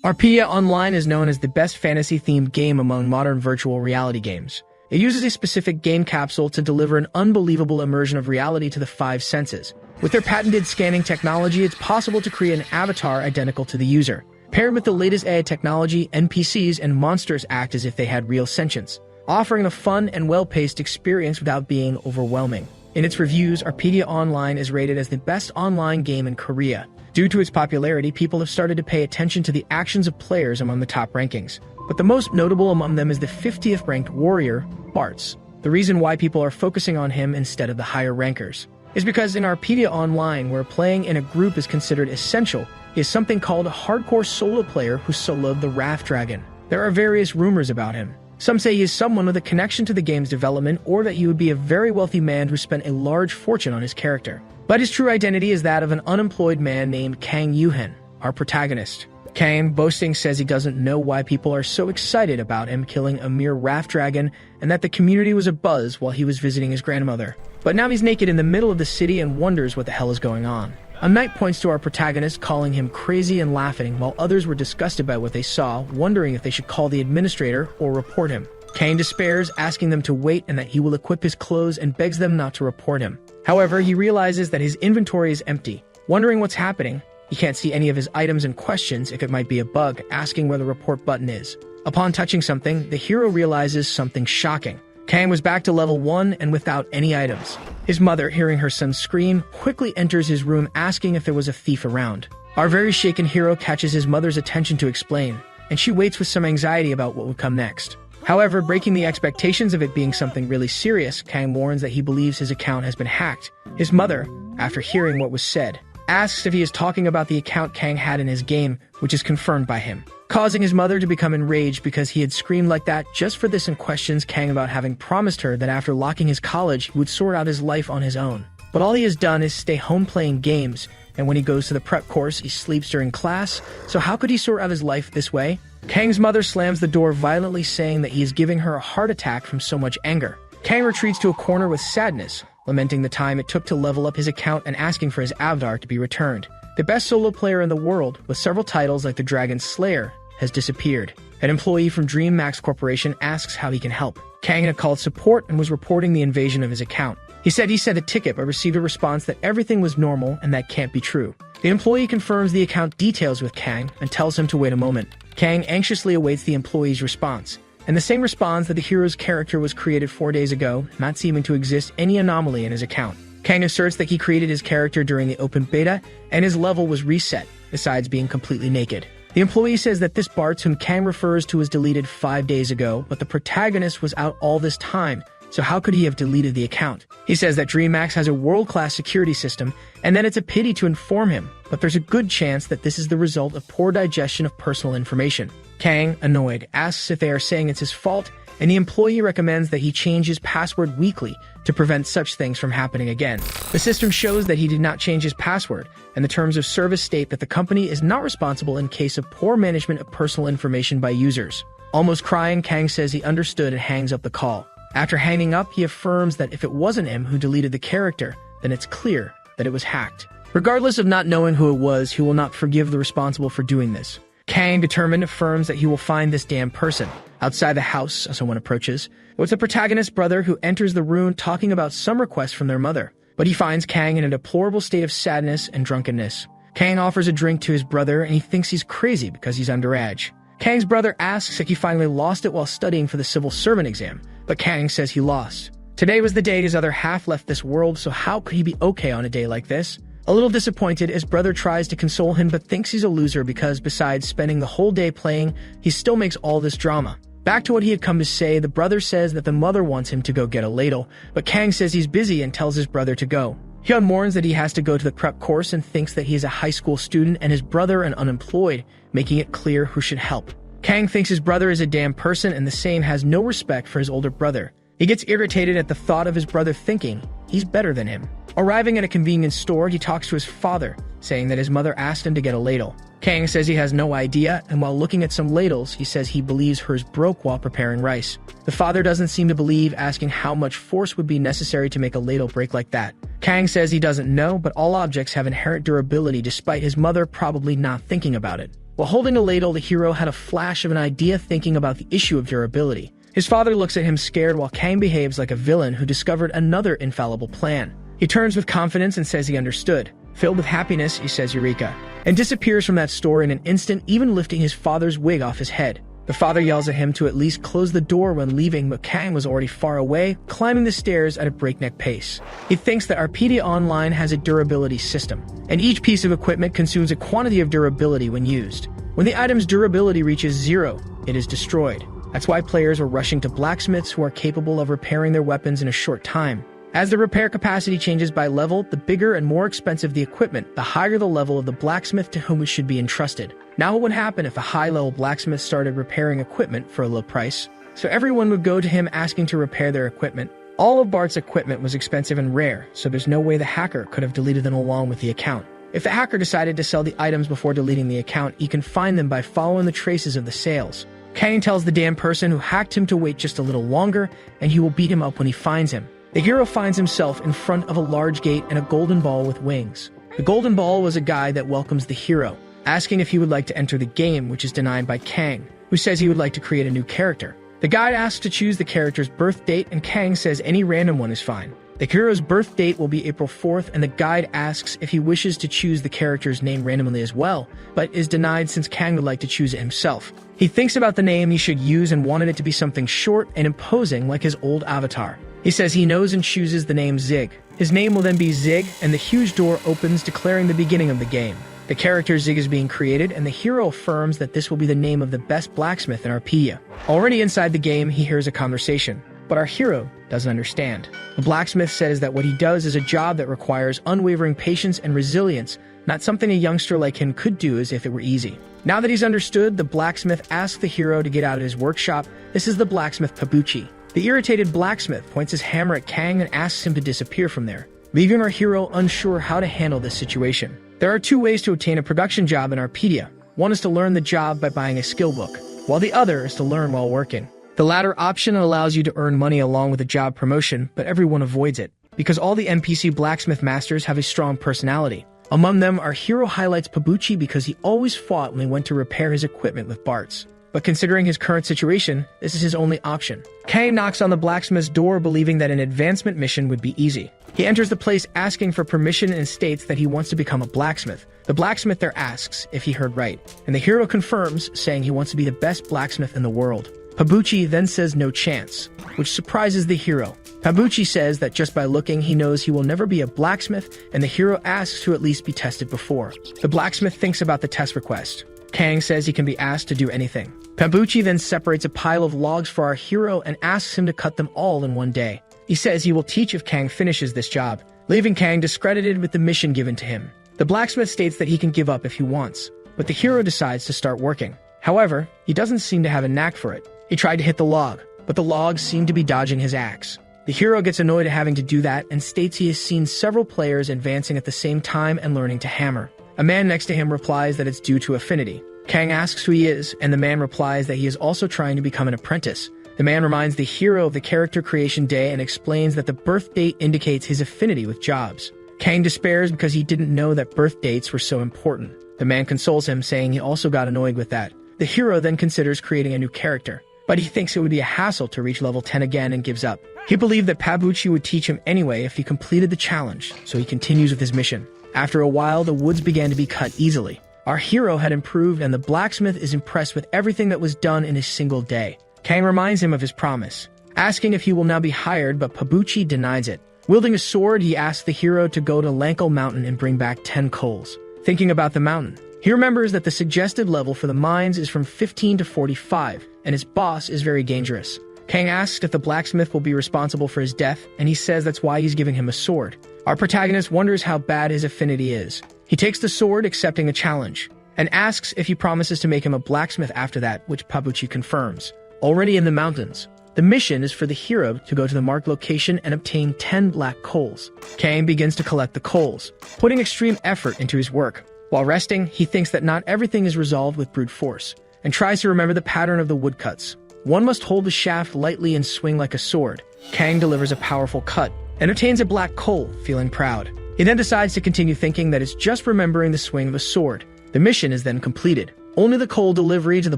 Arpedia Online is known as the best fantasy-themed game among modern virtual reality games. It uses a specific game capsule to deliver an unbelievable immersion of reality to the five senses. With their patented scanning technology, it's possible to create an avatar identical to the user. Paired with the latest AI technology, NPCs and monsters act as if they had real sentience, offering a fun and well-paced experience without being overwhelming. In its reviews, Arpedia Online is rated as the best online game in Korea. Due to its popularity, people have started to pay attention to the actions of players among the top rankings. But the most notable among them is the 50th ranked warrior, Bartz. The reason why people are focusing on him instead of the higher rankers is because in Arpedia Online, where playing in a group is considered essential, he is something called a hardcore solo player who soloed the Wrath Dragon. There are various rumors about him. Some say he is someone with a connection to the game's development, or that he would be a very wealthy man who spent a large fortune on his character. But his true identity is that of an unemployed man named Kang Yuhen, our protagonist. Kang, boasting, says he doesn't know why people are so excited about him killing a mere Wrath Dragon, and that the community was abuzz while he was visiting his grandmother. But now he's naked in the middle of the city and wonders what the hell is going on. A knight points to our protagonist, calling him crazy and laughing, while others were disgusted by what they saw, wondering if they should call the administrator or report him. Kang despairs, asking them to wait and that he will equip his clothes, and begs them not to report him. However, he realizes that his inventory is empty. Wondering what's happening, he can't see any of his items and questions if it might be a bug, asking where the report button is. Upon touching something, the hero realizes something shocking. Kang was back to level 1 and without any items. His mother, hearing her son scream, quickly enters his room asking if there was a thief around. Our very shaken hero catches his mother's attention to explain, and she waits with some anxiety about what would come next. However, breaking the expectations of it being something really serious, Kang warns that he believes his account has been hacked. His mother, after hearing what was said, asks if he is talking about the account Kang had in his game, which is confirmed by him, causing his mother to become enraged because he had screamed like that just for this, and questions Kang about having promised her that after locking his college, he would sort out his life on his own. But all he has done is stay home playing games, and when he goes to the prep course, he sleeps during class, so how could he sort out his life this way? Kang's mother slams the door violently, saying that he is giving her a heart attack from so much anger. Kang retreats to a corner with sadness, lamenting the time it took to level up his account and asking for his avatar to be returned. The best solo player in the world, with several titles like the Dragon Slayer, has disappeared. An employee from DreamMax Corporation asks how he can help. Kang had called support and was reporting the invasion of his account. He said he sent a ticket but received a response that everything was normal and that can't be true. The employee confirms the account details with Kang and tells him to wait a moment. Kang anxiously awaits the employee's response, and the same responds that the hero's character was created 4 days ago, not seeming to exist any anomaly in his account. Kang asserts that he created his character during the open beta, and his level was reset, besides being completely naked. The employee says that this Bartz, whom Kang refers to, was deleted 5 days ago, but the protagonist was out all this time, so how could he have deleted the account? He says that DreamMax has a world-class security system, and that it's a pity to inform him, but there's a good chance that this is the result of poor digestion of personal information. Kang, annoyed, asks if they are saying it's his fault, and the employee recommends that he change his password weekly to prevent such things from happening again. The system shows that he did not change his password, and the terms of service state that the company is not responsible in case of poor management of personal information by users. Almost crying, Kang says he understood and hangs up the call. After hanging up, he affirms that if it wasn't him who deleted the character, then it's clear that it was hacked. Regardless of not knowing who it was, he will not forgive the responsible for doing this. Kang, determined, affirms that he will find this damn person. Outside the house, someone approaches. It's the protagonist's brother, who enters the room talking about some requests from their mother. But he finds Kang in a deplorable state of sadness and drunkenness. Kang offers a drink to his brother, and he thinks he's crazy because he's underage. Kang's brother asks if he finally lost it while studying for the civil servant exam, but Kang says he lost. Today was the day his other half left this world, so how could he be okay on a day like this? A little disappointed, his brother tries to console him but thinks he's a loser because besides spending the whole day playing, he still makes all this drama. Back to what he had come to say, the brother says that the mother wants him to go get a ladle, but Kang says he's busy and tells his brother to go. Hyun warns that he has to go to the prep course and thinks that he is a high school student and his brother an unemployed, making it clear who should help. Kang thinks his brother is a damn person, and the same has no respect for his older brother. He gets irritated at the thought of his brother thinking he's better than him. Arriving at a convenience store, he talks to his father, saying that his mother asked him to get a ladle. Kang says he has no idea, and while looking at some ladles, he says he believes hers broke while preparing rice. The father doesn't seem to believe, asking how much force would be necessary to make a ladle break like that. Kang says he doesn't know, but all objects have inherent durability despite his mother probably not thinking about it. While holding a ladle, the hero had a flash of an idea, thinking about the issue of durability. His father looks at him scared while Kang behaves like a villain who discovered another infallible plan. He turns with confidence and says he understood. Filled with happiness, he says Eureka, and disappears from that store in an instant, even lifting his father's wig off his head. The father yells at him to at least close the door when leaving, but Kang was already far away, climbing the stairs at a breakneck pace. He thinks that Arpedia Online has a durability system, and each piece of equipment consumes a quantity of durability when used. When the item's durability reaches 0, it is destroyed. That's why players were rushing to blacksmiths who are capable of repairing their weapons in a short time. As the repair capacity changes by level, the bigger and more expensive the equipment, the higher the level of the blacksmith to whom it should be entrusted. Now what would happen if a high-level blacksmith started repairing equipment for a low price? So everyone would go to him asking to repair their equipment. All of Bart's equipment was expensive and rare, so there's no way the hacker could have deleted them along with the account. If the hacker decided to sell the items before deleting the account, he can find them by following the traces of the sales. Kang tells the damn person who hacked him to wait just a little longer, and he will beat him up when he finds him. The hero finds himself in front of a large gate and a golden ball with wings. The golden ball was a guide that welcomes the hero, asking if he would like to enter the game, which is denied by Kang, who says he would like to create a new character. The guide asks to choose the character's birth date, and Kang says any random one is fine. The hero's birth date will be April 4th, and the guide asks if he wishes to choose the character's name randomly as well, but is denied since Kang would like to choose it himself. He thinks about the name he should use and wanted it to be something short and imposing like his old avatar. He says he knows and chooses the name Zig. His name will then be Zig, and the huge door opens, declaring the beginning of the game. The character Zig is being created, and the hero affirms that this will be the name of the best blacksmith in Arpedia. Already inside the game, he hears a conversation, but our hero doesn't understand. The blacksmith says that what he does is a job that requires unwavering patience and resilience, not something a youngster like him could do as if it were easy. Now that he's understood, the blacksmith asks the hero to get out of his workshop. This is the blacksmith Pabuchi. The irritated blacksmith points his hammer at Kang and asks him to disappear from there, leaving our hero unsure how to handle this situation. There are 2 ways to obtain a production job in Arpedia. One is to learn the job by buying a skill book, while the other is to learn while working. The latter option allows you to earn money along with a job promotion, but everyone avoids it, because all the NPC blacksmith masters have a strong personality. Among them, our hero highlights Pabuchi because he always fought when he went to repair his equipment with Bart's. But considering his current situation, this is his only option. Kang knocks on the blacksmith's door, believing that an advancement mission would be easy. He enters the place asking for permission and states that he wants to become a blacksmith. The blacksmith there asks if he heard right, and the hero confirms, saying he wants to be the best blacksmith in the world. Pabuchi then says no chance, which surprises the hero. Pabuchi says that just by looking, he knows he will never be a blacksmith, and the hero asks to at least be tested before. The blacksmith thinks about the test request. Kang says he can be asked to do anything. Pabuchi then separates a pile of logs for our hero and asks him to cut them all in one day. He says he will teach if Kang finishes this job, leaving Kang discredited with the mission given to him. The blacksmith states that he can give up if he wants, but the hero decides to start working. However, he doesn't seem to have a knack for it. He tried to hit the log, but the logs seem to be dodging his axe. The hero gets annoyed at having to do that and states he has seen several players advancing at the same time and learning to hammer. A man next to him replies that it's due to affinity. Kang asks who he is, and the man replies that he is also trying to become an apprentice. The man reminds the hero of the character creation day and explains that the birth date indicates his affinity with jobs. Kang despairs because he didn't know that birth dates were so important. The man consoles him, saying he also got annoyed with that. The hero then considers creating a new character, but he thinks it would be a hassle to reach level 10 again and gives up. He believed that Pabuchi would teach him anyway if he completed the challenge, so he continues with his mission. After a while, the woods began to be cut easily. Our hero had improved, and the blacksmith is impressed with everything that was done in a single day. Kang reminds him of his promise, asking if he will now be hired, but Pabuchi denies it. Wielding a sword, he asks the hero to go to Lanko Mountain and bring back 10 coals. Thinking about the mountain, he remembers that the suggested level for the mines is from 15 to 45, and his boss is very dangerous. Kang asks if the blacksmith will be responsible for his death, and he says that's why he's giving him a sword. Our protagonist wonders how bad his affinity is. He takes the sword, accepting a challenge, and asks if he promises to make him a blacksmith after that, which Pabuchi confirms. Already in the mountains, the mission is for the hero to go to the marked location and obtain 10 black coals. Kang begins to collect the coals, putting extreme effort into his work. While resting, he thinks that not everything is resolved with brute force, and tries to remember the pattern of the woodcuts. One must hold the shaft lightly and swing like a sword. Kang delivers a powerful cut, and obtains a black coal, feeling proud. He then decides to continue thinking that it's just remembering the swing of a sword. The mission is then completed. Only the coal delivery to the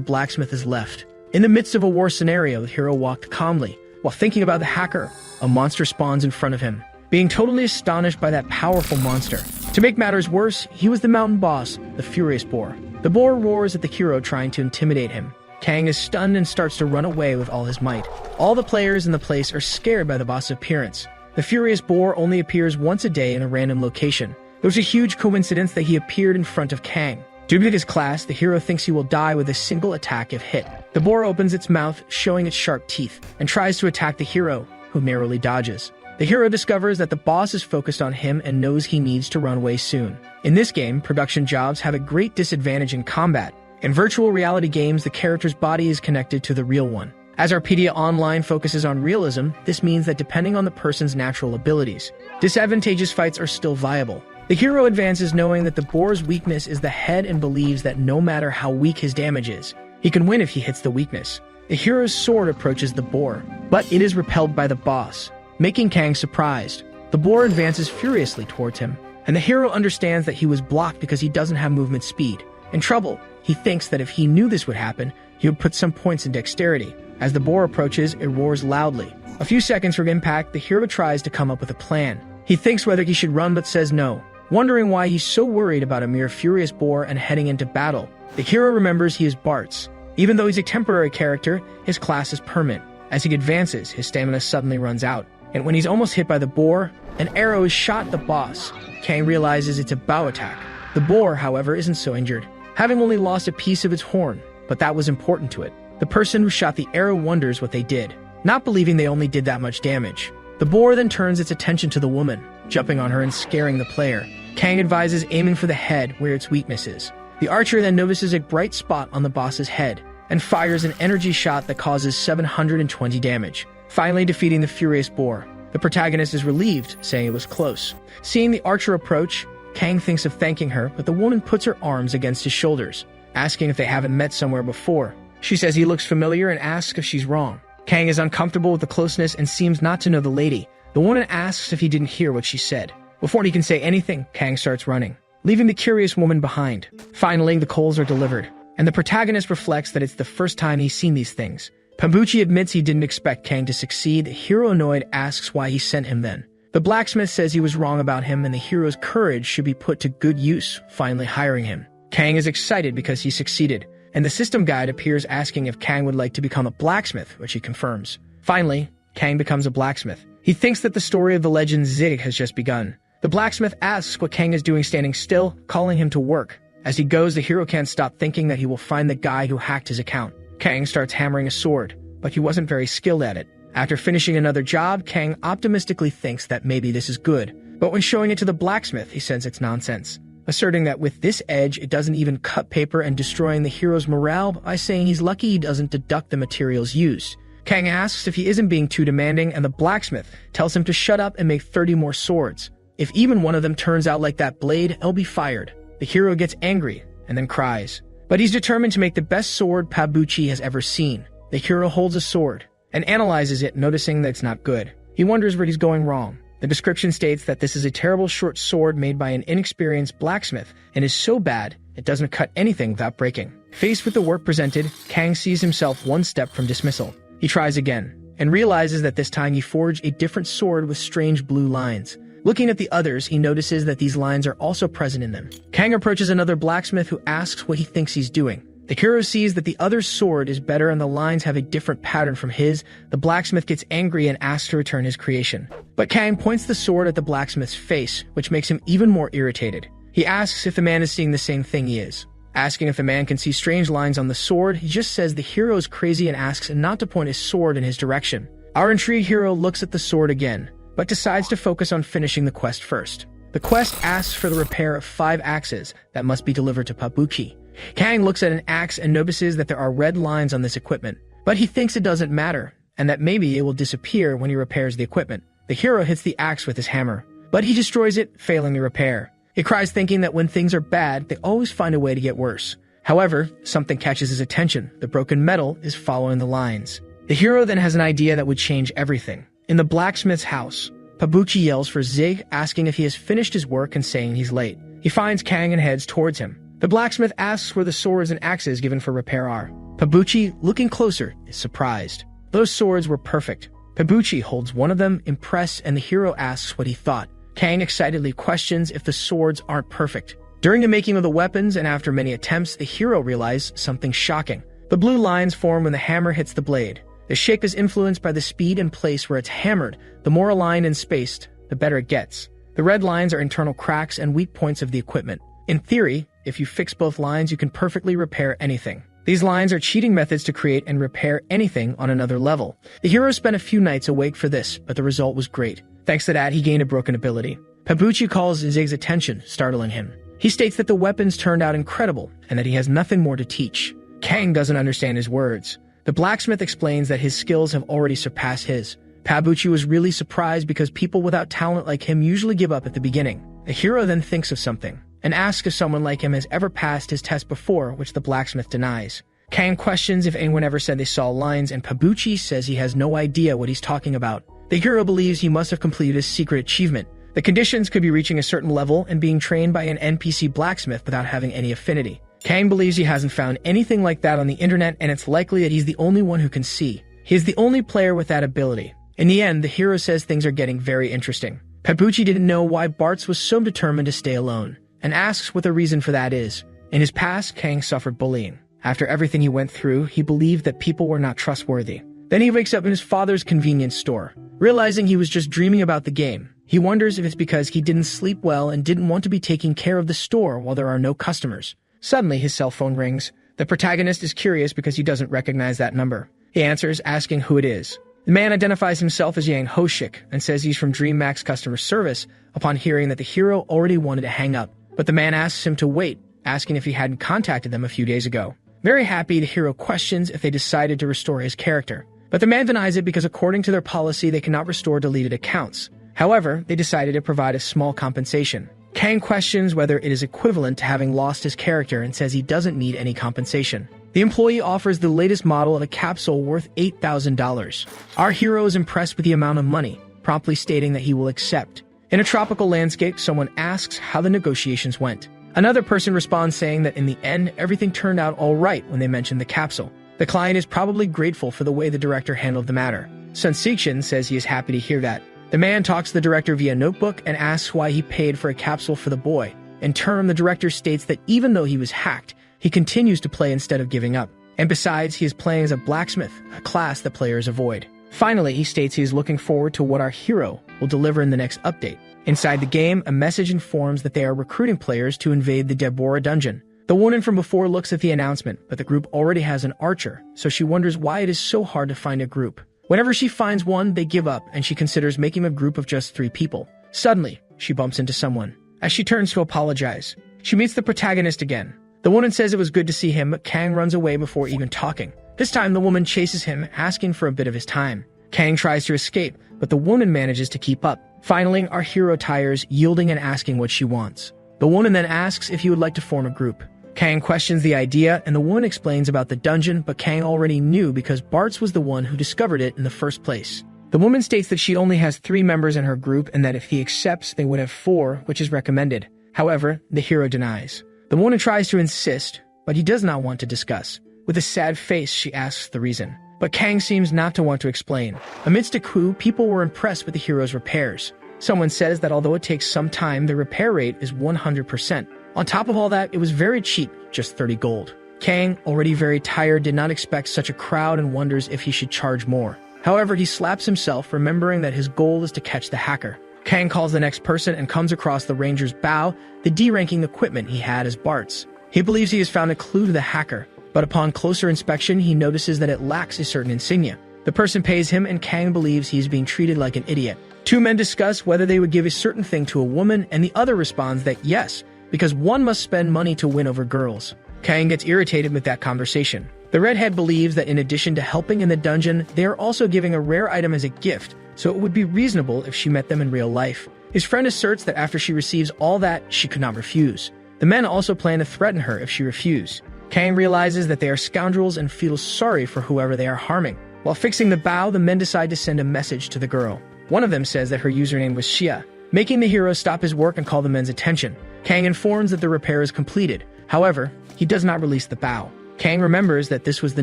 blacksmith is left. In the midst of a war scenario, the hero walked calmly. While thinking about the hacker, a monster spawns in front of him. Being totally astonished by that powerful monster. To make matters worse, he was the mountain boss, the Furious Boar. The boar roars at the hero, trying to intimidate him. Kang is stunned and starts to run away with all his might. All the players in the place are scared by the boss's appearance. The Furious Boar only appears once a day in a random location. It was a huge coincidence that he appeared in front of Kang. Due to his class, the hero thinks he will die with a single attack if hit. The boar opens its mouth, showing its sharp teeth, and tries to attack the hero, who narrowly dodges. The hero discovers that the boss is focused on him and knows he needs to run away soon. In this game, production jobs have a great disadvantage in combat. In virtual reality games, the character's body is connected to the real one. As Arpedia Online focuses on realism, this means that depending on the person's natural abilities, disadvantageous fights are still viable. The hero advances knowing that the boar's weakness is the head and believes that no matter how weak his damage is, he can win if he hits the weakness. The hero's sword approaches the boar, but it is repelled by the boss, making Kang surprised. The boar advances furiously towards him, and the hero understands that he was blocked because he doesn't have movement speed. In trouble, he thinks that if he knew this would happen, he would put some points in dexterity. As the boar approaches, it roars loudly. A few seconds from impact, the hero tries to come up with a plan. He thinks whether he should run but says no. Wondering why he's so worried about a mere furious boar and heading into battle, the hero remembers he is Bart's. Even though he's a temporary character, his class is permanent. As he advances, his stamina suddenly runs out, and when he's almost hit by the boar, an arrow is shot at the boss. Kang realizes it's a bow attack. The boar, however, isn't so injured, having only lost a piece of its horn, but that was important to it. The person who shot the arrow wonders what they did, not believing they only did that much damage. The boar then turns its attention to the woman, jumping on her and scaring the player. Kang advises aiming for the head, where its weakness is. The archer then notices a bright spot on the boss's head, and fires an energy shot that causes 720 damage, finally defeating the Furious Boar. The protagonist is relieved, saying it was close. Seeing the archer approach, Kang thinks of thanking her, but the woman puts her arms against his shoulders, asking if they haven't met somewhere before. She says he looks familiar and asks if she's wrong. Kang is uncomfortable with the closeness and seems not to know the lady. The woman asks if he didn't hear what she said. Before he can say anything, Kang starts running, leaving the curious woman behind. Finally, the coals are delivered, and the protagonist reflects that it's the first time he's seen these things. Pabuchi admits he didn't expect Kang to succeed. The hero annoyed asks why he sent him then. The blacksmith says he was wrong about him and the hero's courage should be put to good use, finally hiring him. Kang is excited because he succeeded, and the system guide appears asking if Kang would like to become a blacksmith, which he confirms. Finally, Kang becomes a blacksmith. He thinks that the story of the legend Zig has just begun. The blacksmith asks what Kang is doing standing still, calling him to work. As he goes, the hero can't stop thinking that he will find the guy who hacked his account. Kang starts hammering a sword, but he wasn't very skilled at it. After finishing another job, Kang optimistically thinks that maybe this is good. But when showing it to the blacksmith, he says it's nonsense, asserting that with this edge, it doesn't even cut paper and destroying the hero's morale by saying he's lucky he doesn't deduct the materials used. Kang asks if he isn't being too demanding, and the blacksmith tells him to shut up and make 30 more swords. If even one of them turns out like that blade, I'll be fired. The hero gets angry and then cries. But he's determined to make the best sword Pabuchi has ever seen. The hero holds a sword and analyzes it, noticing that it's not good. He wonders where he's going wrong. The description states that this is a terrible short sword made by an inexperienced blacksmith and is so bad it doesn't cut anything without breaking. Faced with the work presented, Kang sees himself one step from dismissal. He tries again and realizes that this time he forged a different sword with strange blue lines. Looking at the others, he notices that these lines are also present in them. Kang approaches another blacksmith who asks what he thinks he's doing. The hero sees that the other's sword is better and the lines have a different pattern from his. The blacksmith gets angry and asks to return his creation. But Kang points the sword at the blacksmith's face, which makes him even more irritated. He asks if the man is seeing the same thing he is. Asking if the man can see strange lines on the sword, he just says the hero is crazy and asks not to point his sword in his direction. Our intrigued hero looks at the sword again, but decides to focus on finishing the quest first. The quest asks for the repair of 5 axes that must be delivered to Pabuchi. Kang looks at an axe and notices that there are red lines on this equipment, but he thinks it doesn't matter, and that maybe it will disappear when he repairs the equipment. The hero hits the axe with his hammer, but he destroys it, failing the repair. He cries, thinking that when things are bad, they always find a way to get worse. However, something catches his attention. The broken metal is following the lines. The hero then has an idea that would change everything. In the blacksmith's house, Pabuchi yells for Zig, asking if he has finished his work and saying he's late. He finds Kang and heads towards him. The blacksmith asks where the swords and axes given for repair are. Pabuchi, looking closer, is surprised. Those swords were perfect. Pabuchi holds one of them, impressed, and the hero asks what he thought. Kang excitedly questions if the swords aren't perfect. During the making of the weapons and after many attempts, the hero realized something shocking. The blue lines form when the hammer hits the blade. The shape is influenced by the speed and place where it's hammered. The more aligned and spaced, the better it gets. The red lines are internal cracks and weak points of the equipment. In theory, if you fix both lines, you can perfectly repair anything. These lines are cheating methods to create and repair anything on another level. The hero spent a few nights awake for this, but the result was great. Thanks to that, he gained a broken ability. Pabuchi calls Zig's attention, startling him. He states that the weapons turned out incredible and that he has nothing more to teach. Kang doesn't understand his words. The blacksmith explains that his skills have already surpassed his. Pabuchi was really surprised because people without talent like him usually give up at the beginning. The hero then thinks of something and asks if someone like him has ever passed his test before, which the blacksmith denies. Kang questions if anyone ever said they saw lines, and Pabuchi says he has no idea what he's talking about. The hero believes he must have completed his secret achievement. The conditions could be reaching a certain level and being trained by an NPC blacksmith without having any affinity. Kang believes he hasn't found anything like that on the internet, and it's likely that he's the only one who can see. He is the only player with that ability. In the end, the hero says things are getting very interesting. Pabuchi didn't know why Bartz was so determined to stay alone, and asks what the reason for that is. In his past, Kang suffered bullying. After everything he went through, he believed that people were not trustworthy. Then he wakes up in his father's convenience store. Realizing he was just dreaming about the game, he wonders if it's because he didn't sleep well and didn't want to be taking care of the store while there are no customers. Suddenly, his cell phone rings. The protagonist is curious because he doesn't recognize that number. He answers, asking who it is. The man identifies himself as Yang Hoshik and says he's from DreamMax customer service upon hearing that the hero already wanted to hang up. But the man asks him to wait, asking if he hadn't contacted them a few days ago. Very happy, the hero questions if they decided to restore his character. But the man denies it because according to their policy, they cannot restore deleted accounts. However, they decided to provide a small compensation. Kang questions whether it is equivalent to having lost his character and says he doesn't need any compensation. The employee offers the latest model of a capsule worth $8,000. Our hero is impressed with the amount of money, promptly stating that he will accept. In a tropical landscape, someone asks how the negotiations went. Another person responds saying that in the end, everything turned out all right when they mentioned the capsule. The client is probably grateful for the way the director handled the matter. Sun Sixin says he is happy to hear that. The man talks to the director via notebook and asks why he paid for a capsule for the boy. In turn, the director states that even though he was hacked, he continues to play instead of giving up. And besides, he is playing as a blacksmith, a class that players avoid. Finally, he states he is looking forward to what our hero will deliver in the next update. Inside the game, a message informs that they are recruiting players to invade the Deborah dungeon. The woman from before looks at the announcement, but the group already has an archer, so she wonders why it is so hard to find a group. Whenever she finds one, they give up, and she considers making a group of just 3 people. Suddenly, she bumps into someone. As she turns to apologize, she meets the protagonist again. The woman says it was good to see him, but Kang runs away before even talking. This time, the woman chases him, asking for a bit of his time. Kang tries to escape, but the woman manages to keep up. Finally, our hero tires, yielding and asking what she wants. The woman then asks if he would like to form a group. Kang questions the idea, and the woman explains about the dungeon, but Kang already knew because Bartz was the one who discovered it in the first place. The woman states that she only has 3 members in her group and that if he accepts, they would have 4, which is recommended. However, the hero denies. The woman tries to insist, but he does not want to discuss. With a sad face, she asks the reason. But Kang seems not to want to explain. Amidst a coup, people were impressed with the hero's repairs. Someone says that although it takes some time, the repair rate is 100%. On top of all that, it was very cheap, just 30 gold. Kang, already very tired, did not expect such a crowd and wonders if he should charge more. However, he slaps himself, remembering that his goal is to catch the hacker. Kang calls the next person and comes across the ranger's bow, the D-ranking equipment he had as Bart's. He believes he has found a clue to the hacker, but upon closer inspection, he notices that it lacks a certain insignia. The person pays him, and Kang believes he is being treated like an idiot. 2 men discuss whether they would give a certain thing to a woman, and the other responds that yes, because one must spend money to win over girls. Kang gets irritated with that conversation. The redhead believes that in addition to helping in the dungeon, they are also giving a rare item as a gift, so it would be reasonable if she met them in real life. His friend asserts that after she receives all that, she could not refuse. The men also plan to threaten her if she refused. Kang realizes that they are scoundrels and feels sorry for whoever they are harming. While fixing the bow, the men decide to send a message to the girl. One of them says that her username was Shia, making the hero stop his work and call the men's attention. Kang informs that the repair is completed, However, he does not release the bow. Kang remembers that this was the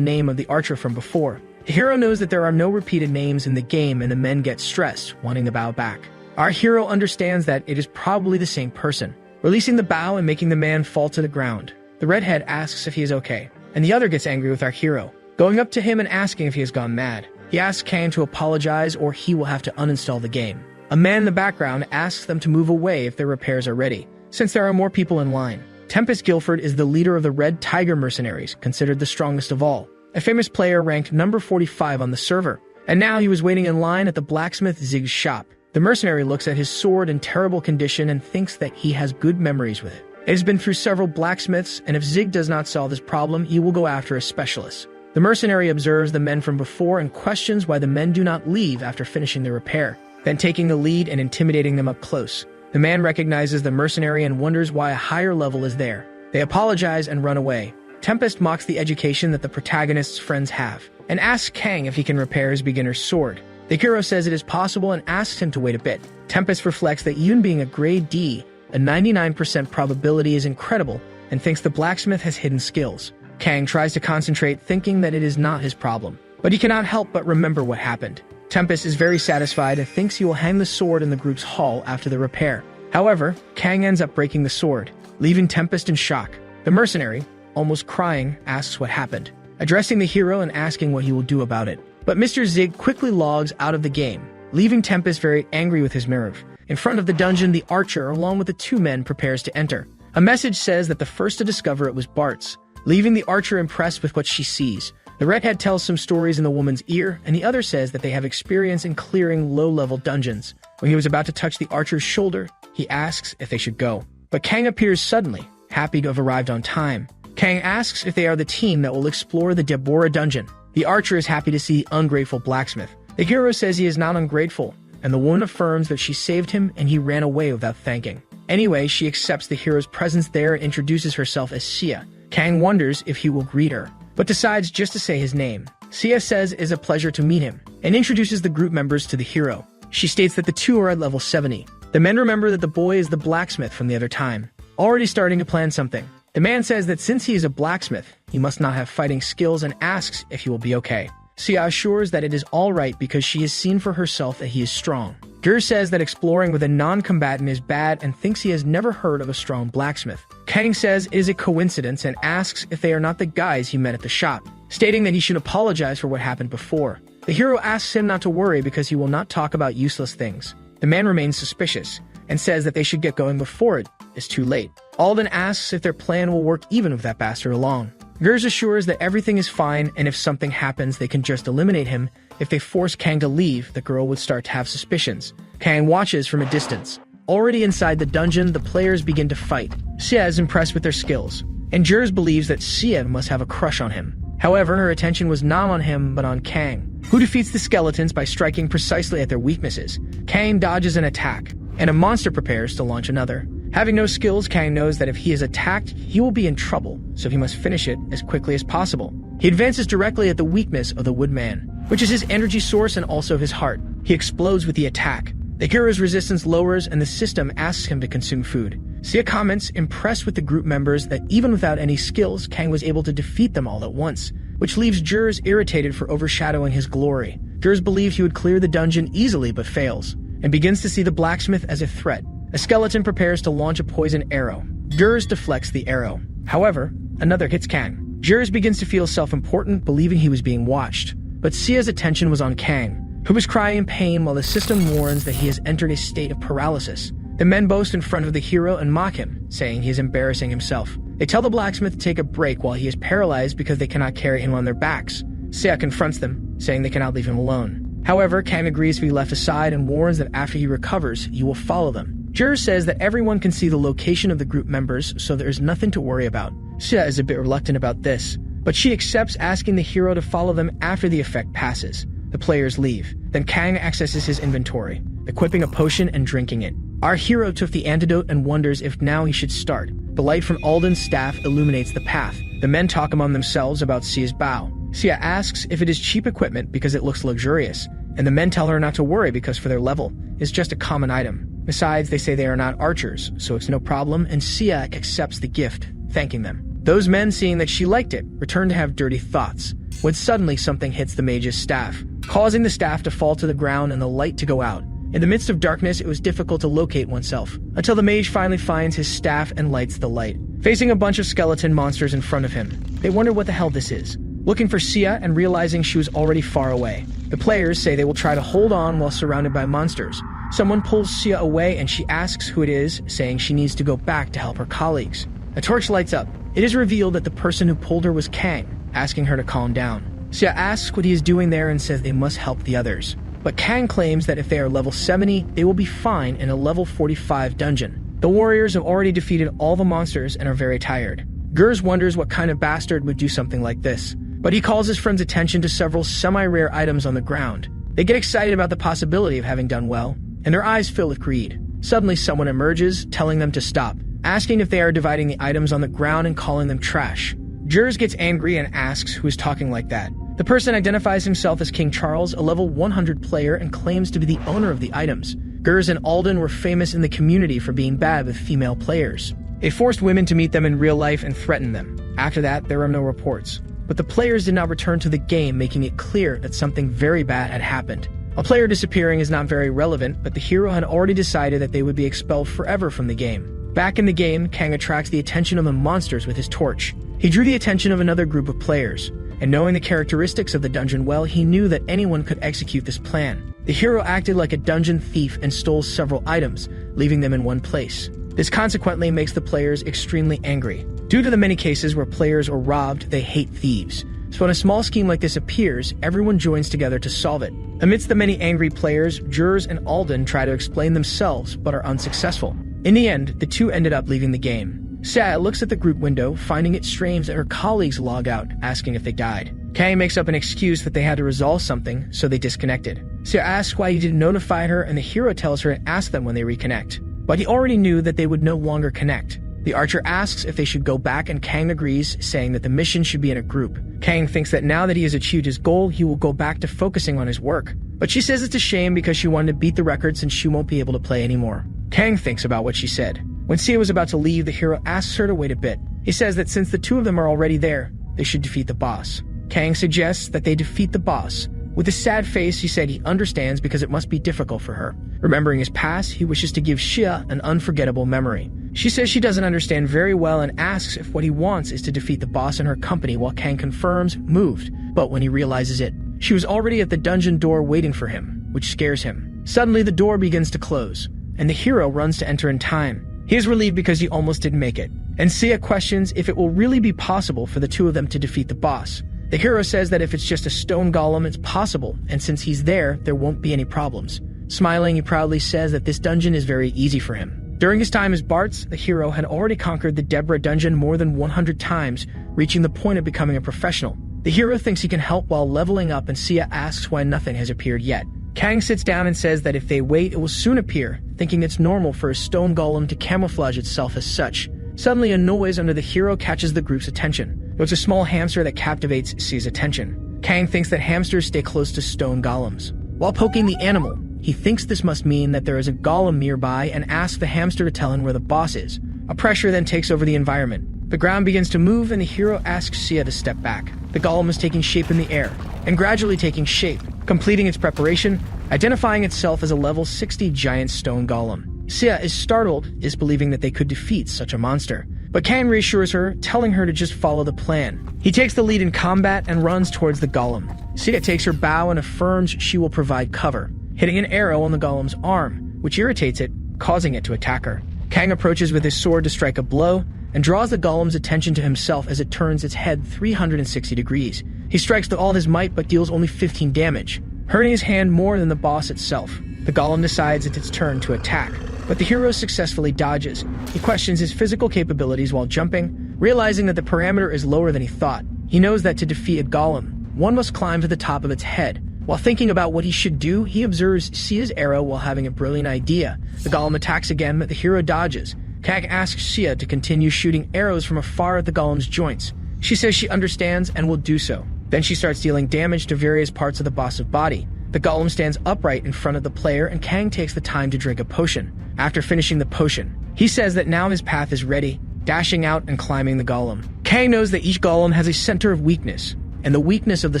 name of the archer from before. The hero knows that there are no repeated names in the game, and the men get stressed, wanting the bow back. Our hero understands that it is probably the same person, releasing the bow and making the man fall to the ground. The redhead asks if he is okay, and the other gets angry with our hero, going up to him and asking if he has gone mad. He asks Kang to apologize or he will have to uninstall the game. A man in the background asks them to move away if their repairs are ready, since there are more people in line. Tempest Guilford is the leader of the Red Tiger Mercenaries, considered the strongest of all, a famous player ranked number 45 on the server, and now he was waiting in line at the blacksmith Zig's shop. The mercenary looks at his sword in terrible condition and thinks that he has good memories with it. It has been through several blacksmiths, and if Zig does not solve this problem, he will go after a specialist. The mercenary observes the men from before and questions why the men do not leave after finishing their repair, then taking the lead and intimidating them up close. The man recognizes the mercenary and wonders why a higher level is there. They apologize and run away. Tempest mocks the education that the protagonist's friends have, and asks Kang if he can repair his beginner's sword. The hero says it is possible and asks him to wait a bit. Tempest reflects that even being a grade D, a 99% probability is incredible, and thinks the blacksmith has hidden skills. Kang tries to concentrate, thinking that it is not his problem, but he cannot help but remember what happened. Tempest is very satisfied and thinks he will hang the sword in the group's hall after the repair. However, Kang ends up breaking the sword, leaving Tempest in shock. The mercenary, almost crying, asks what happened, addressing the hero and asking what he will do about it. But Mr. Zig quickly logs out of the game, leaving Tempest very angry with his nerve. In front of the dungeon, the archer, along with the two men, prepares to enter. A message says that the first to discover it was Bart's, leaving the archer impressed with what she sees. The redhead tells some stories in the woman's ear, and the other says that they have experience in clearing low-level dungeons. When he was about to touch the archer's shoulder, he asks if they should go. But Kang appears suddenly, happy to have arrived on time. Kang asks if they are the team that will explore the Deborah dungeon. The archer is happy to see the ungrateful blacksmith. The hero says he is not ungrateful, and the woman affirms that she saved him and he ran away without thanking. Anyway, she accepts the hero's presence there and introduces herself as Sia. Kang wonders if he will greet her, but decides just to say his name. Sia says it is a pleasure to meet him, and introduces the group members to the hero. She states that the two are at level 70. The men remember that the boy is the blacksmith from the other time, already starting to plan something. The man says that since he is a blacksmith, he must not have fighting skills and asks if he will be okay. Sia assures that it is alright because she has seen for herself that he is strong. Gur says that exploring with a non-combatant is bad and thinks he has never heard of a strong blacksmith. Kang says it is a coincidence and asks if they are not the guys he met at the shop, stating that he should apologize for what happened before. The hero asks him not to worry because he will not talk about useless things. The man remains suspicious and says that they should get going before it is too late. Alden asks if their plan will work even with that bastard along. Gers assures that everything is fine and if something happens they can just eliminate him. If they force Kang to leave, the girl would start to have suspicions. Kang watches from a distance. Already inside the dungeon, the players begin to fight. Sia is impressed with their skills, and Jers believes that Sia must have a crush on him. However, her attention was not on him but on Kang, who defeats the skeletons by striking precisely at their weaknesses. Kang dodges an attack, and a monster prepares to launch another. Having no skills, Kang knows that if he is attacked, he will be in trouble, so he must finish it as quickly as possible. He advances directly at the weakness of the Woodman, which is his energy source and also his heart. He explodes with the attack. The hero's resistance lowers and the system asks him to consume food. Sia comments, impressed with the group members, that even without any skills, Kang was able to defeat them all at once, which leaves Jers irritated for overshadowing his glory. Jers believes he would clear the dungeon easily but fails, and begins to see the blacksmith as a threat. A skeleton prepares to launch a poison arrow. Jers deflects the arrow. However, another hits Kang. Jers begins to feel self-important, believing he was being watched. But Sia's attention was on Kang, who was crying in pain while the system warns that he has entered a state of paralysis. The men boast in front of the hero and mock him, saying he is embarrassing himself. They tell the blacksmith to take a break while he is paralyzed because they cannot carry him on their backs. Sia confronts them, saying they cannot leave him alone. However, Kang agrees to be left aside and warns that after he recovers, he will follow them. Jers says that everyone can see the location of the group members, so there is nothing to worry about. Sia is a bit reluctant about this, but she accepts, asking the hero to follow them after the effect passes. The players leave. Then Kang accesses his inventory, equipping a potion and drinking it. Our hero took the antidote and wonders if now he should start. The light from Alden's staff illuminates the path. The men talk among themselves about Sia's bow. Sia asks if it is cheap equipment because it looks luxurious, and the men tell her not to worry because for their level, it's just a common item. Besides, they say they are not archers, so it's no problem, and Sia accepts the gift thanking them. Those men, seeing that she liked it, return to have dirty thoughts, when suddenly something hits the mage's staff, causing the staff to fall to the ground and the light to go out. In the midst of darkness, it was difficult to locate oneself, until the mage finally finds his staff and lights the light. Facing a bunch of skeleton monsters in front of him, they wonder what the hell this is. Looking for Sia and realizing she was already far away, the players say they will try to hold on while surrounded by monsters. Someone pulls Sia away and she asks who it is, saying she needs to go back to help her colleagues. A torch lights up. It is revealed that the person who pulled her was Kang, asking her to calm down. Sia asks what he is doing there and says they must help the others. But Kang claims that if they are level 70, they will be fine in a level 45 dungeon. The warriors have already defeated all the monsters and are very tired. Gers wonders what kind of bastard would do something like this, but he calls his friend's attention to several semi-rare items on the ground. They get excited about the possibility of having done well, and their eyes fill with greed. Suddenly someone emerges, telling them to stop, asking if they are dividing the items on the ground and calling them trash. Gers gets angry and asks who is talking like that. The person identifies himself as King Charles, a level 100 player, and claims to be the owner of the items. Gers and Alden were famous in the community for being bad with female players. They forced women to meet them in real life and threatened them. After that, there are no reports. But the players did not return to the game, making it clear that something very bad had happened. A player disappearing is not very relevant, but the hero had already decided that they would be expelled forever from the game. Back in the game, Kang attracts the attention of the monsters with his torch. He drew the attention of another group of players, and knowing the characteristics of the dungeon well, he knew that anyone could execute this plan. The hero acted like a dungeon thief and stole several items, leaving them in one place. This consequently makes the players extremely angry. Due to the many cases where players are robbed, they hate thieves. So when a small scheme like this appears, everyone joins together to solve it. Amidst the many angry players, Gers and Alden try to explain themselves, but are unsuccessful. In the end, the two ended up leaving the game. Sia looks at the group window, finding it strange that her colleagues log out, asking if they died. Kang makes up an excuse that they had to resolve something, so they disconnected. Sia asks why he didn't notify her, and the hero tells her to ask them when they reconnect. But he already knew that they would no longer connect. The archer asks if they should go back, and Kang agrees, saying that the mission should be in a group. Kang thinks that now that he has achieved his goal, he will go back to focusing on his work. But she says it's a shame because she wanted to beat the record since she won't be able to play anymore. Kang thinks about what she said. When Sia was about to leave, the hero asks her to wait a bit. He says that since the two of them are already there, they should defeat the boss. Kang suggests that they defeat the boss. With a sad face, he said he understands because it must be difficult for her. Remembering his past, he wishes to give Sia an unforgettable memory. She says she doesn't understand very well and asks if what he wants is to defeat the boss in her company, while Kang confirms, moved. But when he realizes it, she was already at the dungeon door waiting for him, which scares him. Suddenly, the door begins to close, and the hero runs to enter in time. He is relieved because he almost didn't make it, and Sia questions if it will really be possible for the two of them to defeat the boss. The hero says that if it's just a stone golem, it's possible, and since he's there won't be any problems. Smiling, he proudly says that this dungeon is very easy for him. During his time as Bartz, the hero had already conquered the Deborah dungeon more than 100 times, reaching the point of becoming a professional. The hero thinks he can help while leveling up, and Sia asks why nothing has appeared yet. Kang sits down and says that if they wait, it will soon appear, thinking it's normal for a stone golem to camouflage itself as such. Suddenly, a noise under the hero catches the group's attention. It was a small hamster that captivates Sia's attention. Kang thinks that hamsters stay close to stone golems. While poking the animal, he thinks this must mean that there is a golem nearby and asks the hamster to tell him where the boss is. A pressure then takes over the environment. The ground begins to move and the hero asks Sia to step back. The golem is taking shape in the air, and gradually taking shape, completing its preparation, identifying itself as a level 60 giant stone golem. Sia is startled, believing that they could defeat such a monster. But Kang reassures her, telling her to just follow the plan. He takes the lead in combat and runs towards the golem. Sia takes her bow and affirms she will provide cover, hitting an arrow on the golem's arm, which irritates it, causing it to attack her. Kang approaches with his sword to strike a blow, and draws the golem's attention to himself as it turns its head 360 degrees. He strikes with all his might but deals only 15 damage, hurting his hand more than the boss itself. The golem decides it's its turn to attack, but the hero successfully dodges. He questions his physical capabilities while jumping, realizing that the parameter is lower than he thought. He knows that to defeat a golem, one must climb to the top of its head. While thinking about what he should do, he observes Sia's arrow while having a brilliant idea. The golem attacks again, but the hero dodges. Kang asks Sia to continue shooting arrows from afar at the golem's joints. She says she understands and will do so. Then she starts dealing damage to various parts of the boss's body. The golem stands upright in front of the player, and Kang takes the time to drink a potion. After finishing the potion, he says that now his path is ready, dashing out and climbing the golem. Kang knows that each golem has a center of weakness, and the weakness of the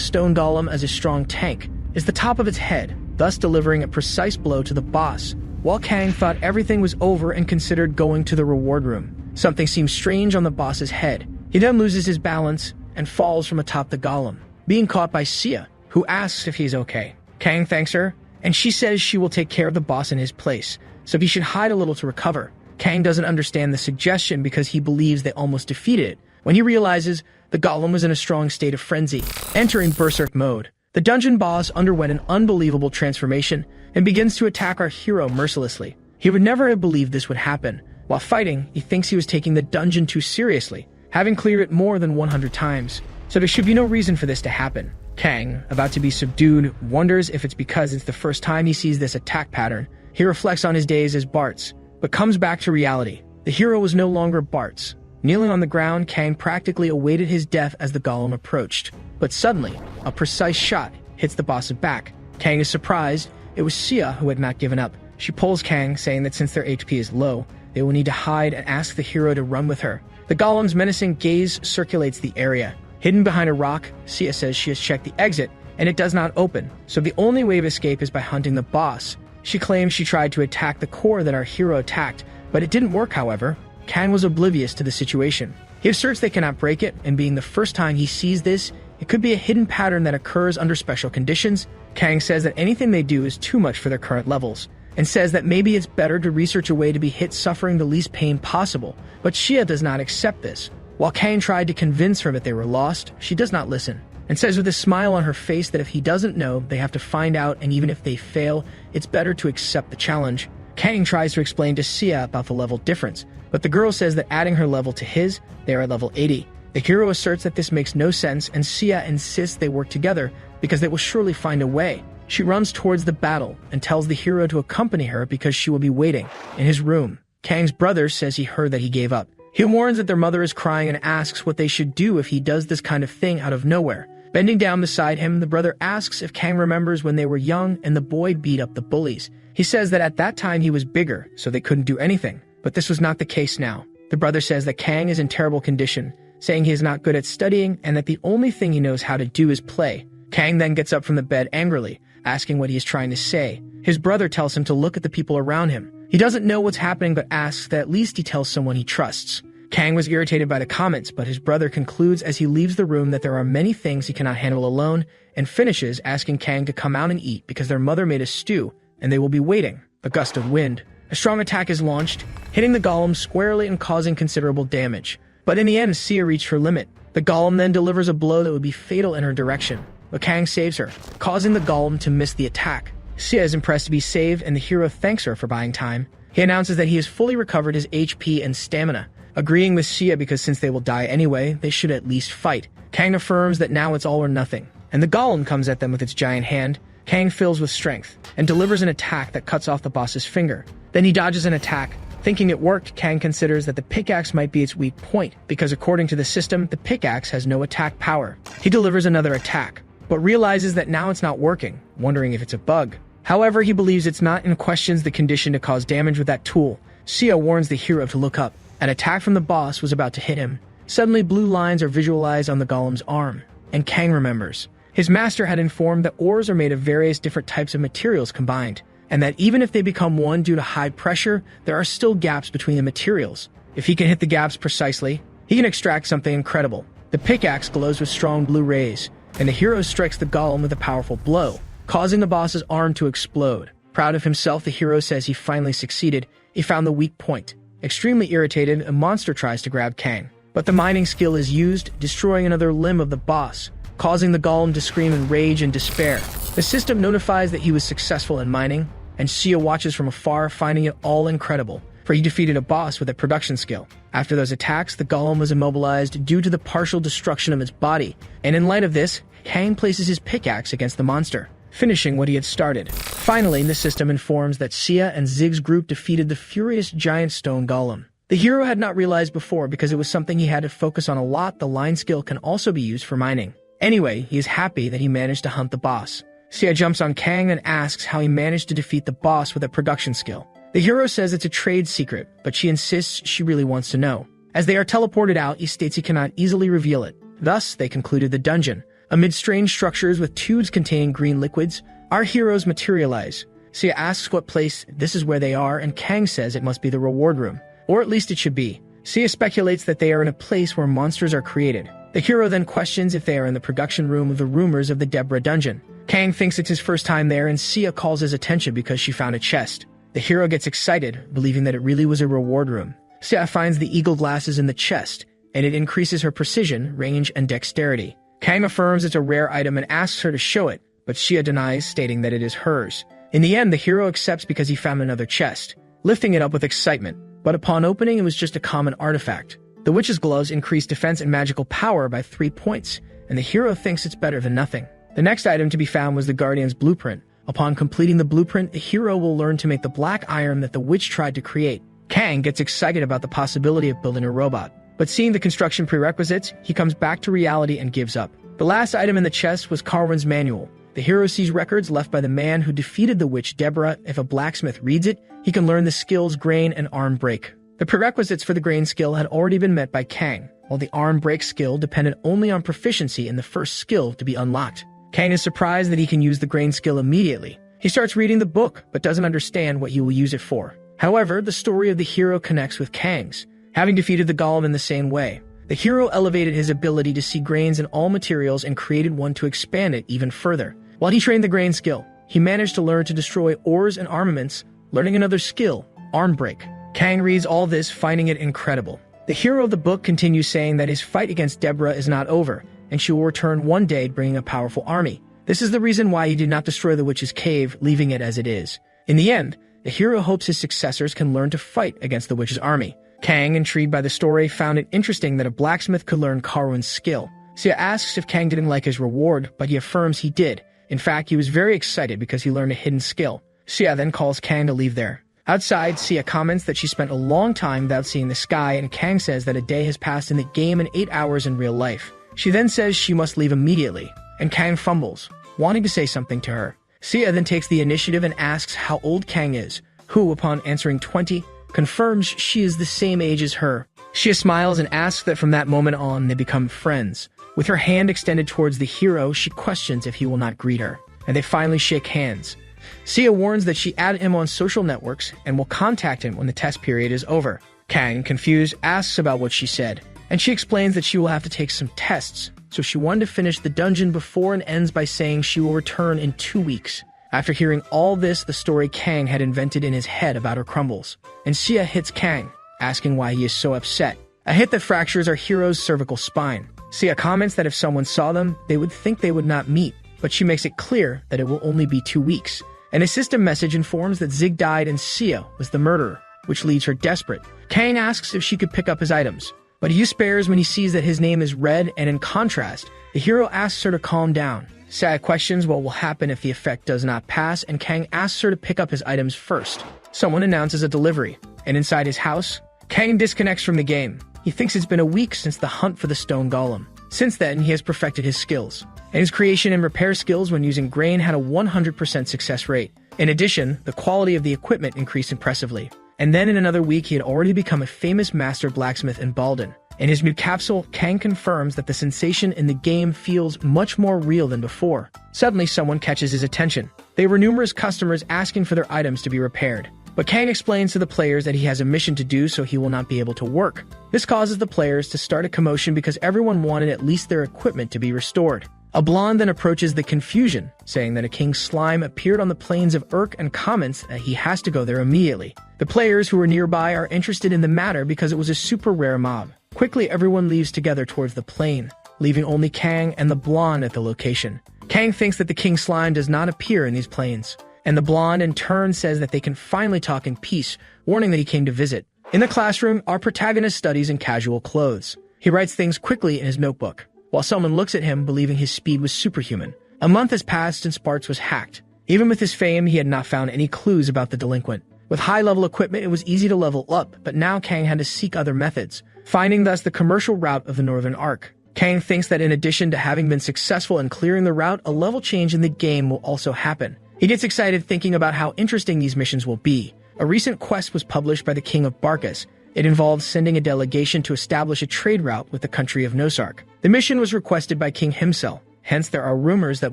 stone golem as a strong tank is the top of its head, thus delivering a precise blow to the boss. While Kang thought everything was over and considered going to the reward room, something seems strange on the boss's head. He then loses his balance and falls from atop the golem, being caught by Sia, who asks if he's okay. Kang thanks her, and she says she will take care of the boss in his place, so he should hide a little to recover. Kang doesn't understand the suggestion because he believes they almost defeated it, when he realizes the golem was in a strong state of frenzy. Entering berserk mode, the dungeon boss underwent an unbelievable transformation and begins to attack our hero mercilessly. He would never have believed this would happen. While fighting, he thinks he was taking the dungeon too seriously, having cleared it more than 100 times, so there should be no reason for this to happen. Kang, about to be subdued, wonders if it's because it's the first time he sees this attack pattern. He reflects on his days as Bart's, but comes back to reality. The hero was no longer Bart's. Kneeling on the ground, Kang practically awaited his death as the golem approached. But suddenly, a precise shot hits the boss's back. Kang is surprised. It was Sia who had not given up. She pulls Kang, saying that since their HP is low, they will need to hide and ask the hero to run with her. The golem's menacing gaze circulates the area. Hidden behind a rock, Sia says she has checked the exit, and it does not open, so the only way of escape is by hunting the boss. She claims she tried to attack the core that our hero attacked, but it didn't work, however. Kang was oblivious to the situation. He asserts they cannot break it, and being the first time he sees this, it could be a hidden pattern that occurs under special conditions. Kang says that anything they do is too much for their current levels, and says that maybe it's better to research a way to be hit suffering the least pain possible, but Sia does not accept this. While Kang tried to convince her that they were lost, she does not listen, and says with a smile on her face that if he doesn't know, they have to find out, and even if they fail, it's better to accept the challenge. Kang tries to explain to Sia about the level difference, but the girl says that adding her level to his, they are at level 80. The hero asserts that this makes no sense, and Sia insists they work together because they will surely find a way. She runs towards the battle and tells the hero to accompany her because she will be waiting in his room. Kang's brother says he heard that he gave up. He warns that their mother is crying and asks what they should do if he does this kind of thing out of nowhere. Bending down beside him, the brother asks if Kang remembers when they were young and the boy beat up the bullies. He says that at that time he was bigger, so they couldn't do anything, but this was not the case now. The brother says that Kang is in terrible condition, saying he is not good at studying and that the only thing he knows how to do is play. Kang then gets up from the bed angrily, asking what he is trying to say. His brother tells him to look at the people around him. He doesn't know what's happening but asks that at least he tells someone he trusts. Kang was irritated by the comments, but his brother concludes as he leaves the room that there are many things he cannot handle alone, and finishes asking Kang to come out and eat because their mother made a stew, and they will be waiting. A gust of wind. A strong attack is launched, hitting the golem squarely and causing considerable damage. But in the end, Sia reached her limit. The golem then delivers a blow that would be fatal in her direction, but Kang saves her, causing the golem to miss the attack. Sia is impressed to be saved, and the hero thanks her for buying time. He announces that he has fully recovered his HP and stamina, agreeing with Sia because since they will die anyway, they should at least fight. Kang affirms that now it's all or nothing, and the golem comes at them with its giant hand. Kang fills with strength and delivers an attack that cuts off the boss's finger. Then he dodges an attack. Thinking it worked, Kang considers that the pickaxe might be its weak point, because according to the system, the pickaxe has no attack power. He delivers another attack, but realizes that now it's not working, wondering if it's a bug. However, he believes it's not and questions the condition to cause damage with that tool. Sia warns the hero to look up. An attack from the boss was about to hit him. Suddenly, blue lines are visualized on the golem's arm, and Kang remembers. His master had informed that ores are made of various different types of materials combined, and that even if they become one due to high pressure, there are still gaps between the materials. If he can hit the gaps precisely, he can extract something incredible. The pickaxe glows with strong blue rays, and the hero strikes the golem with a powerful blow, causing the boss's arm to explode. Proud of himself, the hero says he finally succeeded. He found the weak point. Extremely irritated, a monster tries to grab Kang, but the mining skill is used, destroying another limb of the boss, causing the golem to scream in rage and despair. The system notifies that he was successful in mining, and Sia watches from afar, finding it all incredible, for he defeated a boss with a production skill. After those attacks, the golem was immobilized due to the partial destruction of its body, and in light of this, Kang places his pickaxe against the monster, finishing what he had started. Finally, the system informs that Sia and Zig's group defeated the furious giant stone golem. The hero had not realized before because it was something he had to focus on a lot. The line skill can also be used for mining. Anyway, he is happy that he managed to hunt the boss. Sia jumps on Kang and asks how he managed to defeat the boss with a production skill. The hero says it's a trade secret, but she insists she really wants to know. As they are teleported out, he states he cannot easily reveal it. Thus, they concluded the dungeon. Amid strange structures with tubes containing green liquids, our heroes materialize. Sia asks what place this is where they are, and Kang says it must be the reward room. Or at least it should be. Sia speculates that they are in a place where monsters are created. The hero then questions if they are in the production room of the rumors of the Deborah dungeon. Kang thinks it's his first time there, and Sia calls his attention because she found a chest. The hero gets excited, believing that it really was a reward room. Sia finds the eagle glasses in the chest, and it increases her precision, range, and dexterity. Kang affirms it's a rare item and asks her to show it, but Sia denies, stating that it is hers. In the end, the hero accepts because he found another chest, lifting it up with excitement. But upon opening, it was just a common artifact. The witch's gloves increase defense and magical power by 3 points, and the hero thinks it's better than nothing. The next item to be found was the Guardian's blueprint. Upon completing the blueprint, the hero will learn to make the black iron that the witch tried to create. Kang gets excited about the possibility of building a robot, but seeing the construction prerequisites, he comes back to reality and gives up. The last item in the chest was Carwin's manual. The hero sees records left by the man who defeated the witch Deborah. If a blacksmith reads it, he can learn the skills grain and arm break. The prerequisites for the grain skill had already been met by Kang, while the arm break skill depended only on proficiency in the first skill to be unlocked. Kang is surprised that he can use the grain skill immediately. He starts reading the book, but doesn't understand what he will use it for. However, the story of the hero connects with Kang's. Having defeated the golem in the same way, the hero elevated his ability to see grains in all materials and created one to expand it even further. While he trained the grain skill, he managed to learn to destroy ores and armaments, learning another skill, arm break. Kang reads all this, finding it incredible. The hero of the book continues saying that his fight against Deborah is not over, and she will return one day bringing a powerful army. This is the reason why he did not destroy the witch's cave, leaving it as it is. In the end, the hero hopes his successors can learn to fight against the witch's army. Kang, intrigued by the story, found it interesting that a blacksmith could learn Carwin's skill. Sia asks if Kang didn't like his reward, but he affirms he did. In fact, he was very excited because he learned a hidden skill. Sia then calls Kang to leave there. Outside, Sia comments that she spent a long time without seeing the sky, and Kang says that a day has passed in the game and 8 hours in real life. She then says she must leave immediately, and Kang fumbles, wanting to say something to her. Sia then takes the initiative and asks how old Kang is, who, upon answering 20, confirms she is the same age as her. Sia smiles and asks that from that moment on they become friends. With her hand extended towards the hero, she questions if he will not greet her, and they finally shake hands. Sia warns that she added him on social networks and will contact him when the test period is over. Kang, confused, asks about what she said, and she explains that she will have to take some tests, so she wanted to finish the dungeon before and ends by saying she will return in 2 weeks. After hearing all this, the story Kang had invented in his head about her crumbles, and Sia hits Kang, asking why he is so upset. A hit that fractures our hero's cervical spine. Sia comments that if someone saw them, they would think they would not meet, but she makes it clear that it will only be 2 weeks. An system message informs that Zig died and Sia was the murderer, which leaves her desperate. Kang asks if she could pick up his items, but he spares when he sees that his name is red, and in contrast, the hero asks her to calm down. Sia questions what will happen if the effect does not pass, and Kang asks her to pick up his items first. Someone announces a delivery, and inside his house, Kang disconnects from the game. He thinks it's been a week since the hunt for the stone golem. Since then, he has perfected his skills, and his creation and repair skills when using grain had a 100% success rate. In addition, the quality of the equipment increased impressively. And then in another week, he had already become a famous master blacksmith in Balden. In his new capsule, Kang confirms that the sensation in the game feels much more real than before. Suddenly, someone catches his attention. They were numerous customers asking for their items to be repaired. But Kang explains to the players that he has a mission to do, so he will not be able to work. This causes the players to start a commotion because everyone wanted at least their equipment to be restored. A blonde then approaches the confusion, saying that a king slime appeared on the plains of Urk and comments that he has to go there immediately. The players who are nearby are interested in the matter because it was a super rare mob. Quickly, everyone leaves together towards the plain, leaving only Kang and the blonde at the location. Kang thinks that the king slime does not appear in these plains, and the blonde in turn says that they can finally talk in peace, warning that he came to visit. In the classroom, our protagonist studies in casual clothes. He writes things quickly in his notebook, while someone looks at him believing his speed was superhuman. A month has passed and Sparks was hacked. Even with his fame, he had not found any clues about the delinquent. With high-level equipment, it was easy to level up, but now Kang had to seek other methods, finding thus the commercial route of the Northern Arc. Kang thinks that in addition to having been successful in clearing the route, a level change in the game will also happen. He gets excited thinking about how interesting these missions will be. A recent quest was published by the King of Barkas, It involved sending a delegation to establish a trade route with the country of Nosark. The mission was requested by King himself, hence there are rumors that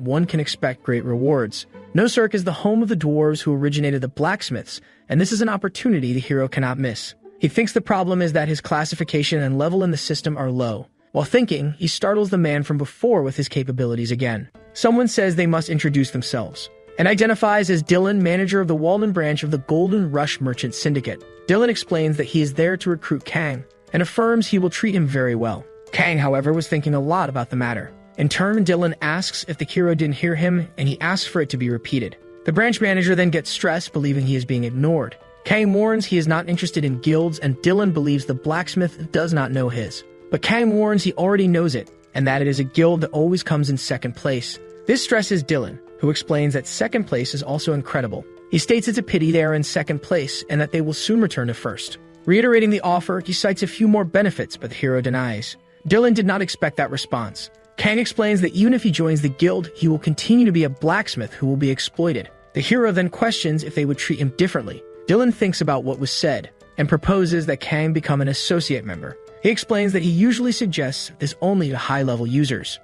one can expect great rewards. Nosark is the home of the dwarves who originated the blacksmiths, and this is an opportunity the hero cannot miss. He thinks the problem is that his classification and level in the system are low. While thinking, he startles the man from before with his capabilities again. Someone says they must introduce themselves, and identifies as Dylan, manager of the Walden branch of the Golden Rush Merchant Syndicate. Dylan explains that he is there to recruit Kang, and affirms he will treat him very well. Kang, however, was thinking a lot about the matter. In turn, Dylan asks if the hero didn't hear him, and he asks for it to be repeated. The branch manager then gets stressed, believing he is being ignored. Kang warns he is not interested in guilds, and Dylan believes the blacksmith does not know his. But Kang warns he already knows it, and that it is a guild that always comes in second place. This stresses Dylan, who explains that second place is also incredible. He states it's a pity they are in second place, and that they will soon return to first. Reiterating the offer, he cites a few more benefits, but the hero denies. Dylan did not expect that response. Kang explains that even if he joins the guild, he will continue to be a blacksmith who will be exploited. The hero then questions if they would treat him differently. Dylan thinks about what was said, and proposes that Kang become an associate member. He explains that he usually suggests this only to high-level users,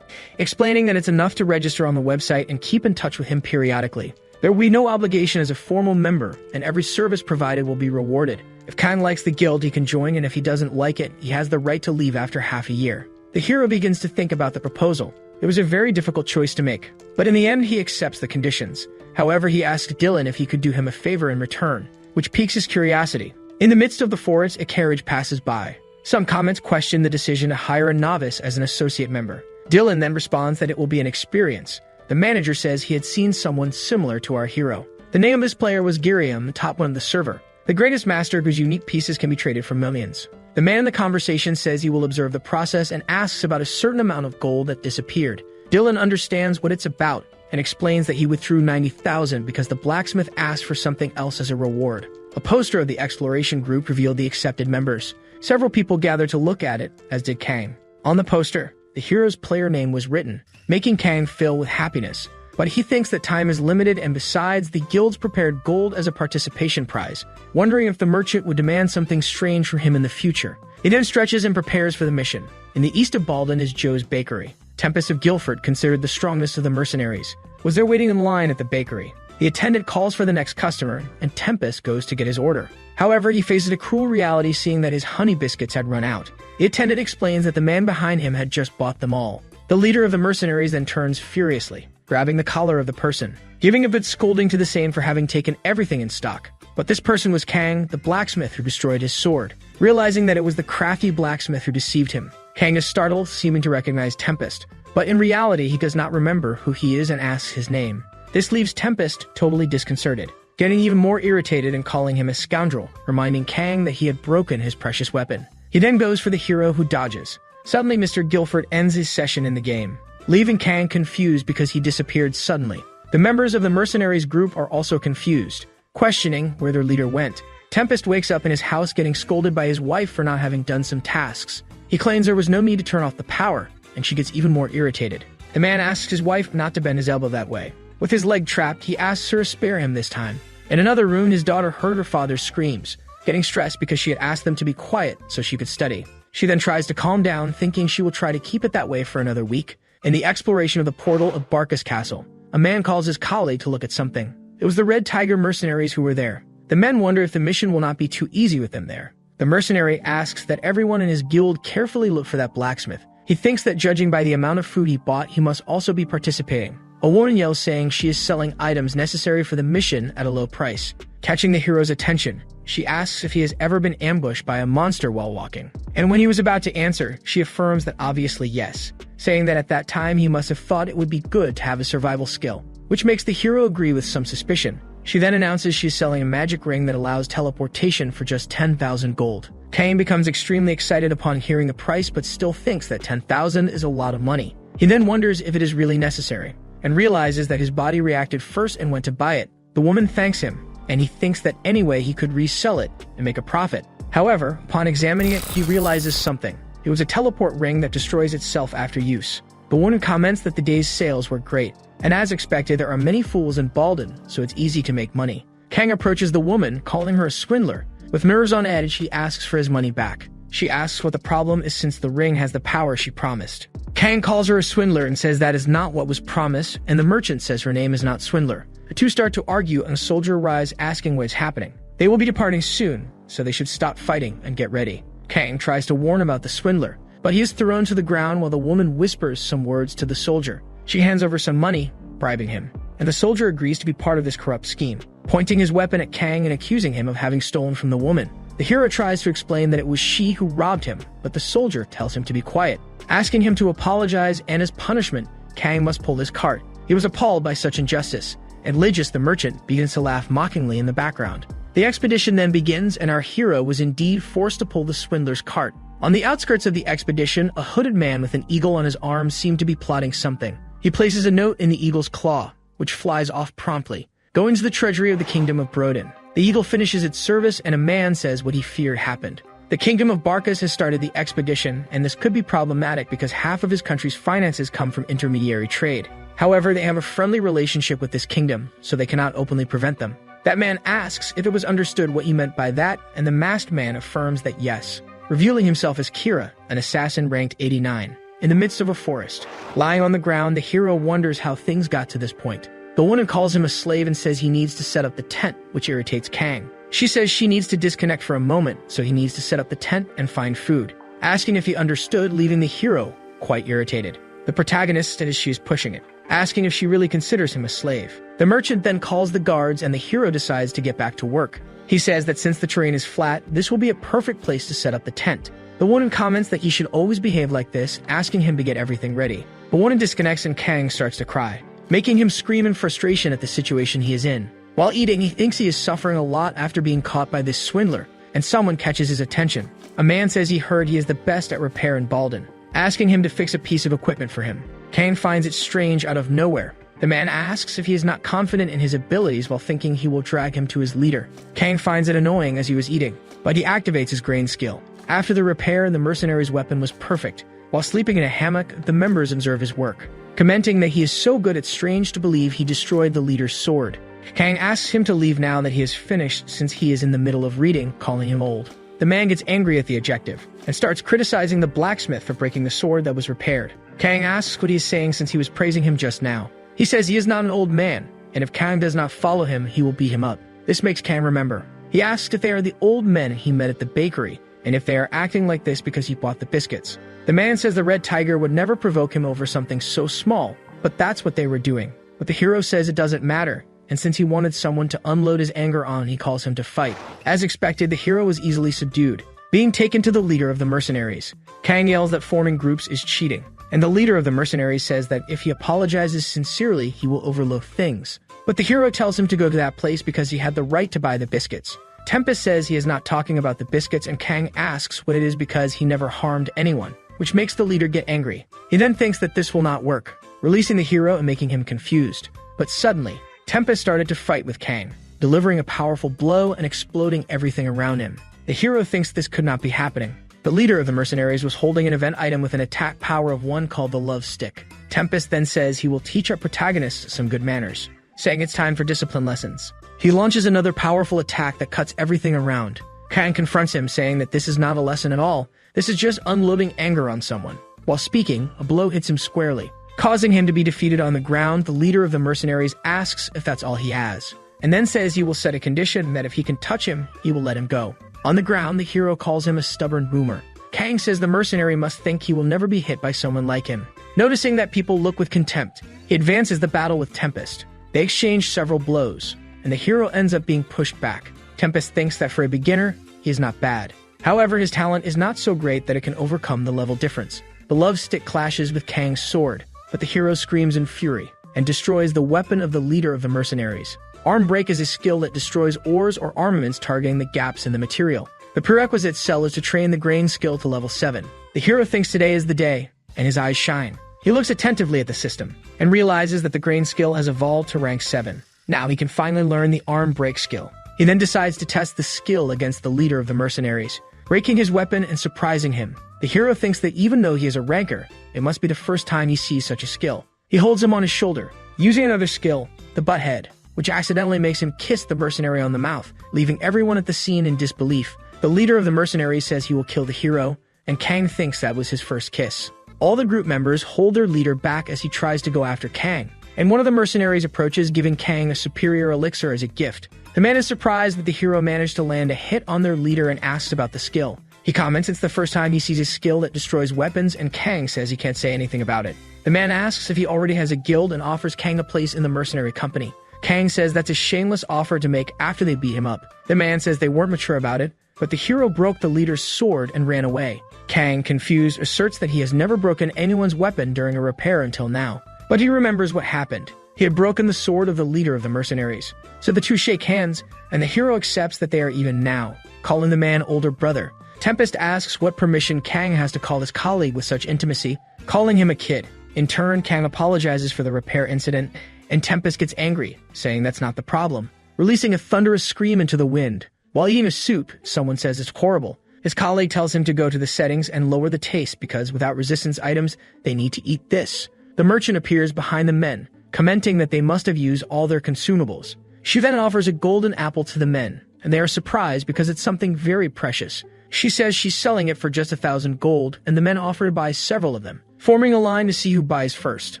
explaining that it's enough to register on the website and keep in touch with him periodically. There will be no obligation as a formal member, and every service provided will be rewarded. If Kang likes the guild, he can join, and if he doesn't like it, he has the right to leave after half a year. The hero begins to think about the proposal. It was a very difficult choice to make, but in the end he accepts the conditions. However, he asks Dylan if he could do him a favor in return, which piques his curiosity. In the midst of the forest, a carriage passes by. Some comments question the decision to hire a novice as an associate member. Dylan then responds that it will be an experience. The manager says he had seen someone similar to our hero. The name of this player was Giriam, the top one of the server, the greatest master whose unique pieces can be traded for millions. The man in the conversation says he will observe the process and asks about a certain amount of gold that disappeared. Dylan understands what it's about and explains that he withdrew 90,000 because the blacksmith asked for something else as a reward. A poster of the exploration group revealed the accepted members. Several people gathered to look at it, as did Kang. On the poster, the hero's player name was written, making Kang fill with happiness. But he thinks that time is limited, and besides, the guilds prepared gold as a participation prize, wondering if the merchant would demand something strange from him in the future. He then stretches and prepares for the mission. In the east of Balden is Joe's bakery. Tempest of Guilford, considered the strongest of the mercenaries, was there waiting in line at the bakery. The attendant calls for the next customer, and Tempest goes to get his order. However, he faces a cruel reality, seeing that his honey biscuits had run out. The attendant explains that the man behind him had just bought them all. The leader of the mercenaries then turns furiously, grabbing the collar of the person, giving a bit scolding to the same for having taken everything in stock. But this person was Kang, the blacksmith who destroyed his sword. Realizing that it was the crafty blacksmith who deceived him, Kang is startled, seeming to recognize Tempest. But in reality, he does not remember who he is and asks his name. This leaves Tempest totally disconcerted, getting even more irritated and calling him a scoundrel, reminding Kang that he had broken his precious weapon. He then goes for the hero, who dodges. Suddenly, Mr. Guilford ends his session in the game, leaving Kang confused because he disappeared suddenly. The members of the mercenaries group are also confused, questioning where their leader went. Tempest wakes up in his house getting scolded by his wife for not having done some tasks. He claims there was no need to turn off the power, and she gets even more irritated. The man asks his wife not to bend his elbow that way. With his leg trapped, he asks her to spare him this time. In another room, his daughter heard her father's screams, getting stressed because she had asked them to be quiet so she could study. She then tries to calm down, thinking she will try to keep it that way for another week. In the exploration of the portal of Barcus Castle, a man calls his colleague to look at something. It was the Red Tiger mercenaries who were there. The men wonder if the mission will not be too easy with them there. The mercenary asks that everyone in his guild carefully look for that blacksmith. He thinks that judging by the amount of food he bought, he must also be participating. A woman yells, saying she is selling items necessary for the mission at a low price. Catching the hero's attention, she asks if he has ever been ambushed by a monster while walking. And when he was about to answer, she affirms that obviously yes, saying that at that time he must have thought it would be good to have a survival skill, which makes the hero agree with some suspicion. She then announces she's selling a magic ring that allows teleportation for just 10,000 gold. Kang becomes extremely excited upon hearing the price, but still thinks that 10,000 is a lot of money. He then wonders if it is really necessary, and realizes that his body reacted first and went to buy it. The woman thanks him, and he thinks that anyway he could resell it and make a profit. However, upon examining it, he realizes something. It was a teleport ring that destroys itself after use. The woman comments that the day's sales were great, and as expected, there are many fools in Balden, so it's easy to make money. Kang approaches the woman, calling her a swindler, With nerves on edge, he asks for his money back. She asks what the problem is since the ring has the power she promised. Kang calls her a swindler and says that is not what was promised, and the merchant says her name is not Swindler. The two start to argue and a soldier arrives asking what is happening. They will be departing soon, so they should stop fighting and get ready. Kang tries to warn about the swindler, but he is thrown to the ground while the woman whispers some words to the soldier. She hands over some money, bribing him, and the soldier agrees to be part of this corrupt scheme, pointing his weapon at Kang and accusing him of having stolen from the woman. The hero tries to explain that it was she who robbed him, but the soldier tells him to be quiet, asking him to apologize, and as punishment, Kang must pull his cart. He was appalled by such injustice, and Lygus the merchant begins to laugh mockingly in the background. The expedition then begins, and our hero was indeed forced to pull the swindler's cart. On the outskirts of the expedition, a hooded man with an eagle on his arm seemed to be plotting something. He places a note in the eagle's claw, which flies off promptly, going to the treasury of the kingdom of Brodin. The eagle finishes its service, and a man says what he feared happened. The kingdom of Barkas has started the expedition, and this could be problematic because half of his country's finances come from intermediary trade. However, they have a friendly relationship with this kingdom, so they cannot openly prevent them. That man asks if it was understood what he meant by that, and the masked man affirms that yes, revealing himself as Kira, an assassin ranked 89. In the midst of a forest, lying on the ground, the hero wonders how things got to this point. The woman calls him a slave and says he needs to set up the tent, which irritates Kang. She says she needs to disconnect for a moment, so he needs to set up the tent and find food, asking if he understood, leaving the hero quite irritated. The protagonist says she is pushing it, asking if she really considers him a slave. The merchant then calls the guards, and the hero decides to get back to work. He says that since the terrain is flat, this will be a perfect place to set up the tent. The woman comments that he should always behave like this, asking him to get everything ready. The woman disconnects and Kang starts to cry, making him scream in frustration at the situation he is in. While eating, he thinks he is suffering a lot after being caught by this swindler, and someone catches his attention. A man says he heard he is the best at repair in Baldin, asking him to fix a piece of equipment for him. Kang finds it strange out of nowhere. The man asks if he is not confident in his abilities while thinking he will drag him to his leader. Kang finds it annoying as he was eating, but he activates his grain skill. After the repair, the mercenary's weapon was perfect. While sleeping in a hammock, the members observe his work, commenting that he is so good it's strange to believe he destroyed the leader's sword. Kang asks him to leave now that he is finished since he is in the middle of reading, calling him old. The man gets angry at the adjective and starts criticizing the blacksmith for breaking the sword that was repaired. Kang asks what he is saying since he was praising him just now. He says he is not an old man, and if Kang does not follow him, he will beat him up. This makes Kang remember. He asks if they are the old men he met at the bakery, and if they are acting like this because he bought the biscuits. The man says the red tiger would never provoke him over something so small, but that's what they were doing. But the hero says it doesn't matter, and since he wanted someone to unload his anger on, he calls him to fight. As expected, the hero was easily subdued, being taken to the leader of the mercenaries. Kang yells that forming groups is cheating, and the leader of the mercenaries says that if he apologizes sincerely, he will overlook things. But the hero tells him to go to that place because he had the right to buy the biscuits. Tempest says he is not talking about the biscuits, and Kang asks what it is because he never harmed anyone, which makes the leader get angry. He then thinks that this will not work, releasing the hero and making him confused. But suddenly, Tempest started to fight with Kang, delivering a powerful blow and exploding everything around him. The hero thinks this could not be happening. The leader of the mercenaries was holding an event item with an attack power of 1 called the Love Stick. Tempest then says he will teach our protagonist some good manners, saying it's time for discipline lessons. He launches another powerful attack that cuts everything around. Kang confronts him, saying that this is not a lesson at all. This is just unloading anger on someone. While speaking, a blow hits him squarely, causing him to be defeated on the ground. The leader of the mercenaries asks if that's all he has, and then says he will set a condition that if he can touch him, he will let him go. On the ground, the hero calls him a stubborn boomer. Kang says the mercenary must think he will never be hit by someone like him. Noticing that people look with contempt, he advances the battle with Tempest. They exchange several blows, and the hero ends up being pushed back. Tempest thinks that for a beginner, he is not bad. However, his talent is not so great that it can overcome the level difference. The love stick clashes with Kang's sword, but the hero screams in fury and destroys the weapon of the leader of the mercenaries. Arm break is a skill that destroys ores or armaments targeting the gaps in the material. The prerequisite cell is to train the grain skill to level 7. The hero thinks today is the day, and his eyes shine. He looks attentively at the system and realizes that the grain skill has evolved to rank 7. Now he can finally learn the arm break skill. He then decides to test the skill against the leader of the mercenaries, breaking his weapon and surprising him. The hero thinks that even though he is a ranker, it must be the first time he sees such a skill. He holds him on his shoulder, using another skill, the butt head, which accidentally makes him kiss the mercenary on the mouth, leaving everyone at the scene in disbelief. The leader of the mercenaries says he will kill the hero, and Kang thinks that was his first kiss. All the group members hold their leader back as he tries to go after Kang, and one of the mercenaries approaches, giving Kang a superior elixir as a gift. The man is surprised that the hero managed to land a hit on their leader and asks about the skill. He comments it's the first time he sees a skill that destroys weapons, and Kang says he can't say anything about it. The man asks if he already has a guild and offers Kang a place in the mercenary company. Kang says that's a shameless offer to make after they beat him up. The man says they weren't mature about it, but the hero broke the leader's sword and ran away. Kang, confused, asserts that he has never broken anyone's weapon during a repair until now. But he remembers what happened. He had broken the sword of the leader of the mercenaries. So the two shake hands, and the hero accepts that they are even now, calling the man older brother. Tempest asks what permission Kang has to call his colleague with such intimacy, calling him a kid. In turn, Kang apologizes for the repair incident, and Tempest gets angry, saying that's not the problem, releasing a thunderous scream into the wind. While eating a soup, someone says it's horrible. His colleague tells him to go to the settings and lower the taste because without resistance items, they need to eat this. The merchant appears behind the men, commenting that they must have used all their consumables. She then offers a golden apple to the men, and they are surprised because it's something very precious. She says she's selling it for just 1,000 gold, and the men offer to buy several of them, forming a line to see who buys first.